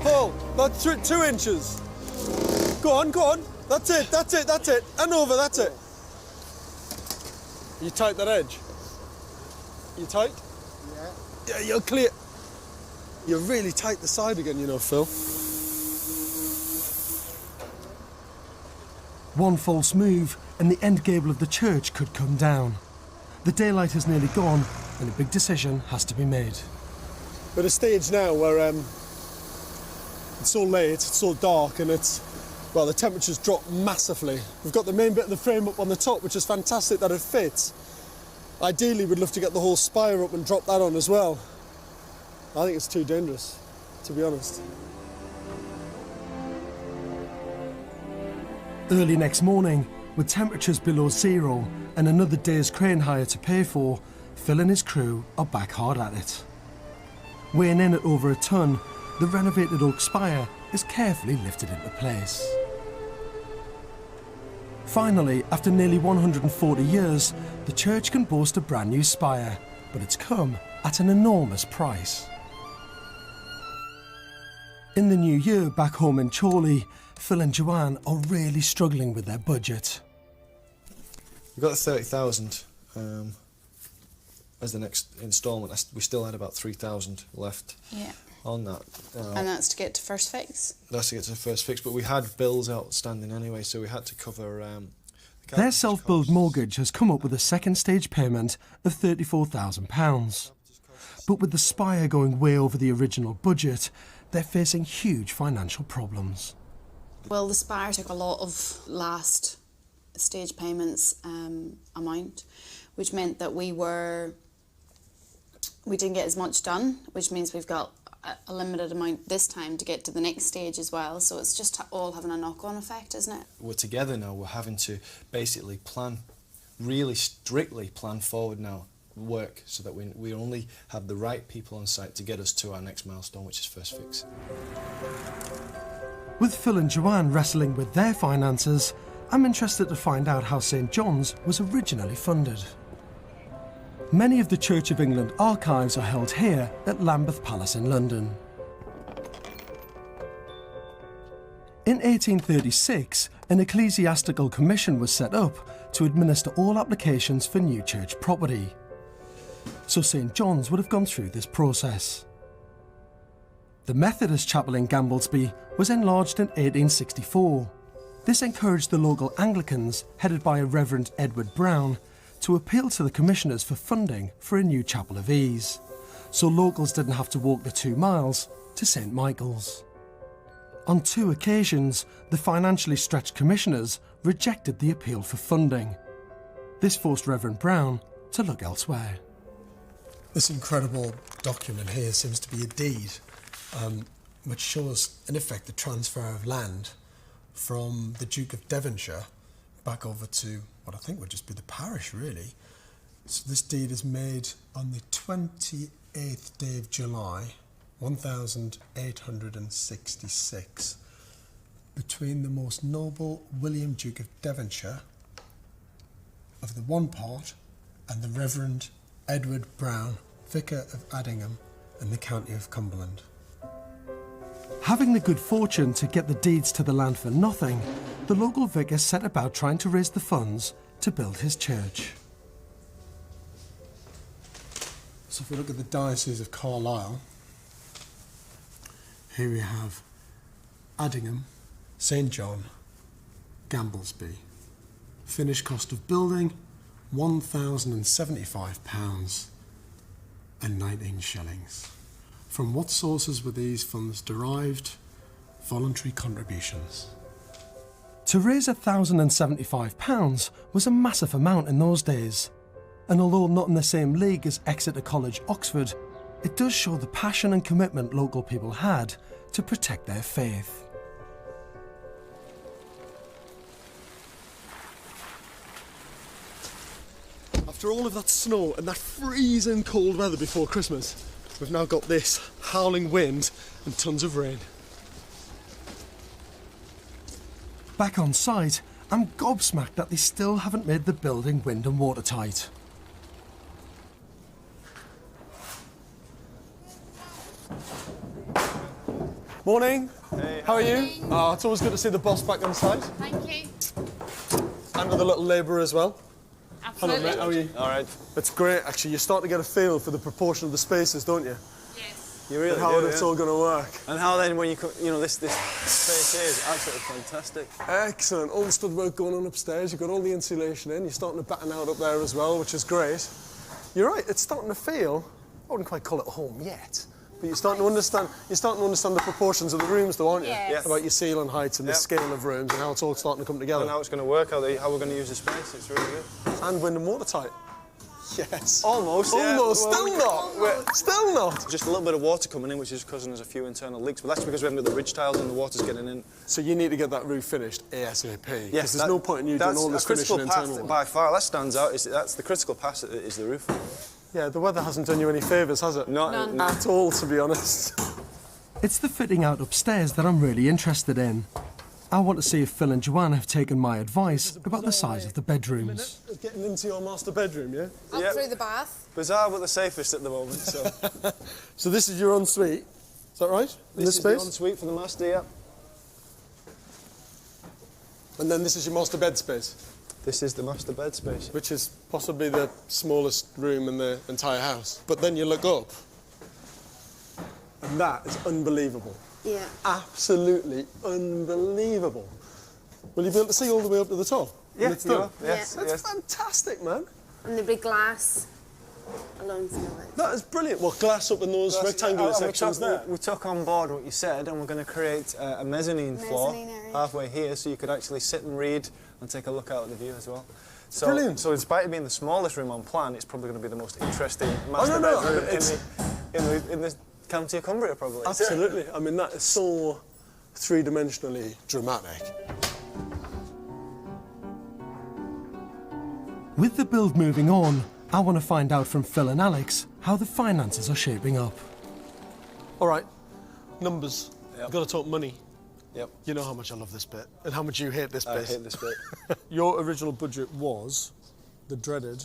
Pull, about 2 inches. Go on, go on. That's it, that's it, that's it. And over, that's it. You tight that edge? You tight? Yeah. Yeah, you're clear. You're really tight the side again, you know, Phil. One false move, and the end gable of the church could come down. The daylight is nearly gone, and a big decision has to be made. We're at a stage now where it's so late, it's so dark, and well, the temperature's dropped massively. We've got the main bit of the frame up on the top, which is fantastic that it fits. Ideally, we'd love to get the whole spire up and drop that on as well. I think it's too dangerous, to be honest. Early next morning, with temperatures below 0 and another day's crane hire to pay for, Phil and his crew are back hard at it. Weighing in at over 1 tonne, the renovated oak spire is carefully lifted into place. Finally, after nearly 140 years, the church can boast a brand new spire, but it's come at an enormous price. In the new year, back home in Chorley, Phil and Joanne are really struggling with their budget. We got the 30,000 as the next instalment. We still had about 3,000 left on that. And that's to get to first fix? That's to get to the first fix, but we had bills outstanding anyway, so we had to cover... Their self-build mortgage has come up with a second stage payment of £34,000. But with the spire going way over the original budget, they're facing huge financial problems. Well, the spire took a lot of last stage payments amount, which meant that we didn't get as much done, which means we've got a limited amount this time to get to the next stage as well. So it's just all having a knock-on effect, isn't it? We're together now. We're having to basically plan, really strictly plan forward now, work, so that we only have the right people on site to get us to our next milestone, which is first fix. With Phil and Joanne wrestling with their finances, I'm interested to find out how St John's was originally funded. Many of the Church of England archives are held here at Lambeth Palace in London. In 1836, an ecclesiastical commission was set up to administer all applications for new church property. so St John's would have gone through this process. The Methodist chapel in Gamblesby was enlarged in 1864. This encouraged the local Anglicans, headed by a Reverend Edward Brown, to appeal to the commissioners for funding for a new chapel of ease, so locals didn't have to walk the 2 miles to St Michael's. On 2 occasions, the financially stretched commissioners rejected the appeal for funding. This forced Reverend Brown to look elsewhere. This incredible document here seems to be a deed, which shows, in effect, the transfer of land from the Duke of Devonshire back over to what I think would just be the parish, really. So this deed is made on the 28th day of July, 1866, between the most noble William Duke of Devonshire, of the one part, and the Reverend Edward Brown, Vicar of Addingham in the county of Cumberland. Having the good fortune to get the deeds to the land for nothing, the local vicar set about trying to raise the funds to build his church. So if we look at the Diocese of Carlisle, here we have Addingham, St John, Gamblesby. Finished cost of building, £1,075 and 19 shillings. From what sources were these funds derived? Voluntary contributions. To raise £1,075 was a massive amount in those days, and although not in the same league as Exeter College, Oxford, it does show the passion and commitment local people had to protect their faith. After all of that snow and that freezing cold weather before Christmas, we've now got this howling wind and tons of rain. Back on site, I'm gobsmacked that they still haven't made the building wind and watertight. Morning. Hey. How are you? It's always good to see the boss back on site. Thank you. And with a little labourer as well. Absolutely. Hello, mate. How are you? All right. It's great, actually. You're starting to get a feel for the proportion of the spaces, don't you? Yes. You really how it's all going to work. And how then, when you know, this space here is absolutely fantastic. Excellent. All the stud-work going on upstairs. You've got all the insulation in. You're starting to batten out up there as well, which is great. You're right. It's starting to feel. I wouldn't quite call it home yet. But you're starting to understand the proportions of the rooms, though, aren't you? Yes. About your ceiling heights and the scale of rooms and how it's all starting to come together. And how it's going to work, how we're going to use the space. It's really good. And wind and watertight. Yes. Almost. Yeah. Almost. Well, Still not. Just a little bit of water coming in, which is causing us a few internal leaks. But that's because we haven't got the ridge tiles and the water's getting in. So you need to get that roof finished ASAP. Yes. There's no point in you doing all this finishing internal work. By far, that stands out. That's the critical pass is the roof. Yeah, the weather hasn't done you any favours, has it? None. At all, to be honest. It's the fitting out upstairs that I'm really interested in. I want to see if Phil and Joanne have taken my advice about the size of the bedrooms. Getting into your master bedroom, yeah? Up through the bath. Bizarre, but the safest at the moment. So, so this is your ensuite, is that right? In this space? This is the ensuite for the master, yeah. And then this is your master bed space? This is the master bed space. Which is possibly the smallest room in the entire house. But then you look up, and that is unbelievable. Yeah. Absolutely unbelievable. Will you be able to see all the way up to the top? Yeah, it's done? Yes, That's fantastic, man. And there'll be glass alongside it. That is brilliant. Well, glass up in those rectangular sections there. We took on board what you said, and we're going to create a mezzanine floor halfway here, so you could actually sit and read and take a look out at the view as well. So, brilliant. So in spite of being the smallest room on plan, it's probably going to be the most interesting master bedroom in the county of Cumbria, probably. Absolutely. I mean, that is so three-dimensionally dramatic. With the build moving on, I want to find out from Phil and Alex how the finances are shaping up. All right, numbers. Yep. I've got to talk money. Yep. You know how much I love this bit and how much you hate this bit. I hate this bit. Your original budget was the dreaded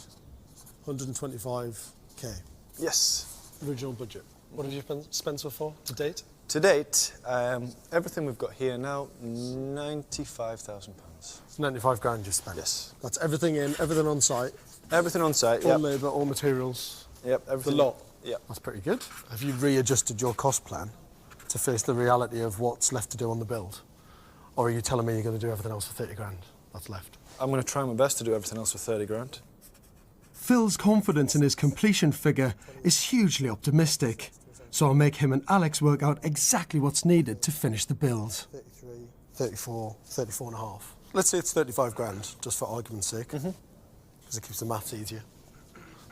125k. Yes. Original budget. What have you spent so far to date? To date, everything we've got here now, £95,000. It's 95 grand you spent? Yes. That's everything in, everything on site? Everything on site, all labour, all materials? Yep, everything. The lot? Yep. That's pretty good. Have you readjusted your cost plan to face the reality of what's left to do on the build? Or are you telling me you're going to do everything else for 30 grand that's left? I'm going to try my best to do everything else for 30 grand. Phil's confidence in his completion figure is hugely optimistic, so I'll make him and Alex work out exactly what's needed to finish the build. 33, 34, 34 and a half. Let's say it's 35 grand, just for argument's sake, because it keeps the maths easier.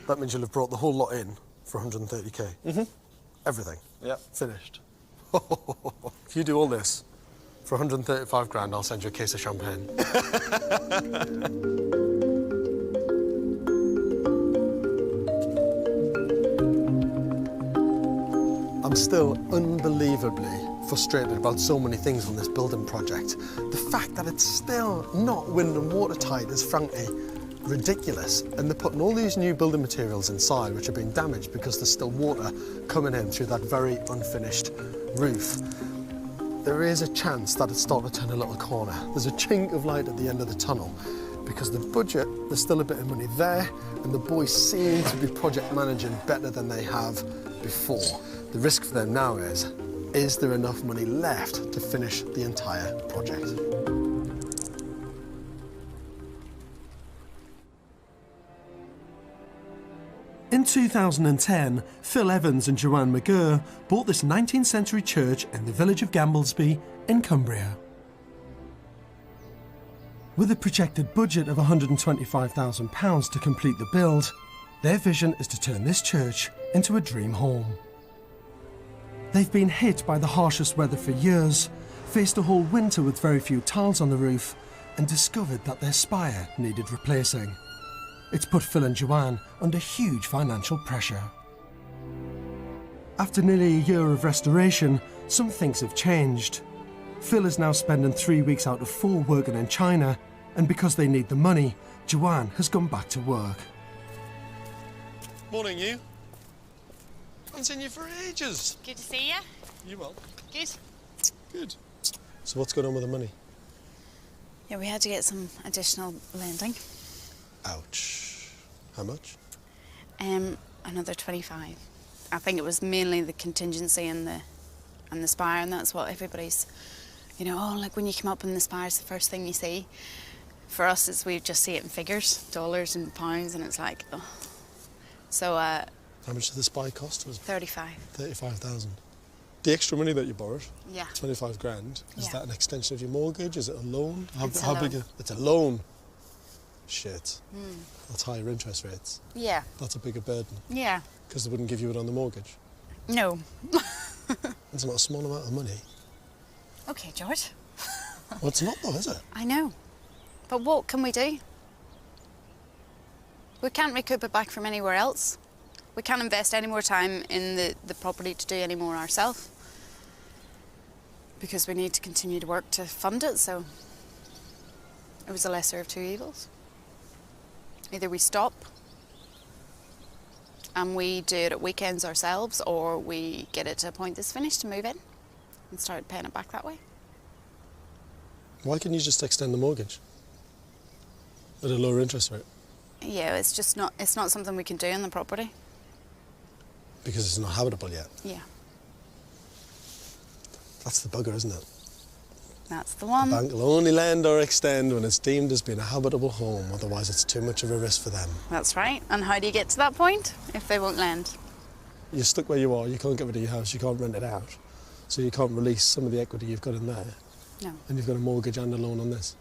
That means you'll have brought the whole lot in for 130k. Everything. Yep. Finished. If you do all this for 135 grand, I'll send you a case of champagne. I'm still unbelievably frustrated about so many things on this building project. The fact that it's still not wind and watertight is frankly ridiculous, and they're putting all these new building materials inside which are being damaged because there's still water coming in through that very unfinished roof. There is a chance that it's starting to turn a little corner. There's a chink of light at the end of the tunnel because the budget, there's still a bit of money there, and the boys seem to be project managing better than they have before. The risk for them now is there enough money left to finish the entire project? In 2010, Phil Evans and Joanne McGurr bought this 19th century church in the village of Gamblesby in Cumbria. With a projected budget of £125,000 to complete the build, their vision is to turn this church into a dream home. They've been hit by the harshest weather for years, faced a whole winter with very few tiles on the roof, and discovered that their spire needed replacing. It's put Phil and Joanne under huge financial pressure. After nearly a year of restoration, some things have changed. Phil is now spending 3 weeks out of 4 working in China, and because they need the money, Joanne has gone back to work. Morning, you. Haven't seen you for ages. Good to see you. You well? Good. Good. So what's going on with the money? Yeah, we had to get some additional lending. Ouch. How much? Another 25. I think it was mainly the contingency and the spire, and that's what everybody's, you know, oh, like when you come up and the spire is the first thing you see. For us, it's we just see it in figures, dollars and pounds, and it's like, oh. So, how much did the spire cost? Was 35. 35,000. The extra money that you borrowed, yeah, 25 grand, is yeah. that an extension of your mortgage? Is it a loan? It's a loan. It's a loan. Shit. Mm. That's higher interest rates. Yeah. That's a bigger burden. Yeah. Because they wouldn't give you it on the mortgage. No. It's not a small amount of money. Okay, George. Well, it's not though, is it? I know. But what can we do? We can't recoup it back from anywhere else. We can't invest any more time in the property to do any more ourselves. Because we need to continue to work to fund it, so it was the lesser of two evils. Either we stop and we do it at weekends ourselves, or we get it to a point that's finished and move in and start paying it back that way. Why can't you just extend the mortgage at a lower interest rate? Yeah, it's just not, it's not something we can do on the property. Because it's not habitable yet. Yeah. That's the bugger, isn't it? That's the one. The bank will only lend or extend when it's deemed as being a habitable home, otherwise it's too much of a risk for them. That's right. And how do you get to that point if they won't lend? You're stuck where you are, you can't get rid of your house, you can't rent it out. So you can't release some of the equity you've got in there. No. And you've got a mortgage and a loan on this,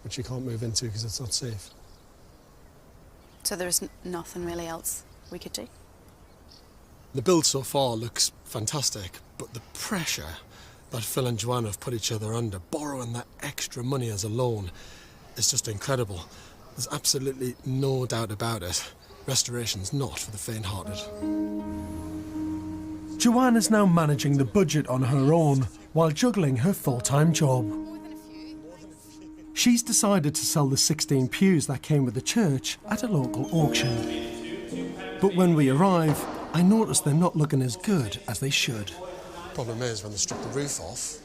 which you can't move into because it's not safe. So there's nothing really else we could do? The build so far looks fantastic, but the pressure that Phil and Joanne have put each other under, borrowing that extra money as a loan, is just incredible. There's absolutely no doubt about it. Restoration's not for the faint-hearted. Joanne is now managing the budget on her own while juggling her full-time job. She's decided to sell the 16 pews that came with the church at a local auction. But when we arrive, I notice they're not looking as good as they should. Problem is, when they stripped the roof off,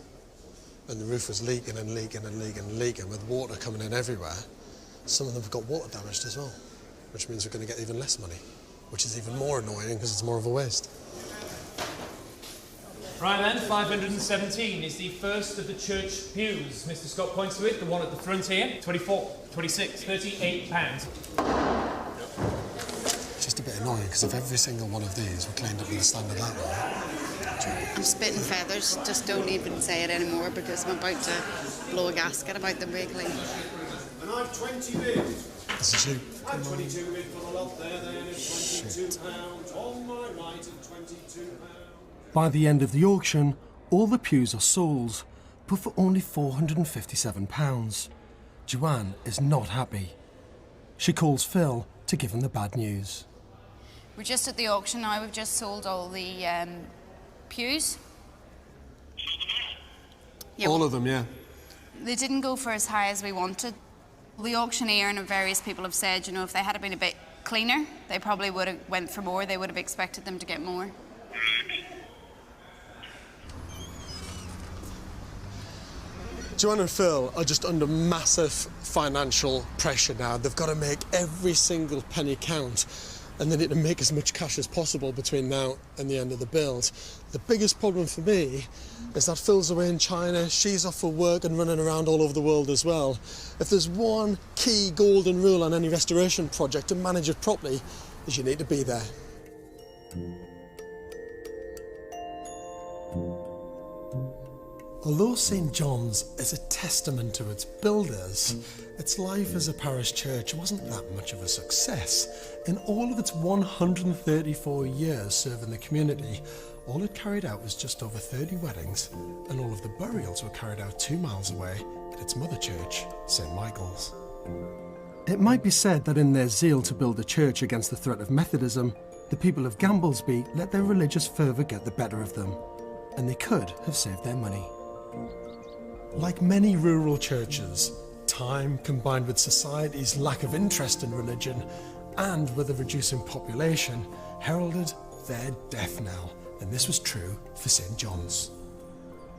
and the roof was leaking and leaking and leaking and leaking with water coming in everywhere, some of them have got water damaged as well, which means we're going to get even less money. which is even more annoying because it's more of a waste. Right then, 517 is the first of the church pews. Mr. Scott points to it, the one at the front here. 24, 26, £38. Just a bit annoying because if every single one of these were cleaned up in the standard that way. I'm spitting feathers, just don't even say it anymore because I'm about to blow a gasket about them being clean. And I've 20 bids. This is you. I've 22 bid for the lot there, then it's £22. On my right and £22. By the end of the auction, all the pews are sold, but for only £457. Joanne is not happy. She calls Phil to give him the bad news. We're just at the auction now. We've just sold all the pews. Yeah, All of them, yeah. They didn't go for as high as we wanted. The auctioneer and various people have said, you know, if they had been a bit cleaner, they probably would have went for more. They would have expected them to get more. Joanne and Phil are just under massive financial pressure now. They've got to make every single penny count, and they need to make as much cash as possible between now and the end of the build. The biggest problem for me is that Phil's away in China, she's off for work and running around all over the world as well. If there's one key golden rule on any restoration project to manage it properly, is you need to be there. Although St John's is a testament to its builders, its life as a parish church wasn't that much of a success. In all of its 134 years serving the community, all it carried out was just over 30 weddings, and all of the burials were carried out 2 miles away at its mother church, St Michael's. It might be said that in their zeal to build a church against the threat of Methodism, the people of Gamblesby let their religious fervour get the better of them, and they could have saved their money. Like many rural churches, time combined with society's lack of interest in religion and with a reducing population heralded their death knell, and this was true for St John's.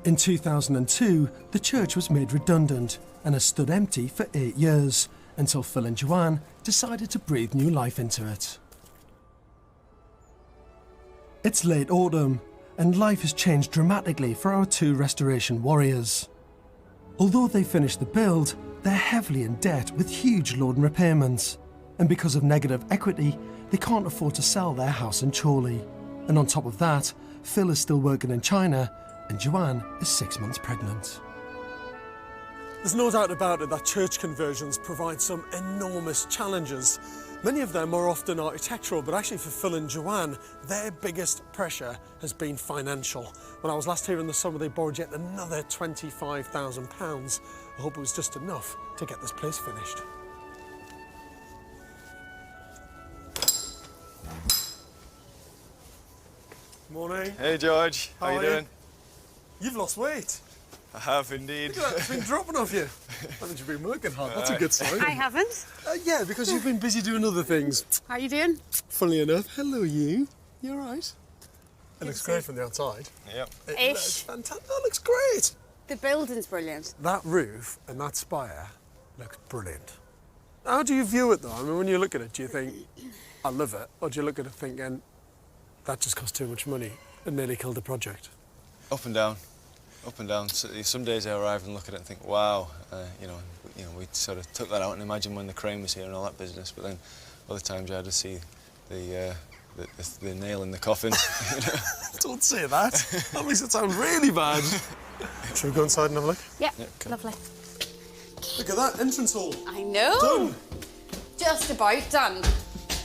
In 2002, the church was made redundant and has stood empty for 8 years until Phil and Joanne decided to breathe new life into it. It's late autumn, and life has changed dramatically for our 2 restoration warriors. Although they finished the build, they're heavily in debt with huge loan repayments, and because of negative equity, they can't afford to sell their house in Chorley. And on top of that, Phil is still working in China, and Joanne is 6 months pregnant. There's no doubt about it that church conversions provide some enormous challenges. Many of them are often architectural, but actually for Phil and Joanne, their biggest pressure has been financial. When I was last here in the summer, they borrowed yet another £25,000. I hope it was just enough to get this place finished. Morning. Hey George, how you doing? You've lost weight. I have indeed. Look at that, it's been dropping off you. That means you've been working hard. That's a good sign. I haven't. Yeah, because you've been busy doing other things. How are you doing? Funnily enough, hello you. You all right? It looks great from the outside. Yep. It looks fantastic. That looks great. The building's brilliant. That roof and that spire looks brilliant. How do you view it though? I mean, when you look at it, do you think, I love it? Or do you look at it thinking, that just cost too much money and nearly killed the project? Up and down. Up and down. So, some days I arrive and look at it and think, wow, you know, we sort of took that out and imagine when the crane was here and all that business. But then other times I had to see the nail in the coffin. Don't say that. That makes it sound really bad. Shall we go inside and have a look? Yeah, cool. Lovely. Look at that entrance hall. I know. Done. Just about done.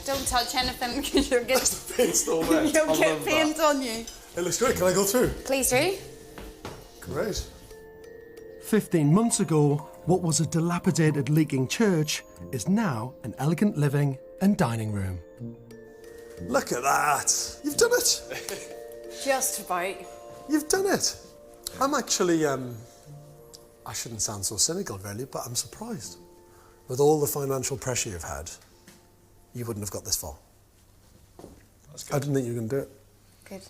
Don't touch anything because you'll get paint all wet. You'll get paint on you. It looks great. Can I go through? Please do. Great. 15 months ago, what was a dilapidated, leaking church is now an elegant living and dining room. Look at that. You've done it. Just about. You've done it. I'm actually, I shouldn't sound so cynical really, but I'm surprised. With all the financial pressure you've had, you wouldn't have got this far. That's good. I didn't think you were going to do it. Good.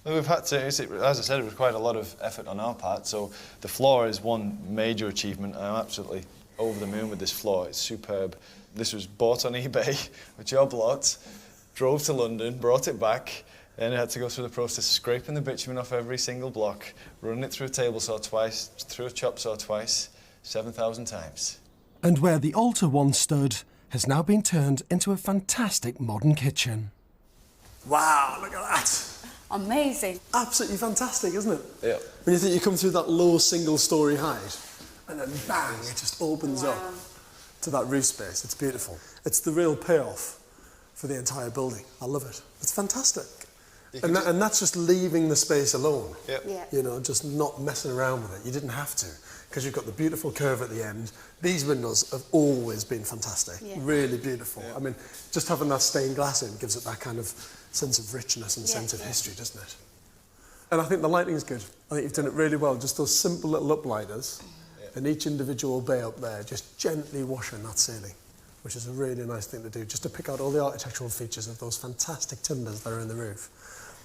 Well, we've had to, as I said, it required a lot of effort on our part, so the floor is one major achievement. I'm absolutely over the moon with this floor. It's superb. This was bought on eBay, a job lot, drove to London, brought it back, and I had to go through the process of scraping the bitumen off every single block, running it through a table saw twice, through a chop saw twice, 7,000 times. And where the altar once stood has now been turned into a fantastic modern kitchen. Wow, look at that. Amazing. Absolutely fantastic, isn't it? Yeah. When you think you come through that low single-storey height, and then bang, it just opens up to that roof space. It's beautiful. It's the real payoff for the entire building. I love it. It's fantastic. And that's just leaving the space alone. Yep. Yeah. You know, just not messing around with it. You didn't have to, because you've got the beautiful curve at the end. These windows have always been fantastic. Yeah. Really beautiful. I mean, just having that stained glass in gives it that kind of sense of richness and sense of history, doesn't it? And I think the lighting's good. I think you've done it really well. Just those simple little uplighters and each individual bay up there, just gently washing that ceiling, which is a really nice thing to do, just to pick out all the architectural features of those fantastic timbers that are in the roof.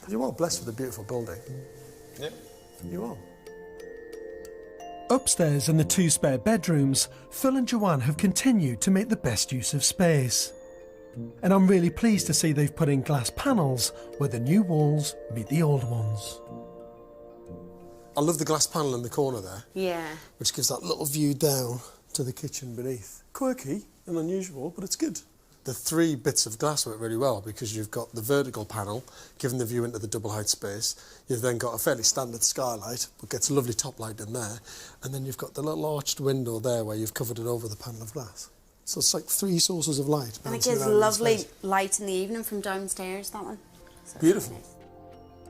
But you are blessed with a beautiful building. Yep. You are. Upstairs in the 2 spare bedrooms, Phil and Joanne have continued to make the best use of space. And I'm really pleased to see they've put in glass panels where the new walls meet the old ones. I love the glass panel in the corner there. Yeah. Which gives that little view down to the kitchen beneath. Quirky and unusual, but it's good. The 3 bits of glass work really well because you've got the vertical panel, giving the view into the double height space. You've then got a fairly standard skylight, but gets a lovely top light in there. And then you've got the little arched window there where you've covered it over the panel of glass. So it's like 3 sources of light. And it gives lovely light in the evening from downstairs, that one. So beautiful. nice.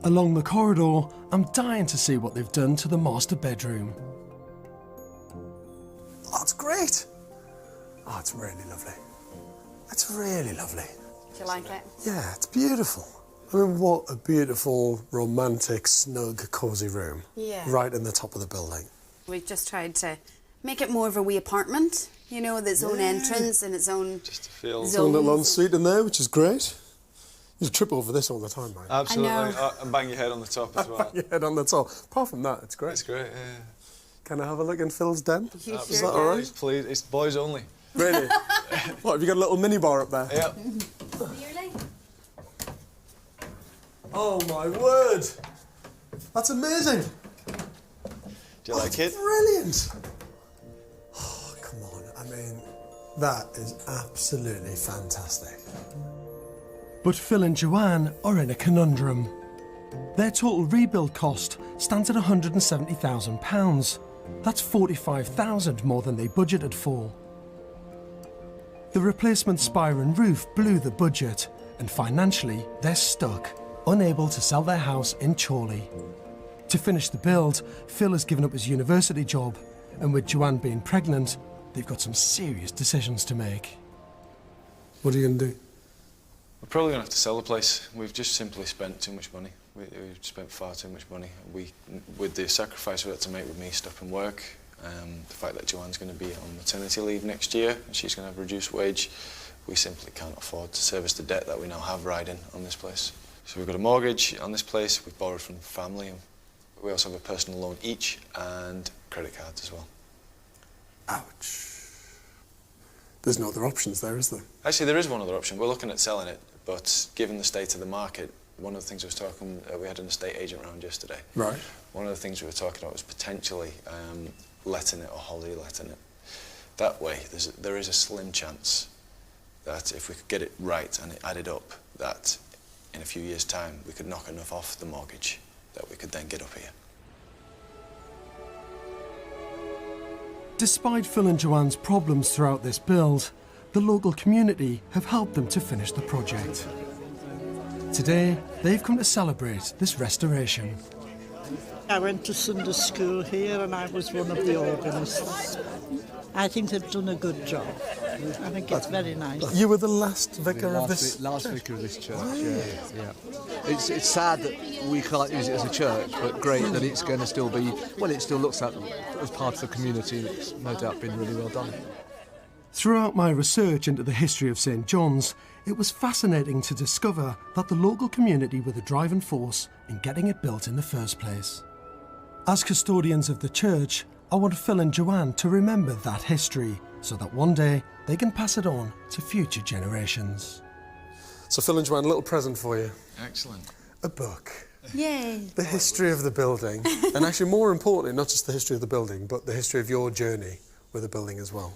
Along the corridor, I'm dying to see what they've done to the master bedroom. Oh, it's great. Oh, it's really lovely. It's really lovely. Do you like it? Yeah, it's beautiful. I mean, what a beautiful, romantic, snug, cosy room. Yeah. Right in the top of the building. We've just tried to make it more of a wee apartment, you know, with its own entrance and its own It's a little ensuite in there, which is great. You trip over this all the time, mate. Absolutely. And bang your head on the top as well. Bang your head on the top. Apart from that, it's great. It's great, yeah. Can I have a look in Phil's den? You Is sure that all right? Please, it's boys only. Really? What, have you got a little mini bar up there? Yeah. Really? Oh my word! That's amazing! Do you like it? Brilliant! Oh, come on. I mean, that is absolutely fantastic. But Phil and Joanne are in a conundrum. Their total rebuild cost stands at £170,000. That's £45,000 more than they budgeted for. The replacement spire and roof blew the budget, and financially they're stuck, unable to sell their house in Chorley. To finish the build, Phil has given up his university job, and with Joanne being pregnant, they've got some serious decisions to make. What are you going to do? We're probably going to have to sell the place. We've just simply spent too much money. We've spent far too much money. With the sacrifice we had to make with me stopping work, the fact that Joanne's going to be on maternity leave next year and she's going to have a reduced wage, we simply can't afford to service the debt that we now have riding on this place. So we've got a mortgage on this place, we've borrowed from family, and we also have a personal loan each and credit cards as well. Ouch. There's no other options there, is there? Actually, there is one other option. We're looking at selling it, but given the state of the market, one of the things we had an estate agent round yesterday. Right. One of the things we were talking about was potentially letting it or wholly letting it. That way, there is a slim chance that if we could get it right and it added up, that in a few years' time we could knock enough off the mortgage that we could then get up here. Despite Phil and Joanne's problems throughout this build, the local community have helped them to finish the project. Today, they've come to celebrate this restoration. I went to Sunday school here and I was one of the organists. I think they've done a good job. I think it's very nice. You were the last vicar of this last church? vicar of this church, yeah. It's sad that we can't use it as a church, but great that it's going to still be, well, it still looks at as part of the community, and it's no doubt been really well done. Throughout my research into the history of St John's, it was fascinating to discover that the local community were the driving force in getting it built in the first place. As custodians of the church, I want Phil and Joanne to remember that history so that one day they can pass it on to future generations. So Phil and Joanne, a little present for you. Excellent. A book. Yay. The history of the building. And actually, more importantly, not just the history of the building, but the history of your journey with the building as well.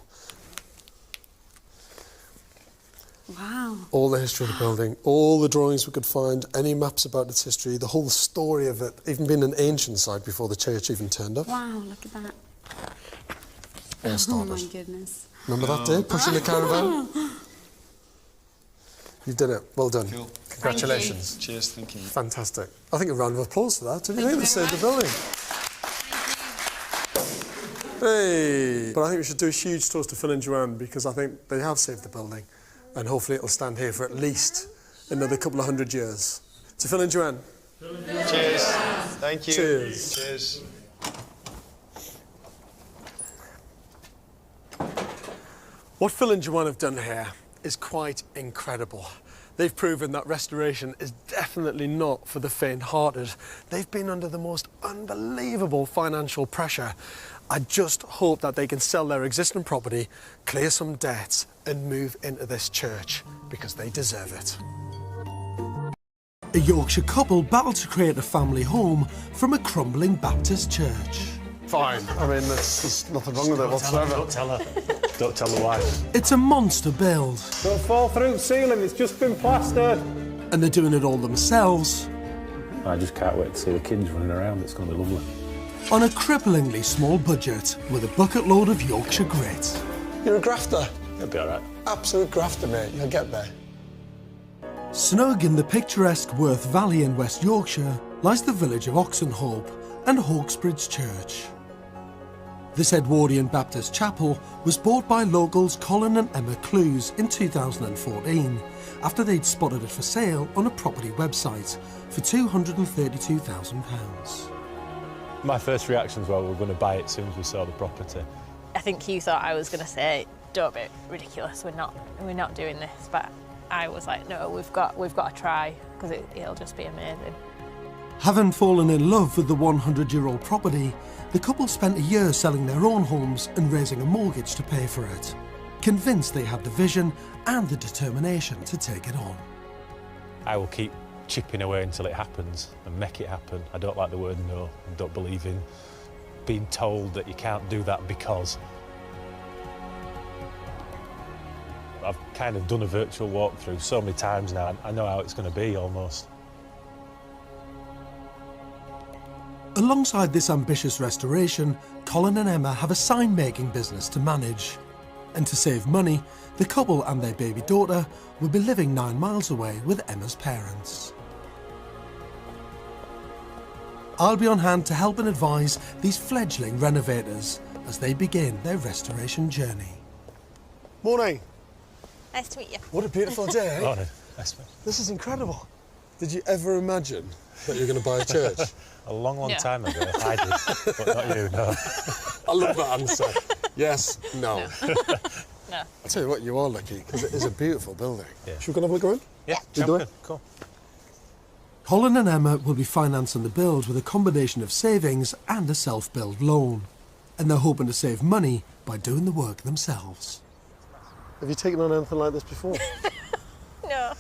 Wow. All the history of the building, all the drawings we could find, any maps about its history, the whole story of it, even being an ancient site before the church even turned up. Wow, look at that. All started. Oh my goodness. Remember that day, pushing the caravan? You did it. Well done. Cool. Congratulations. Cheers, thank you. Fantastic. I think a round of applause for that. Don't you think? They saved the building. Hey! But I think we should do a huge toast to Phil and Joanne because I think they have saved the building and hopefully it'll stand here for at least another couple of 100 years. To Phil and Joanne. Cheers. Thank you. Cheers. Cheers. What Phil and Joanne have done here is quite incredible. They've proven that restoration is definitely not for the faint-hearted. They've been under the most unbelievable financial pressure. I just hope that they can sell their existing property, clear some debts, and move into this church, because they deserve it. A Yorkshire couple battled to create a family home from a crumbling Baptist church. Fine. I mean, there's nothing wrong with it whatsoever. Don't tell her. Don't tell the wife. It's a monster build. Don't fall through the ceiling, it's just been plastered. And they're doing it all themselves. I just can't wait to see the kids running around. It's going to be lovely. On a cripplingly small budget with a bucket load of Yorkshire grit. You're a grafter. It'll be all right. Absolute grafter, mate. You'll get there. Snug in the picturesque Worth Valley in West Yorkshire lies the village of Oxenhope and Hawksbridge Church. This Edwardian Baptist chapel was bought by locals Colin and Emma Clues in 2014 after they'd spotted it for sale on a property website for £232,000. My first reactions were we were going to buy it as soon as we saw the property. I think you thought I was going to say, don't be ridiculous, we're not doing this, but I was like, no, we've got to try because it'll just be amazing. Having fallen in love with the 100-year-old property, the couple spent a year selling their own homes and raising a mortgage to pay for it, convinced they had the vision and the determination to take it on. I will keep chipping away until it happens and make it happen. I don't like the word no. I don't believe in being told that you can't do that because. I've kind of done a virtual walkthrough so many times now. I know how it's going to be almost. Alongside this ambitious restoration, Colin and Emma have a sign-making business to manage. And to save money, the couple and their baby daughter will be living 9 miles away with Emma's parents. I'll be on hand to help and advise these fledgling renovators as they begin their restoration journey. Morning. Nice to meet you. What a beautiful day. Morning. This is incredible. Did you ever imagine that you're going to buy a church? A long time ago, I did, but not you, no. I love that answer. Yes, no. No. I'll tell you what, you are lucky, because it is a beautiful building. Yeah. Should we go and have a look around? Yeah, You do it? Cool. Colin and Emma will be financing the build with a combination of savings and a self-build loan. And they're hoping to save money by doing the work themselves. Have you taken on anything like this before? No.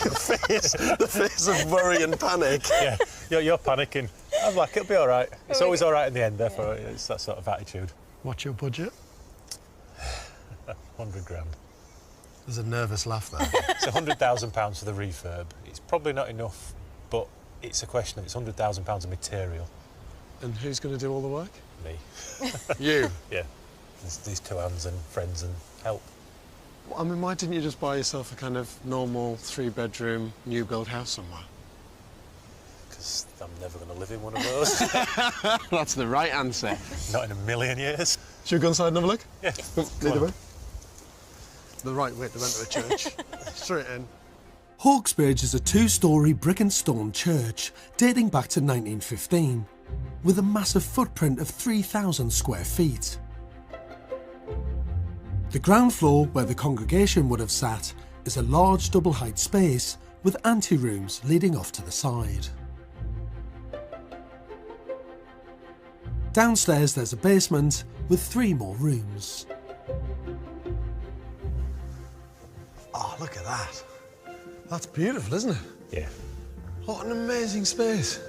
The face of worry and panic. Yeah, you're panicking. I'm like, it'll be all right. It's always all right in the end, therefore it's that sort of attitude. What's your budget? 100 grand. There's a nervous laugh there. It's £100,000 for the refurb. It's probably not enough, but it's a question of it's £100,000 of material. And who's going to do all the work? Me. You? Yeah. These two hands and friends and help. Well, I mean, why didn't you just buy yourself a kind of normal 3-bedroom new build house somewhere? Because I'm never going to live in one of those. That's the right answer. Not in a million years. Should we go inside and have a look? Yeah. Lead the way. The right way to enter a church. Straight in. Hawksbridge is a 2-storey brick and stone church dating back to 1915, with a massive footprint of 3,000 square feet. The ground floor, where the congregation would have sat, is a large double-height space with ante-rooms leading off to the side. Downstairs there's a basement with 3 more rooms. Oh, look at that. That's beautiful, isn't it? Yeah. What an amazing space.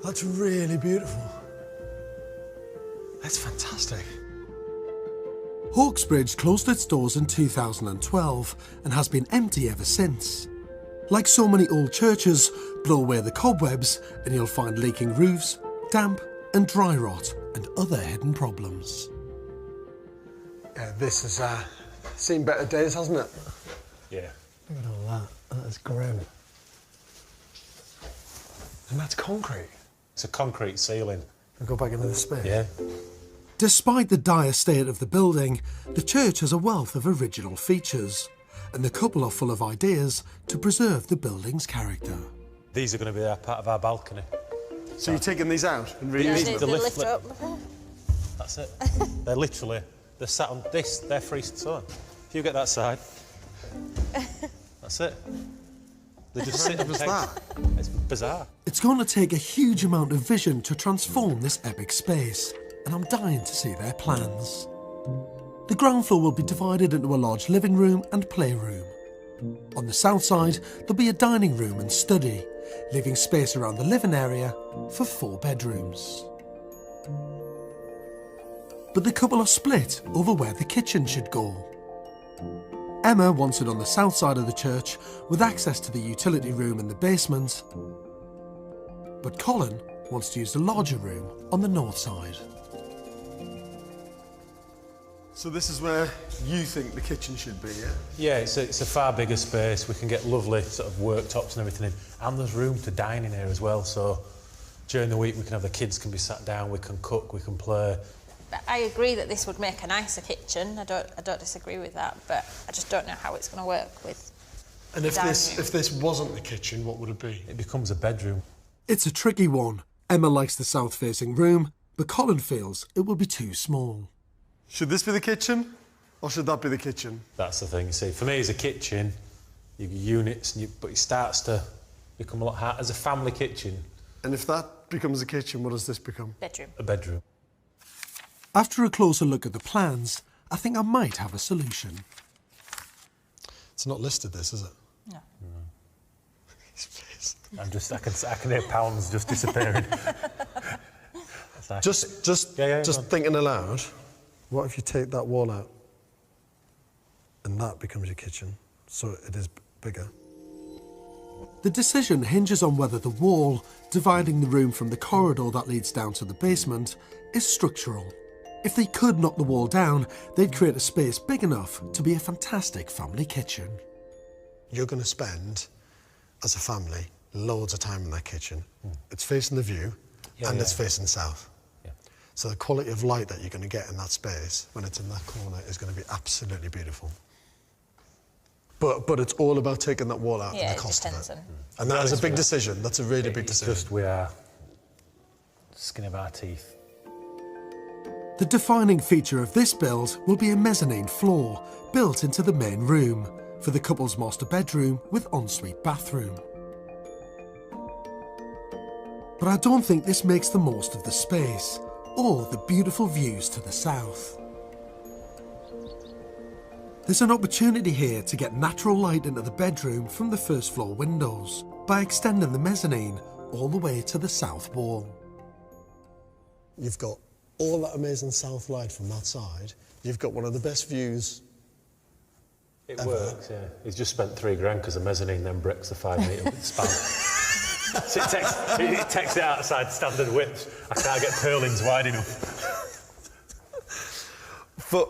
That's really beautiful. That's fantastic. Hawksbridge closed its doors in 2012 and has been empty ever since. Like so many old churches, blow away the cobwebs and you'll find leaking roofs, damp and dry rot and other hidden problems. Yeah, this has seen better days, hasn't it? Yeah. Look at all that. That is grim. And that's concrete. It's a concrete ceiling. We'll go back into the space. Yeah. Despite the dire state of the building, the church has a wealth of original features, and the couple are full of ideas to preserve the building's character. These are going to be part of our balcony. So you're taking these out and reusing them? lift up. That's it. They're sat on this, they're free. So if you get that side, that's it. They just sit on that. It's bizarre. It's going to take a huge amount of vision to transform this epic space, and I'm dying to see their plans. The ground floor will be divided into a large living room and playroom. On the south side, there'll be a dining room and study, leaving space around the living area for 4 bedrooms. But the couple are split over where the kitchen should go. Emma wants it on the south side of the church with access to the utility room in the basement, but Colin wants to use the larger room on the north side. So this is where you think the kitchen should be, yeah? Yeah, it's a far bigger space. We can get lovely sort of worktops and everything in, and there's room to dine in here as well. So during the week we can have the kids can be sat down, we can cook, we can play. I agree that this would make a nicer kitchen. I don't disagree with that, but I just don't know how it's going to work with. And if this wasn't the kitchen, what would it be? It becomes a bedroom. It's a tricky one. Emma likes the south-facing room, but Colin feels it will be too small. Should this be the kitchen, or should that be the kitchen? That's the thing. You see, for me, as a kitchen, you get units, but it starts to become a lot harder as a family kitchen. And if that becomes a kitchen, what does this become? Bedroom. A bedroom. After a closer look at the plans, I think I might have a solution. It's not listed, this, is it? No. I can hear pounds just disappearing. Just thinking aloud, what if you take that wall out and that becomes your kitchen, so it is bigger? The decision hinges on whether the wall, dividing the room from the corridor that leads down to the basement, is structural. If they could knock the wall down, they'd create a space big enough to be a fantastic family kitchen. You're going to spend, as a family, loads of time in that kitchen. It's facing the view, and it's facing south. Yeah. So the quality of light that you're going to get in that space when it's in that corner is going to be absolutely beautiful. But it's all about taking that wall out and the cost of it. And that is a big decision. That's a really big decision. Just we are skin of our teeth. The defining feature of this build will be a mezzanine floor built into the main room for the couple's master bedroom with ensuite bathroom. But I don't think this makes the most of the space or the beautiful views to the south. There's an opportunity here to get natural light into the bedroom from the first floor windows by extending the mezzanine all the way to the south wall. You've got all that amazing south light from that side. You've got one of the best views It ever. works, yeah. He's just spent £3 because the mezzanine then bricks the 5 metre span. So it takes it outside standard width. I can't get purlins wide enough. But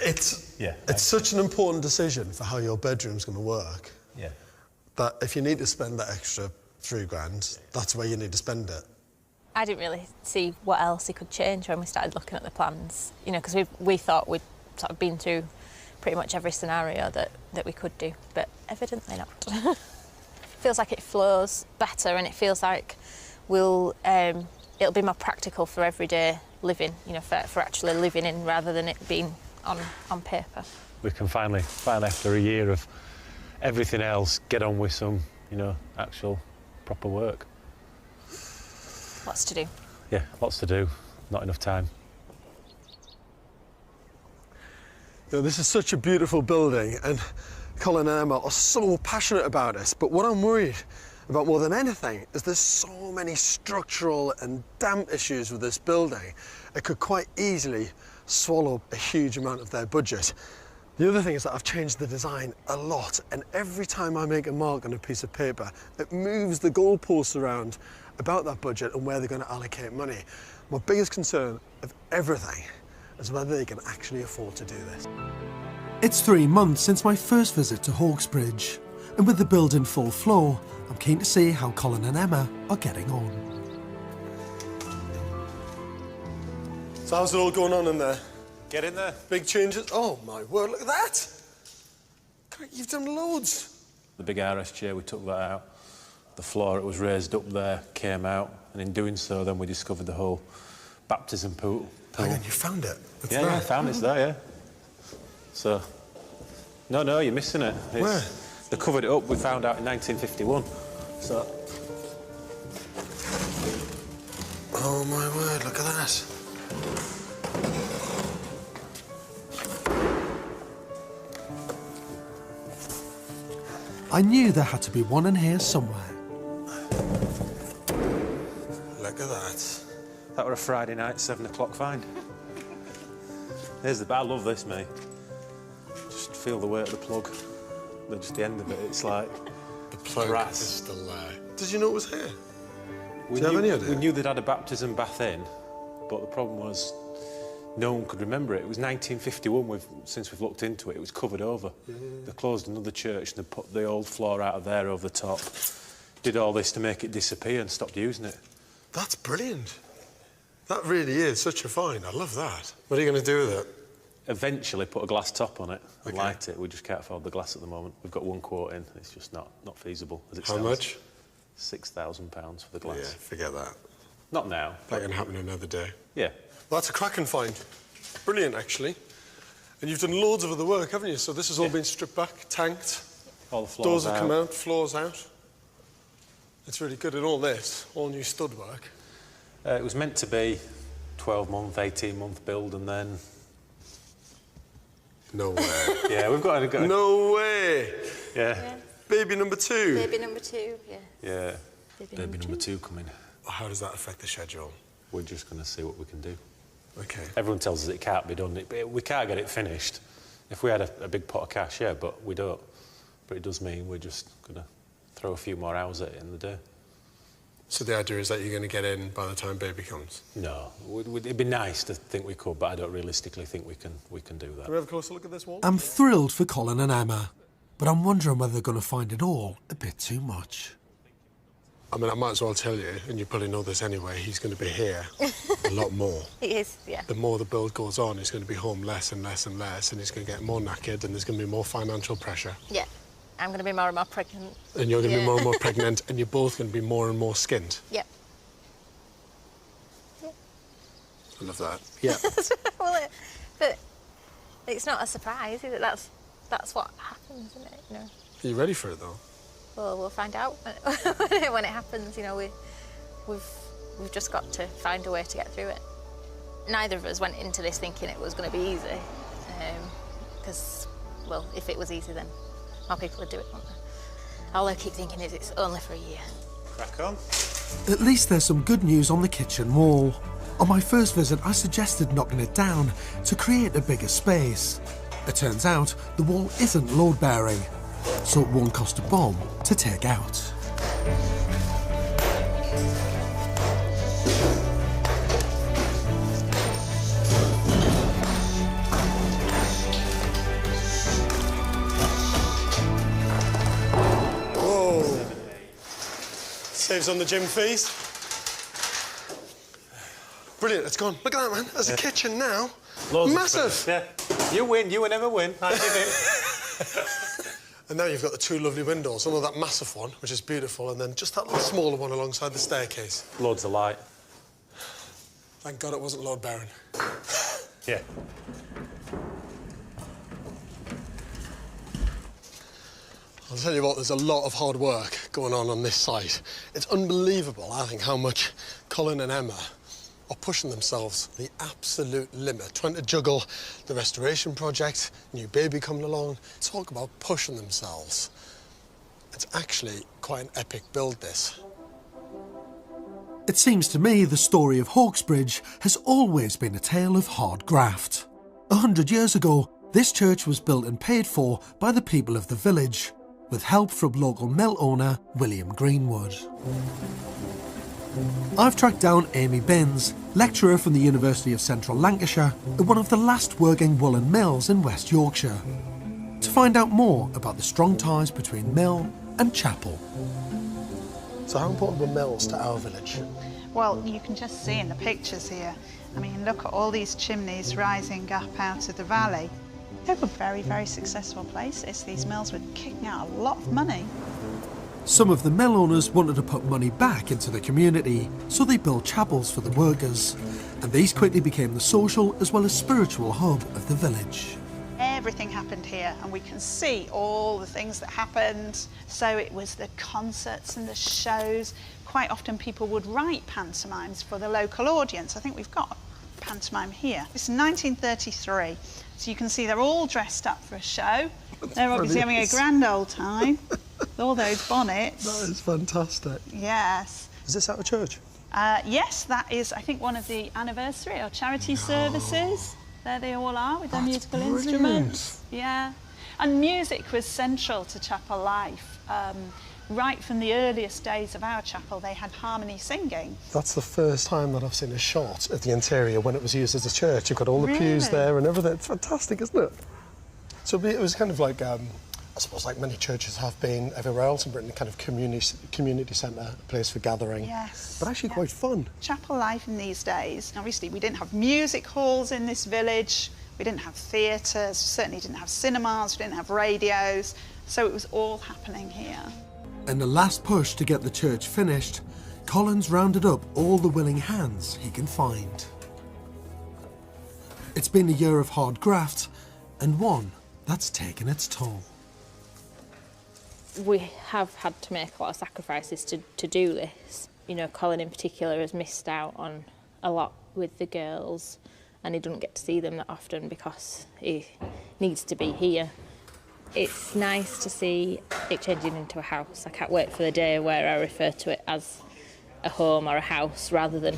it's such an important decision for how your bedroom's going to work. Yeah. That if you need to spend that extra £3, that's where you need to spend it. I didn't really see what else he could change when we started looking at the plans, you know, because we thought we'd sort of been through pretty much every scenario that we could do, but evidently not. Feels like it flows better, and it feels like it'll be more practical for everyday living, you know, for actually living in rather than it being on paper. We can finally, after a year of everything else, get on with some, you know, actual proper work. Lots to do. Yeah, lots to do. Not enough time. You know, this is such a beautiful building, and Colin and Emma are so passionate about it. But what I'm worried about more than anything is there's so many structural and damp issues with this building. It could quite easily swallow up a huge amount of their budget. The other thing is that I've changed the design a lot, and every time I make a mark on a piece of paper, it moves the goalposts around about that budget and where they're going to allocate money. My biggest concern of everything is whether they can actually afford to do this. It's 3 months since my first visit to Hawksbridge, and with the build in full flow, I'm keen to see how Colin and Emma are getting on. So how's it all going on in there? Get in there. Big changes? Oh my word, look at that! God, you've done loads. The big RS chair, we took that out. The floor, it was raised up there, came out, and in doing so, then we discovered the whole baptism pool. Hang on, you found it? It's Yeah, there. I found it's there, yeah. So, no, you're missing it. Where? They covered it up, we found out in 1951. So. Oh my word, look at that. I knew there had to be one in here somewhere. Look at that. That were a Friday night, 7 o'clock find. Here's the, I love this, mate. Just feel the weight of the plug. Just the end of it, it's like the plug brass. is still there. Did you know it was here? We Do you have any idea? We knew they'd had a baptism bath in, but the problem was no one could remember it. It was 1951, since we've looked into it, it was covered over. Yeah. They closed another church and they put the old floor out of there over the top. Did all this to make it disappear and stopped using it. That's brilliant. That really is such a find. I love that. What are you going to do with it? Eventually put a glass top on it and light it. We just can't afford the glass at the moment. We've got 1 quart in. It's just not feasible as it How stands. much? £6,000 for the glass. Yeah, forget that. Not now. That can happen another day. Yeah. Well, that's a cracking find. Brilliant, actually. And you've done loads of other work, haven't you? So this has all been stripped back, tanked. All the floors Doors have out. come out, floors out. It's really good. And all this, all new stud work. It was meant to be 12-month, 18-month build, and then... No way. Yeah, we've got to go... No way! Yeah. Baby number 2. Baby number 2, yeah. Yeah. Baby number 2 coming. How does that affect the schedule? We're just going to see what we can do. Okay. Everyone tells us it can't be done. We can't get it finished. If we had a big pot of cash, yeah, but we don't. But it does mean we're just going to throw a few more hours at it in the day. So the idea is that you're going to get in by the time baby comes? No. It'd be nice to think we could, but I don't realistically think we can do that. Can we have a closer look at this wall? I'm thrilled for Colin and Emma, but I'm wondering whether they're going to find it all a bit too much. I mean, I might as well tell you, and you probably know this anyway, he's going to be here a lot more. He is, yeah. The more the build goes on, he's going to be home less and less and less, and he's going to get more knackered, and there's going to be more financial pressure. Yeah. I'm going to be more and more pregnant. And you're going to be more and more pregnant, and you're both going to be more and more skinned. Yep. I love that. Yeah. Well, but it's not a surprise, is it? That's what happens, isn't it? You know. Are you ready for it, though? Well, we'll find out when it happens. You know, we've just got to find a way to get through it. Neither of us went into this thinking it was going to be easy, because, well, if it was easy, then more people would do it, wouldn't they? All I keep thinking is it's only for a year. Crack on. At least there's some good news on the kitchen wall. On my first visit, I suggested knocking it down to create a bigger space. It turns out the wall isn't load-bearing, so it won't cost a bomb to take out. Whoa. Saves on the gym fees. Brilliant, it's gone. Look at that, man. There's a kitchen now. Loads Massive. Of yeah. You win, you will never win. I did it. And now you've got the 2 lovely windows, one of that massive one, which is beautiful, and then just that little smaller one alongside the staircase. Loads of light. Thank God it wasn't load bearing. Yeah. I'll tell you what, there's a lot of hard work going on this site. It's unbelievable, I think, how much Colin and Emma are pushing themselves the absolute limit, trying to juggle the restoration project, new baby coming along. Talk about pushing themselves. It's actually quite an epic build, this. It seems to me the story of Hawkesbridge has always been a tale of hard graft. 100 years ago, this church was built and paid for by the people of the village, with help from local mill owner William Greenwood. I've tracked down Amy Binns, lecturer from the University of Central Lancashire at one of the last working woolen mills in West Yorkshire, to find out more about the strong ties between mill and chapel. So how important were mills to our village? Well, you can just see in the pictures here. I mean, look at all these chimneys rising up out of the valley. They were very, very successful places. These mills were kicking out a lot of money. Some of the mill owners wanted to put money back into the community, so they built chapels for the workers, and these quickly became the social as well as spiritual hub of the village. Everything happened here, and we can see all the things that happened. So it was the concerts and the shows. Quite often people would write pantomimes for the local audience. I think we've got a pantomime here. It's 1933, so you can see they're all dressed up for a show. They're obviously having a grand old time with all those bonnets. That is fantastic. Yes. Is this out of church? Yes, that is, I think, one of the anniversary or charity services. There they all are with their musical instruments. Yeah. And music was central to chapel life. Right from the earliest days of our chapel, they had harmony singing. That's the first time that I've seen a shot of the interior when it was used as a church. You've got all the pews there and everything. It's fantastic, isn't it? So it was kind of like, I suppose, like many churches have been everywhere else in Britain, kind of community centre, a place for gathering. Yes. But actually quite fun. Chapel life in these days. Obviously, we didn't have music halls in this village. We didn't have theatres, certainly didn't have cinemas, we didn't have radios. So it was all happening here. In the last push to get the church finished, Collins rounded up all the willing hands he can find. It's been a year of hard graft, and one that's taken its toll. We have had to make a lot of sacrifices to do this. You know, Colin in particular has missed out on a lot with the girls, and he doesn't get to see them that often because he needs to be here. It's nice to see it changing into a house. I can't wait for the day where I refer to it as a home or a house rather than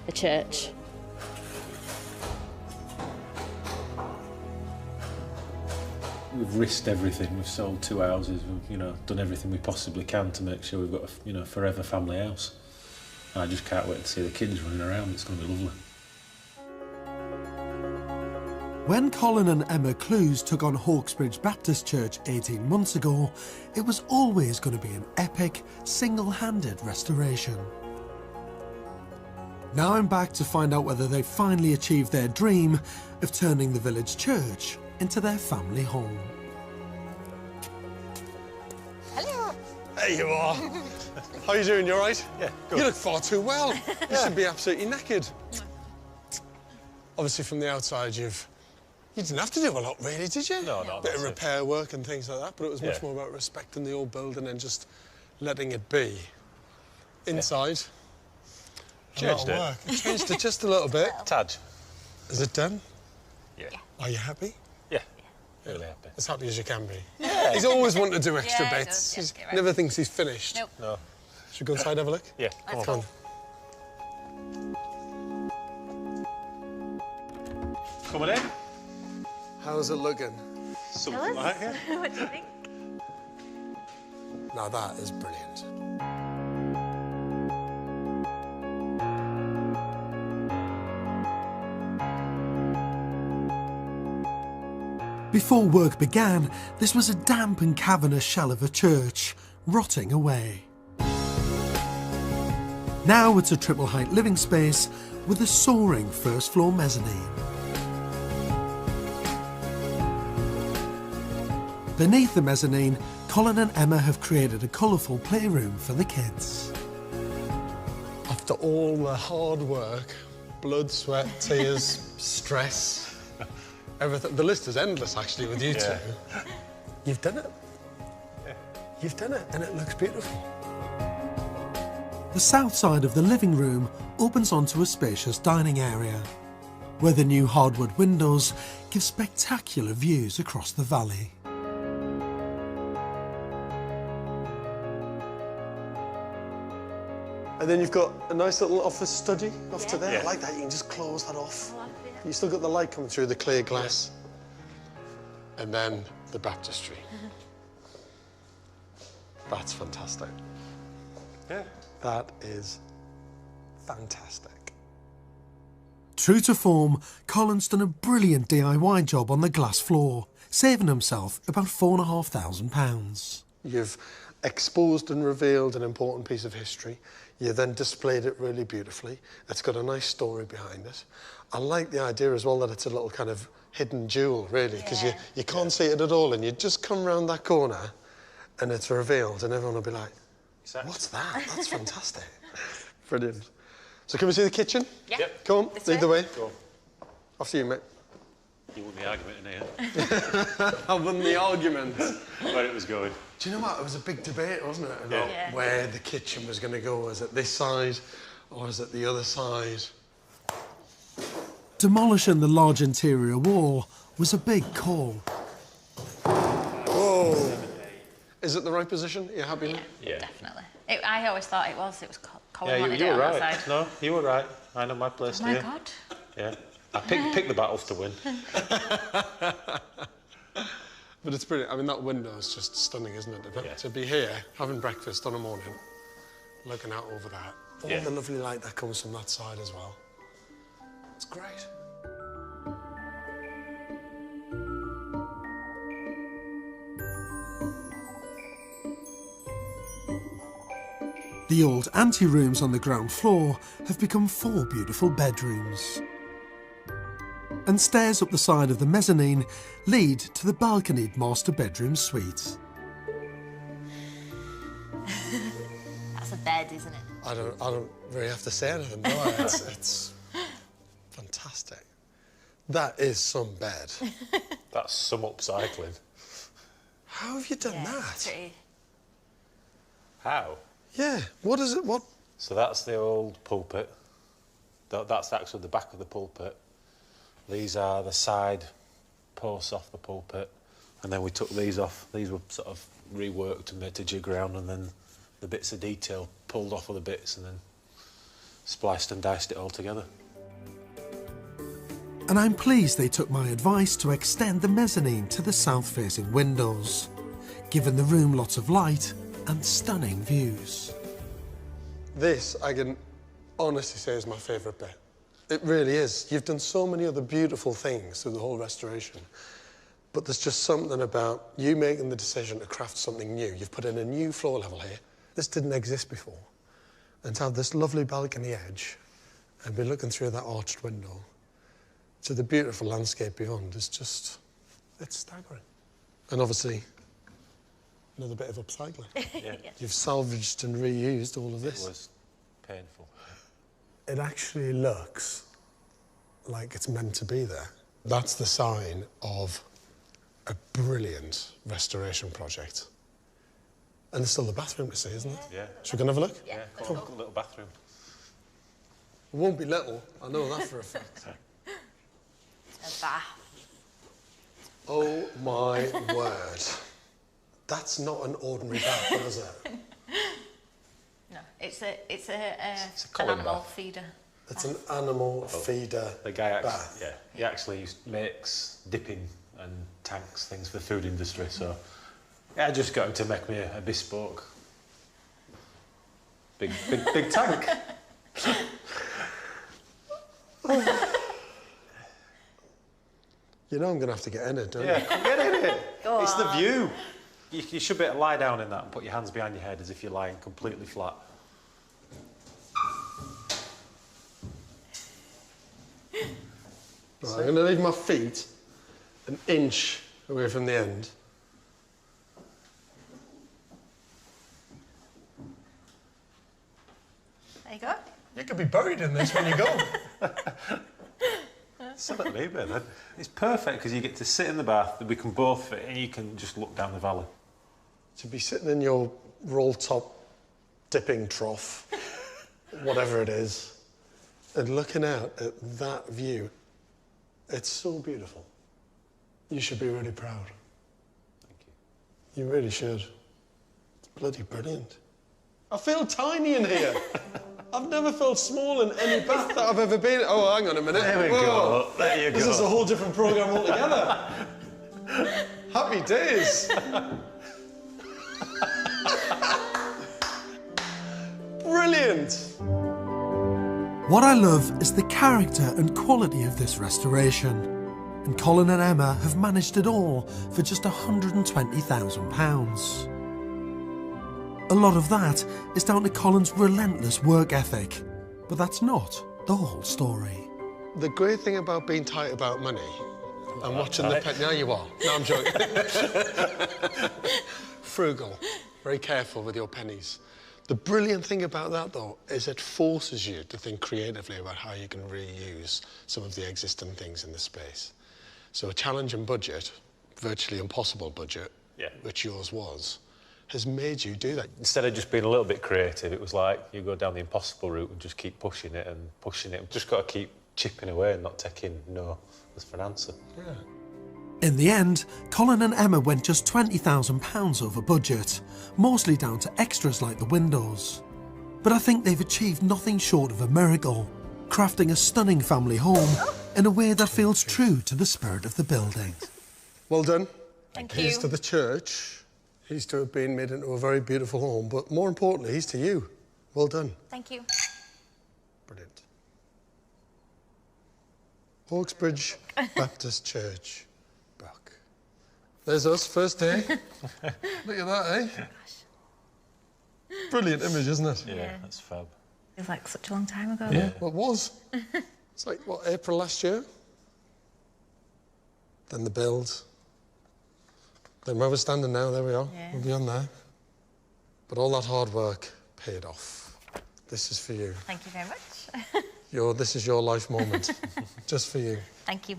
a church. We've risked everything. We've sold 2 houses. We've, done everything we possibly can to make sure we've got a, forever family house. And I just can't wait to see the kids running around. It's going to be lovely. When Colin and Emma Clues took on Hawkesbridge Baptist Church 18 months ago, it was always going to be an epic, single-handed restoration. Now I'm back to find out whether they've finally achieved their dream of turning the village church into their family home. Hello. There you are. How are you doing? You all right? Yeah, good. You look far too well. You should be absolutely knackered. Obviously, from the outside, you didn't have to do a lot, really, did you? No, no. A bit of repair work and things like that, but it was much more about respecting the old building and just letting it be. Inside, Changed it. work. It changed it just a little bit. Tad. Is it done? Yeah. Are you happy? Yeah. Really happy. As happy as you can be. Yeah. He's always wanted to do extra Yeah, he bits. does, He never thinks he's finished. Nope. No. Should we go inside and have a look? Yeah. Come on. Coming in. How's it looking? Something like it. What do you think? Now that is brilliant. Before work began, this was a damp and cavernous shell of a church, rotting away. Now it's a triple-height living space with a soaring first-floor mezzanine. Beneath the mezzanine, Colin and Emma have created a colourful playroom for the kids. After all the hard work, blood, sweat, tears, stress, everything, the list is endless actually with you two. You've done it. You've done it, and it looks beautiful. The south side of the living room opens onto a spacious dining area, where the new hardwood windows give spectacular views across the valley. And then you've got a nice little office study off to there. Yeah. I like that. You can just close that off. You still got the light coming through the clear glass. And then the baptistry. That's fantastic. Yeah. That is fantastic. True to form, Colin's done a brilliant DIY job on the glass floor, saving himself about £4,500. You've exposed and revealed an important piece of history. You then displayed it really beautifully. It's got a nice story behind it. I like the idea as well that it's a little kind of hidden jewel, really, because you can't see it at all, and you just come round that corner and it's revealed, and everyone will be like, what's that? That's fantastic. Brilliant. So can we see the kitchen? Yeah. Yep. Come on, lead the way. Go. After you, mate. You won the argument in here. I won the argument. Where it was going. Do you know what? It was a big debate, wasn't it? About where the kitchen was going to go. Was it this side or was it the other side? Demolishing the large interior wall was a big call. Whoa. Is it the right position? Are you happy now? Yeah. Definitely. I always thought it was. It was Colin Yeah, wanted you it were on right. that side. No, you were right. I know my place Oh my here. God. Yeah. I picked the battles to win. But it's brilliant. I mean, that window is just stunning, isn't it? Yeah. To be here, having breakfast on a morning, looking out over that. All the lovely light that comes from that side as well. It's great. The old ante-rooms on the ground floor have become 4 beautiful bedrooms. And stairs up the side of the mezzanine lead to the balconied master bedroom suite. That's a bed, isn't it? I don't really have to say anything, do I? It's fantastic. That is some bed. That's some upcycling. How have you done that? Pretty. How? Yeah, what is it? What? So that's the old pulpit. That's actually the back of the pulpit. These are the side posts off the pulpit. And then we took these off. These were sort of reworked and made to jig around, and then the bits of detail pulled off other bits and then spliced and diced it all together. And I'm pleased they took my advice to extend the mezzanine to the south-facing windows, giving the room lots of light and stunning views. This, I can honestly say, is my favourite bit. It really is. You've done so many other beautiful things through the whole restoration, but there's just something about you making the decision to craft something new. You've put in a new floor level here. This didn't exist before. And to have this lovely balcony edge and be looking through that arched window to the beautiful landscape beyond is just, it's staggering. And obviously, another bit of upcycling. Yeah. You've salvaged and reused all of this. It was painful. It actually looks like it's meant to be there. That's the sign of a brilliant restoration project. And there's still the bathroom to see, isn't it? Yeah. Should we go and have a look? Yeah, cool. Little bathroom. It won't be little, I know that for a fact. A bath. Oh my word. That's not an ordinary bath, is it? No, it's an Colin animal bath. feeder. It's an animal feeder The guy bath. he actually makes dipping and tanks, things for the food industry, so yeah, I just got him to make me a bespoke big tank. You know I'm going to have to get in it, don't Yeah, you? come get in it. Go It's the on. view. You should be able to lie down in that and put your hands behind your head as if you're lying completely flat. Right, I'm going to leave my feet an inch away from the end. There you go. You could be buried in this when you go. Something maybe then. It's perfect because you get to sit in the bath, we can both fit, and you can just look down the valley. To be sitting in your roll-top dipping trough whatever it is, and looking out at that view, it's so beautiful. You should be really proud. Thank you. You really should. It's bloody brilliant. I feel tiny in here. I've never felt small in any bath that I've ever been. Oh, hang on a minute. There we go. There you go. This is a whole different programme altogether. Happy days. Brilliant. What I love is the character and quality of this restoration. And Colin and Emma have managed it all for just £120,000. A lot of that is down to Colin's relentless work ethic, but that's not the whole story. The great thing about being tight about money and watching the pen... No, you are. No, I'm joking. Frugal. Very careful with your pennies. The brilliant thing about that, though, is it forces you to think creatively about how you can reuse some of the existing things in the space. So a challenging budget, virtually impossible budget, which yours was, has made you do that. Instead of just being a little bit creative, it was like you go down the impossible route and just keep pushing it and pushing it. Just got to keep chipping away and not taking no as for an answer. Yeah. In the end, Colin and Emma went just £20,000 over budget, mostly down to extras like the windows. But I think they've achieved nothing short of a miracle, crafting a stunning family home in a way that feels true to the spirit of the building. Well done. Thank Here's you. to the church. He's to have been made into a very beautiful home, but more importantly, he's to you. Well done. Thank you. Brilliant. Hawksbridge Baptist Church, Brock. There's us, first day. Look at that, eh? Brilliant image, isn't it? Yeah, that's fab. Feels like such a long time ago. Yeah. Well, it was. It's like, what, April last year? Then the build. Then where we're standing now, there we are. Yeah. We'll be on there. But all that hard work paid off. This is for you. Thank you very much. This is your life moment. Just for you. Thank you.